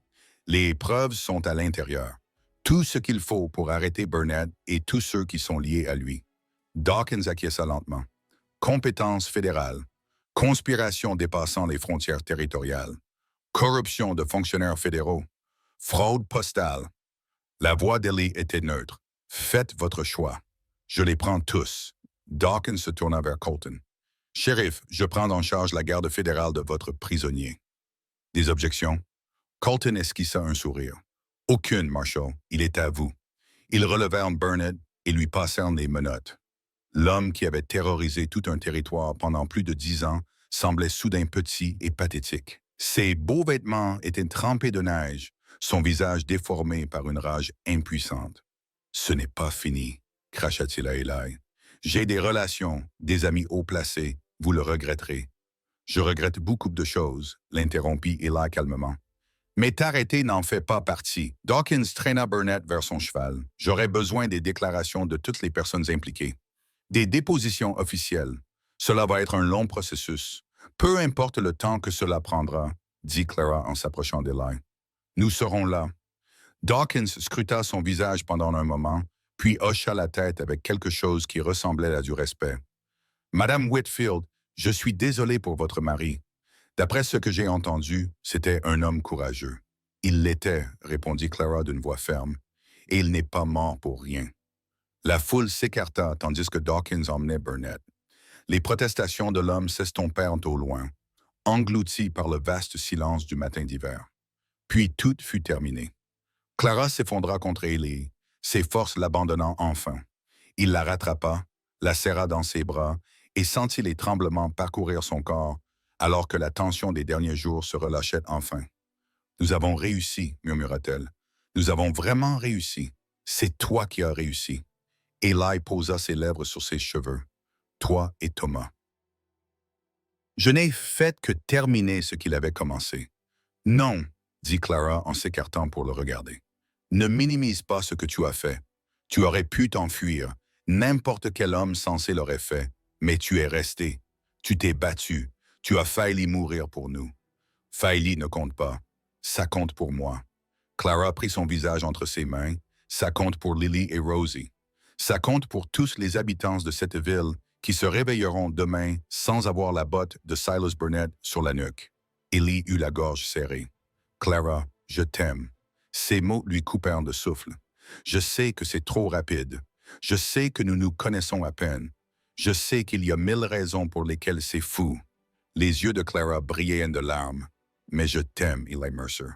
Les preuves sont à l'intérieur. Tout ce qu'il faut pour arrêter Burnett et tous ceux qui sont liés à lui. Dawkins acquiesça lentement. Compétence fédérale. Conspiration dépassant les frontières territoriales. Corruption de fonctionnaires fédéraux. Fraude postale. La voix d'Ellie était neutre. Faites votre choix. Je les prends tous. Dawkins se tourna vers Colton. Shérif, je prends en charge la garde fédérale de votre prisonnier. Des objections? Colton esquissa un sourire. Aucune, Marshall. Il est à vous. Ils relevèrent Burnett et lui passèrent les menottes. L'homme qui avait terrorisé tout un territoire pendant plus de 10 ans semblait soudain petit et pathétique. Ses beaux vêtements étaient trempés de neige, son visage déformé par une rage impuissante. « Ce n'est pas fini, cracha-t-il à Eli. J'ai des relations, des amis haut placés, vous le regretterez. Je regrette beaucoup de choses, l'interrompit Eli calmement. Mais t'arrêter n'en fait pas partie. Dawkins traîna Burnett vers son cheval. J'aurais besoin des déclarations de toutes les personnes impliquées. Des dépositions officielles. Cela va être un long processus. Peu importe le temps que cela prendra, dit Clara en s'approchant d'Eli. Nous serons là. Dawkins scruta son visage pendant un moment, puis hocha la tête avec quelque chose qui ressemblait à du respect. Madame Whitfield, je suis désolé pour votre mari. D'après ce que j'ai entendu, c'était un homme courageux. Il l'était, répondit Clara d'une voix ferme, et il n'est pas mort pour rien. La foule s'écarta tandis que Dawkins emmenait Burnett. Les protestations de l'homme s'estompèrent au loin, englouties par le vaste silence du matin d'hiver. Puis tout fut terminé. Clara s'effondra contre Ellie, ses forces l'abandonnant enfin. Il la rattrapa, la serra dans ses bras et sentit les tremblements parcourir son corps alors que la tension des derniers jours se relâchait enfin. « Nous avons réussi, murmura-t-elle. Nous avons vraiment réussi. C'est toi qui as réussi. » Eli posa ses lèvres sur ses cheveux. « Toi et Thomas. » Je n'ai fait que terminer ce qu'il avait commencé. « Non, » dit Clara en s'écartant pour le regarder. « Ne minimise pas ce que tu as fait. Tu aurais pu t'enfuir. N'importe quel homme censé l'aurait fait. Mais tu es resté. Tu t'es battu. Tu as failli mourir pour nous. Failli ne compte pas. Ça compte pour moi. » Clara prit son visage entre ses mains. Ça compte pour Lily et Rosie. Ça compte pour tous les habitants de cette ville qui se réveilleront demain sans avoir la botte de Silas Burnett sur la nuque. Ellie eut la gorge serrée. « Clara, je t'aime. » Ces mots lui coupèrent de souffle. « Je sais que c'est trop rapide. Je sais que nous nous connaissons à peine. Je sais qu'il y a 1000 raisons pour lesquelles c'est fou. » Les yeux de Clara brillaient de larmes. « Mais je t'aime, Eli Mercer.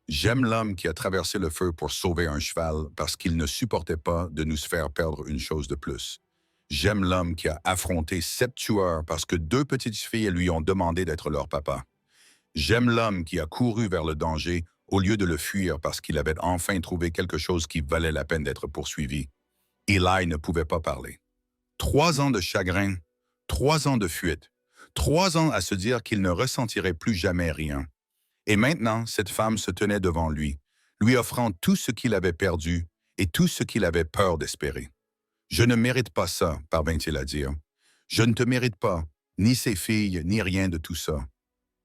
J'aime l'homme qui a traversé le feu pour sauver un cheval parce qu'il ne supportait pas de nous faire perdre une chose de plus. J'aime l'homme qui a affronté 7 tueurs parce que 2 petites filles lui ont demandé d'être leur papa. J'aime l'homme qui a couru vers le danger au lieu de le fuir parce qu'il avait enfin trouvé quelque chose qui valait la peine d'être poursuivi. » Eli ne pouvait pas parler. 3 ans de chagrin, 3 ans de fuite, 3 ans à se dire qu'il ne ressentirait plus jamais rien. Et maintenant, cette femme se tenait devant lui, lui offrant tout ce qu'il avait perdu et tout ce qu'il avait peur d'espérer. « Je ne mérite pas ça, » parvint-il à dire. « Je ne te mérite pas, ni ces filles, ni rien de tout ça. »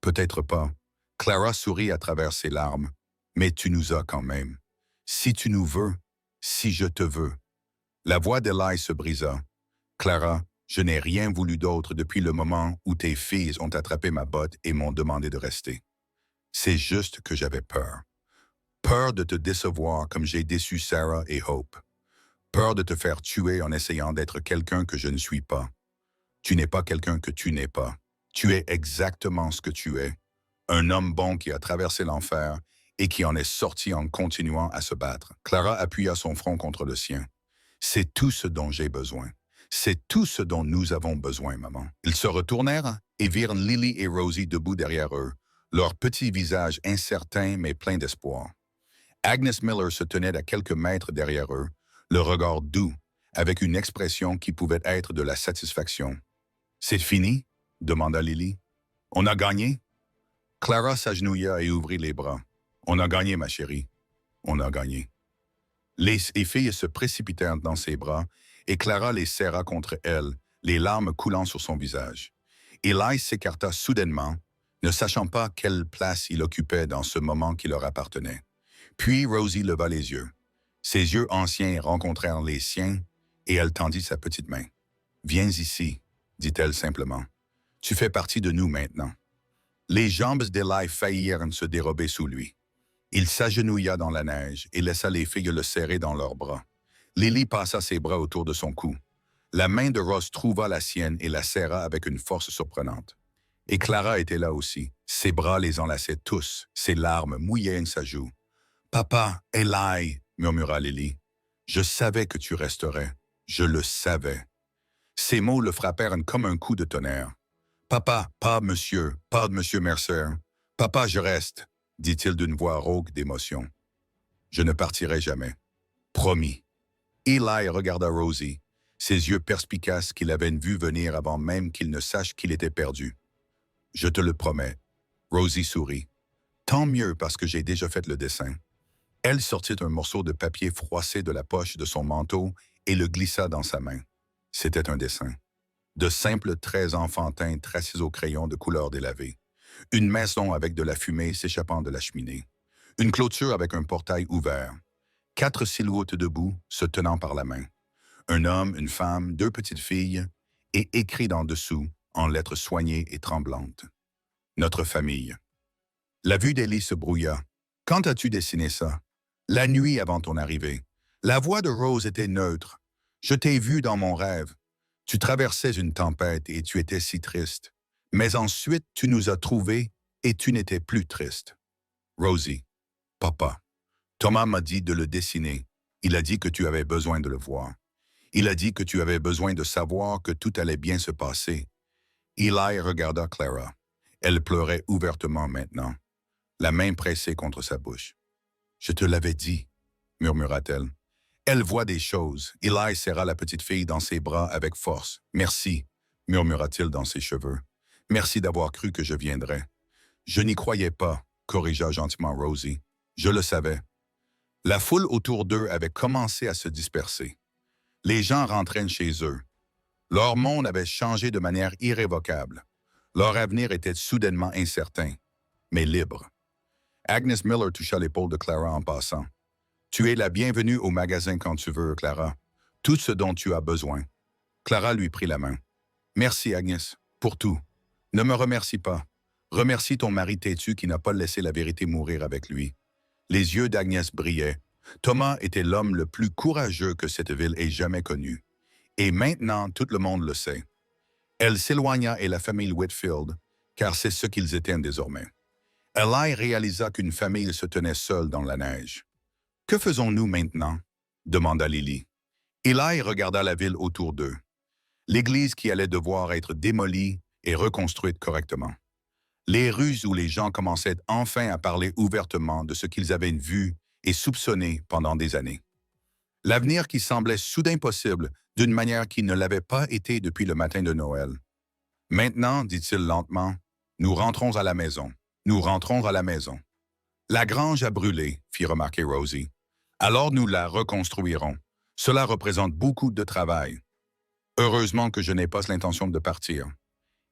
« Peut-être pas. » Clara sourit à travers ses larmes. « Mais tu nous as quand même. Si tu nous veux, si je te veux. » La voix d'Eli se brisa. « Clara, je n'ai rien voulu d'autre depuis le moment où tes filles ont attrapé ma botte et m'ont demandé de rester. C'est juste que j'avais peur. Peur de te décevoir comme j'ai déçu Sarah et Hope. Peur de te faire tuer en essayant d'être quelqu'un que je ne suis pas. Tu n'es pas quelqu'un que tu n'es pas. Tu es exactement ce que tu es. Un homme bon qui a traversé l'enfer et qui en est sorti en continuant à se battre. » Clara appuya son front contre le sien. « C'est tout ce dont j'ai besoin. C'est tout ce dont nous avons besoin, maman. » Ils se retournèrent et virent Lily et Rosie debout derrière eux, leurs petits visages incertains mais pleins d'espoir. Agnes Miller se tenait à quelques mètres derrière eux, le regard doux, avec une expression qui pouvait être de la satisfaction. « C'est fini ?» demanda Lily. « On a gagné ?» Clara s'agenouilla et ouvrit les bras. « On a gagné, ma chérie. On a gagné. » Les filles se précipitèrent dans ses bras et Clara les serra contre elle, les larmes coulant sur son visage. Eli s'écarta soudainement, ne sachant pas quelle place il occupait dans ce moment qui leur appartenait. Puis Rosie leva les yeux. Ses yeux anciens rencontrèrent les siens et elle tendit sa petite main. « Viens ici, dit-elle simplement. Tu fais partie de nous maintenant. » Les jambes d'Eli faillirent se dérober sous lui. Il s'agenouilla dans la neige et laissa les filles le serrer dans leurs bras. Lily passa ses bras autour de son cou. La main de Ross trouva la sienne et la serra avec une force surprenante. Et Clara était là aussi. Ses bras les enlaçaient tous, ses larmes mouillaient sa joue. « Papa, Eli, murmura Lily. Je savais que tu resterais. Je le savais. » Ces mots le frappèrent comme un coup de tonnerre. « Papa, pas monsieur Mercer. Papa, je reste, dit-il d'une voix rauque d'émotion. Je ne partirai jamais. Promis. Eli regarda Rosie, ses yeux perspicaces qu'il avait vu venir avant même qu'il ne sache qu'il était perdu. Je te le promets. Rosie sourit. Tant mieux parce que j'ai déjà fait le dessin. Elle sortit un morceau de papier froissé de la poche de son manteau et le glissa dans sa main. C'était un dessin. De simples traits enfantins tracés au crayon de couleur délavée. Une maison avec de la fumée s'échappant de la cheminée. Une clôture avec un portail ouvert. 4 silhouettes debout, se tenant par la main. Un homme, une femme, 2 petites filles, et écrit d'en dessous, en lettres soignées et tremblantes. Notre famille. La vue d'Ellie se brouilla. Quand as-tu dessiné ça? La nuit avant ton arrivée. La voix de Rose était neutre. Je t'ai vu dans mon rêve. Tu traversais une tempête et tu étais si triste. Mais ensuite, tu nous as trouvés et tu n'étais plus triste. Rosie. Papa. Thomas m'a dit de le dessiner. Il a dit que tu avais besoin de le voir. Il a dit que tu avais besoin de savoir que tout allait bien se passer. Eli regarda Clara. Elle pleurait ouvertement maintenant, la main pressée contre sa bouche. « Je te l'avais dit, » murmura-t-elle. Elle voit des choses. Eli serra la petite fille dans ses bras avec force. « Merci, » murmura-t-il dans ses cheveux. « Merci d'avoir cru que je viendrais. »« Je n'y croyais pas, » corrigea gentiment Rosie. « Je le savais. » La foule autour d'eux avait commencé à se disperser. Les gens rentraient chez eux. Leur monde avait changé de manière irrévocable. Leur avenir était soudainement incertain, mais libre. Agnes Miller toucha l'épaule de Clara en passant. « Tu es la bienvenue au magasin quand tu veux, Clara. Tout ce dont tu as besoin. » Clara lui prit la main. « Merci, Agnes, pour tout. Ne me remercie pas. Remercie ton mari têtu qui n'a pas laissé la vérité mourir avec lui. » Les yeux d'Agnès brillaient. Thomas était l'homme le plus courageux que cette ville ait jamais connu. Et maintenant, tout le monde le sait. Elle s'éloigna et la famille Whitfield, car c'est ce qu'ils étaient désormais. Eli réalisa qu'une famille se tenait seule dans la neige. « Que faisons-nous maintenant ?» demanda Lily. Eli regarda la ville autour d'eux. L'église qui allait devoir être démolie et reconstruite correctement. Les rues où les gens commençaient enfin à parler ouvertement de ce qu'ils avaient vu et soupçonné pendant des années. L'avenir qui semblait soudain possible d'une manière qui ne l'avait pas été depuis le matin de Noël. « Maintenant, dit-il lentement, nous rentrons à la maison. Nous rentrons à la maison. »« La grange a brûlé, » fit remarquer Rosie. « Alors nous la reconstruirons. Cela représente beaucoup de travail. Heureusement que je n'ai pas l'intention de partir. »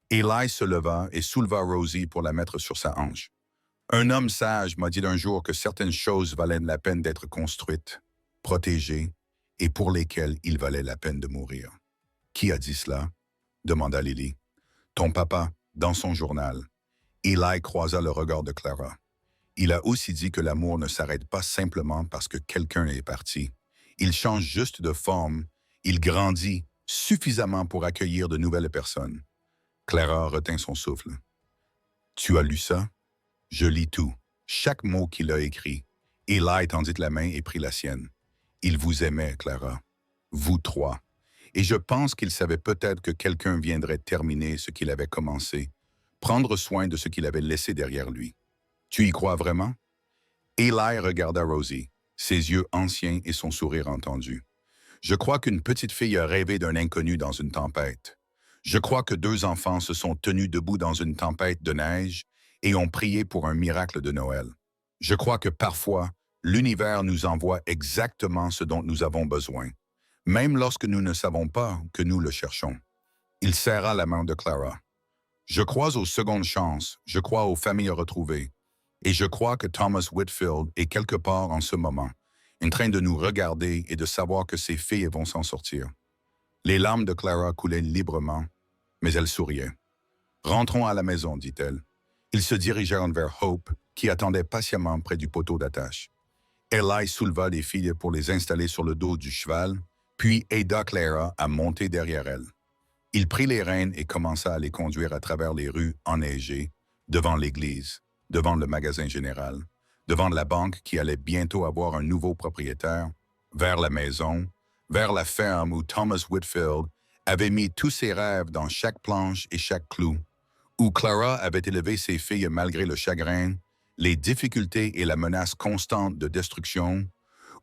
Eli se leva et souleva Rosie pour la mettre sur sa hanche. « Un homme sage m'a dit d'un jour que certaines choses valaient la peine d'être construites, protégées, et pour lesquelles il valait la peine de mourir. »« Qui a dit cela? » demanda Lily. « Ton papa, dans son journal. » Eli croisa le regard de Clara. Il a aussi dit que l'amour ne s'arrête pas simplement parce que quelqu'un est parti. Il change juste de forme, il grandit suffisamment pour accueillir de nouvelles personnes. Clara retint son souffle. « Tu as lu ça? » « Je lis tout, chaque mot qu'il a écrit. » Eli tendit la main et prit la sienne. « Il vous aimait, Clara. Vous 3. Et je pense qu'il savait peut-être que quelqu'un viendrait terminer ce qu'il avait commencé, prendre soin de ce qu'il avait laissé derrière lui. Tu y crois vraiment? » Eli regarda Rosie, ses yeux anciens et son sourire entendu. « Je crois qu'une petite fille a rêvé d'un inconnu dans une tempête. Je crois que 2 enfants se sont tenus debout dans une tempête de neige et ont prié pour un miracle de Noël. Je crois que parfois, l'univers nous envoie exactement ce dont nous avons besoin, même lorsque nous ne savons pas que nous le cherchons. » Il serra la main de Clara. « Je crois aux secondes chances, je crois aux familles retrouvées. Et je crois que Thomas Whitfield est quelque part en ce moment, en train de nous regarder et de savoir que ses filles vont s'en sortir. Les larmes de Clara coulaient librement, mais elle souriait. « Rentrons à la maison, dit-elle. » Ils se dirigèrent vers Hope, qui attendait patiemment près du poteau d'attache. Eli souleva les filles pour les installer sur le dos du cheval, puis aida Clara à monter derrière elle. Il prit les rênes et commença à les conduire à travers les rues enneigées, devant l'église, devant le magasin général, devant la banque qui allait bientôt avoir un nouveau propriétaire, vers la maison, vers la ferme où Thomas Whitfield avait mis tous ses rêves dans chaque planche et chaque clou, où Clara avait élevé ses filles malgré le chagrin, les difficultés et la menace constante de destruction,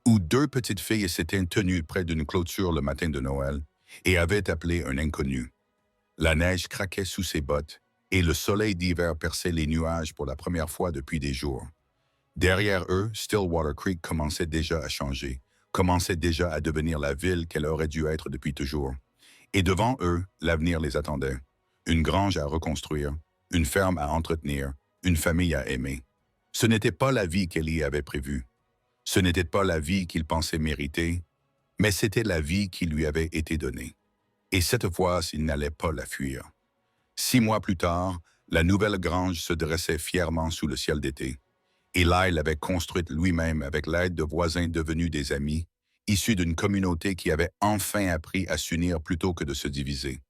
où deux petites filles s'étaient tenues près d'une clôture le matin de Noël et avaient appelé un inconnu. La neige craquait sous ses bottes et le soleil d'hiver perçait les nuages pour la première fois depuis des jours. Derrière eux, Stillwater Creek commençait déjà à changer, commençait déjà à devenir la ville qu'elle aurait dû être depuis toujours. Et devant eux, l'avenir les attendait. Une grange à reconstruire, une ferme à entretenir, une famille à aimer. Ce n'était pas la vie qu'Ellie avait prévue. Ce n'était pas la vie qu'il pensait mériter, mais c'était la vie qui lui avait été donnée. Et cette fois, il n'allait pas la fuir. 6 mois plus tard, la nouvelle grange se dressait fièrement sous le ciel d'été. Eli l'avait construite lui-même avec l'aide de voisins devenus des amis, issus d'une communauté qui avait enfin appris à s'unir plutôt que de se diviser.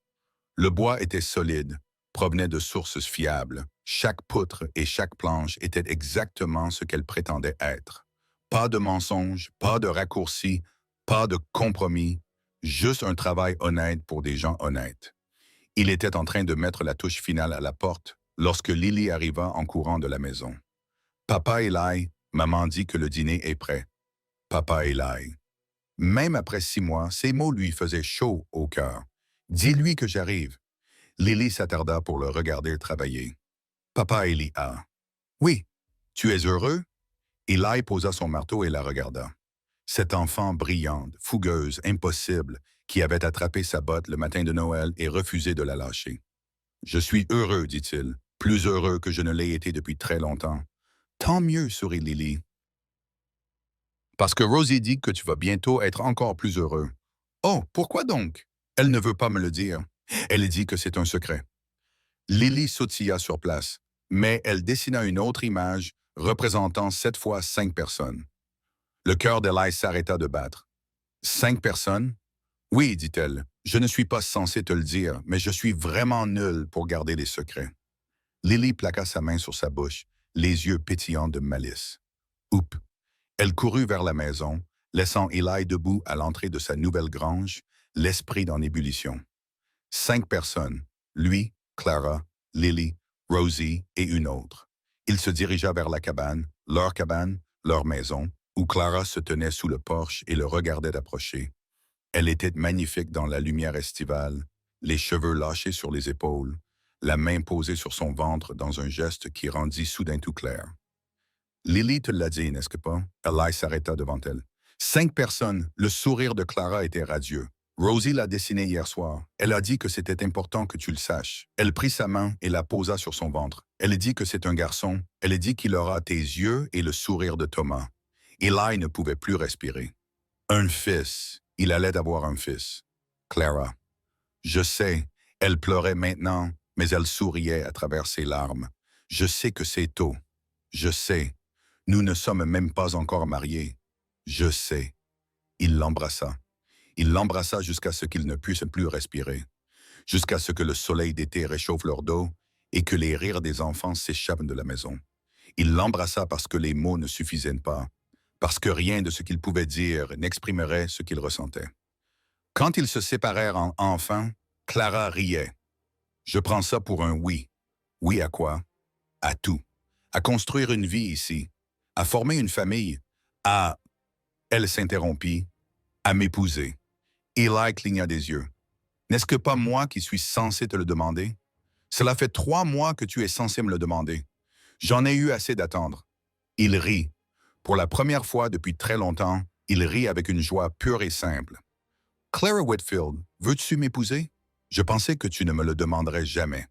Le bois était solide, provenait de sources fiables. Chaque poutre et chaque planche était exactement ce qu'elle prétendait être. Pas de mensonges, pas de raccourcis, pas de compromis, juste un travail honnête pour des gens honnêtes. Il était en train de mettre la touche finale à la porte lorsque Lily arriva en courant de la maison. « Papa Eli, maman dit que le dîner est prêt. » Papa Eli. Même après 6 mois, ces mots lui faisaient chaud au cœur. « Dis-lui que j'arrive. » Lily s'attarda pour le regarder travailler. « Papa Eli a. »« Oui. Tu es heureux? » Eli posa son marteau et la regarda. Cette enfant brillante, fougueuse, impossible, qui avait attrapé sa botte le matin de Noël et refusé de la lâcher. « Je suis heureux, dit-il, plus heureux que je ne l'ai été depuis très longtemps. »« Tant mieux, sourit Lily. Parce que Rosie dit que tu vas bientôt être encore plus heureux. »« Oh, pourquoi donc? » ?»« Elle ne veut pas me le dire. Elle dit que c'est un secret. » Lily sautilla sur place, mais elle dessina une autre image représentant cette fois 5 personnes. Le cœur d'Eli s'arrêta de battre. « 5 personnes? »« Oui, dit-elle, je ne suis pas censée te le dire, mais je suis vraiment nulle pour garder les secrets. » Lily plaqua sa main sur sa bouche, les yeux pétillants de malice. Oups! Elle courut vers la maison, laissant Eli debout à l'entrée de sa nouvelle grange, l'esprit en ébullition. 5 personnes, lui, Clara, Lily, Rosie et une autre. Il se dirigea vers la cabane, leur maison, où Clara se tenait sous le porche et le regardait approcher. Elle était magnifique dans la lumière estivale, les cheveux lâchés sur les épaules, la main posée sur son ventre dans un geste qui rendit soudain tout clair. « Lily te l'a dit, n'est-ce pas? » Eli s'arrêta devant elle. 5 personnes, le sourire de Clara était radieux. Rosie l'a dessiné hier soir. Elle a dit que c'était important que tu le saches. Elle prit sa main et la posa sur son ventre. Elle dit que c'est un garçon. Elle dit qu'il aura tes yeux et le sourire de Thomas. Eli ne pouvait plus respirer. Un fils. Il allait avoir un fils. Clara. Je sais. Elle pleurait maintenant, mais elle souriait à travers ses larmes. Je sais que c'est tôt. Je sais. Nous ne sommes même pas encore mariés. Je sais. Il l'embrassa. Il l'embrassa jusqu'à ce qu'ils ne puissent plus respirer, jusqu'à ce que le soleil d'été réchauffe leur dos et que les rires des enfants s'échappent de la maison. Il l'embrassa parce que les mots ne suffisaient pas, parce que rien de ce qu'il pouvait dire n'exprimerait ce qu'il ressentait. Quand ils se séparèrent en enfants, Clara riait. Je prends ça pour un oui. Oui à quoi? À tout. À construire une vie ici. À former une famille. À... Elle s'interrompit. À m'épouser. Eli cligna des yeux. « N'est-ce que pas moi qui suis censé te le demander? Cela fait 3 mois que tu es censé me le demander. J'en ai eu assez d'attendre. » Il rit. Pour la première fois depuis très longtemps, il rit avec une joie pure et simple. « Clara Whitfield, veux-tu m'épouser? Je pensais que tu ne me le demanderais jamais. »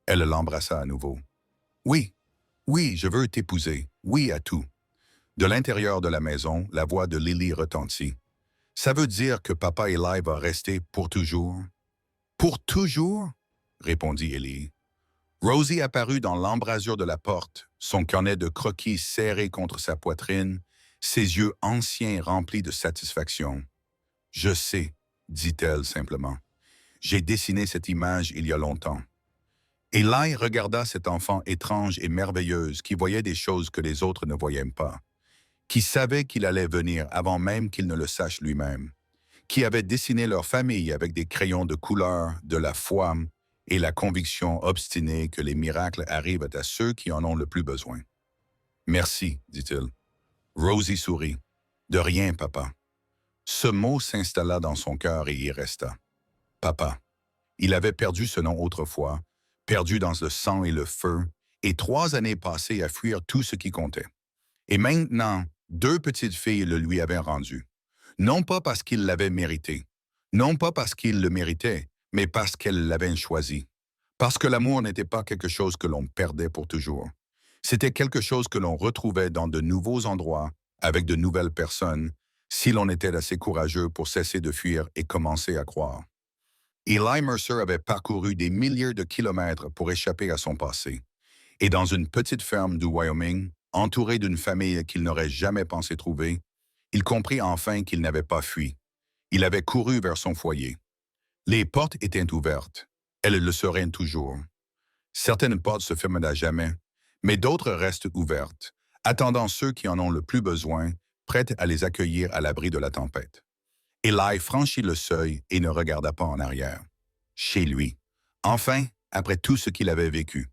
Elle l'embrassa à nouveau. « Oui, Oui, je veux t'épouser. Oui à tout. De l'intérieur de la maison, la voix de Lily retentit. Ça veut dire que papa Eli va rester pour toujours? Pour toujours? Répondit Ellie. Rosie apparut dans l'embrasure de la porte, son cornet de croquis serré contre sa poitrine, ses yeux anciens remplis de satisfaction. Je sais, dit-elle simplement. J'ai dessiné cette image il y a longtemps. Eli regarda cet enfant étrange et merveilleuse qui voyait des choses que les autres ne voyaient pas, qui savait qu'il allait venir avant même qu'il ne le sache lui-même, qui avait dessiné leur famille avec des crayons de couleur, de la foi et la conviction obstinée que les miracles arrivent à ceux qui en ont le plus besoin. Merci, dit-il. Rosie sourit. De rien, papa. Ce mot s'installa dans son cœur et y resta. Papa. Il avait perdu ce nom autrefois, perdu dans le sang et le feu, et 3 années passées à fuir tout ce qui comptait. Et maintenant, 2 petites filles le lui avaient rendu. Non pas parce qu'il l'avait mérité, non pas parce qu'il le méritait, mais parce qu'elle l'avait choisi. Parce que l'amour n'était pas quelque chose que l'on perdait pour toujours. C'était quelque chose que l'on retrouvait dans de nouveaux endroits, avec de nouvelles personnes, si l'on était assez courageux pour cesser de fuir et commencer à croire. Eli Mercer avait parcouru des milliers de kilomètres pour échapper à son passé. Et dans une petite ferme du Wyoming, entouré d'une famille qu'il n'aurait jamais pensé trouver, il comprit enfin qu'il n'avait pas fui. Il avait couru vers son foyer. Les portes étaient ouvertes. Elles le seraient toujours. Certaines portes se ferment à jamais, mais d'autres restent ouvertes, attendant ceux qui en ont le plus besoin, prêtes à les accueillir à l'abri de la tempête. Eli franchit le seuil et ne regarda pas en arrière. Chez lui. Enfin, après tout ce qu'il avait vécu.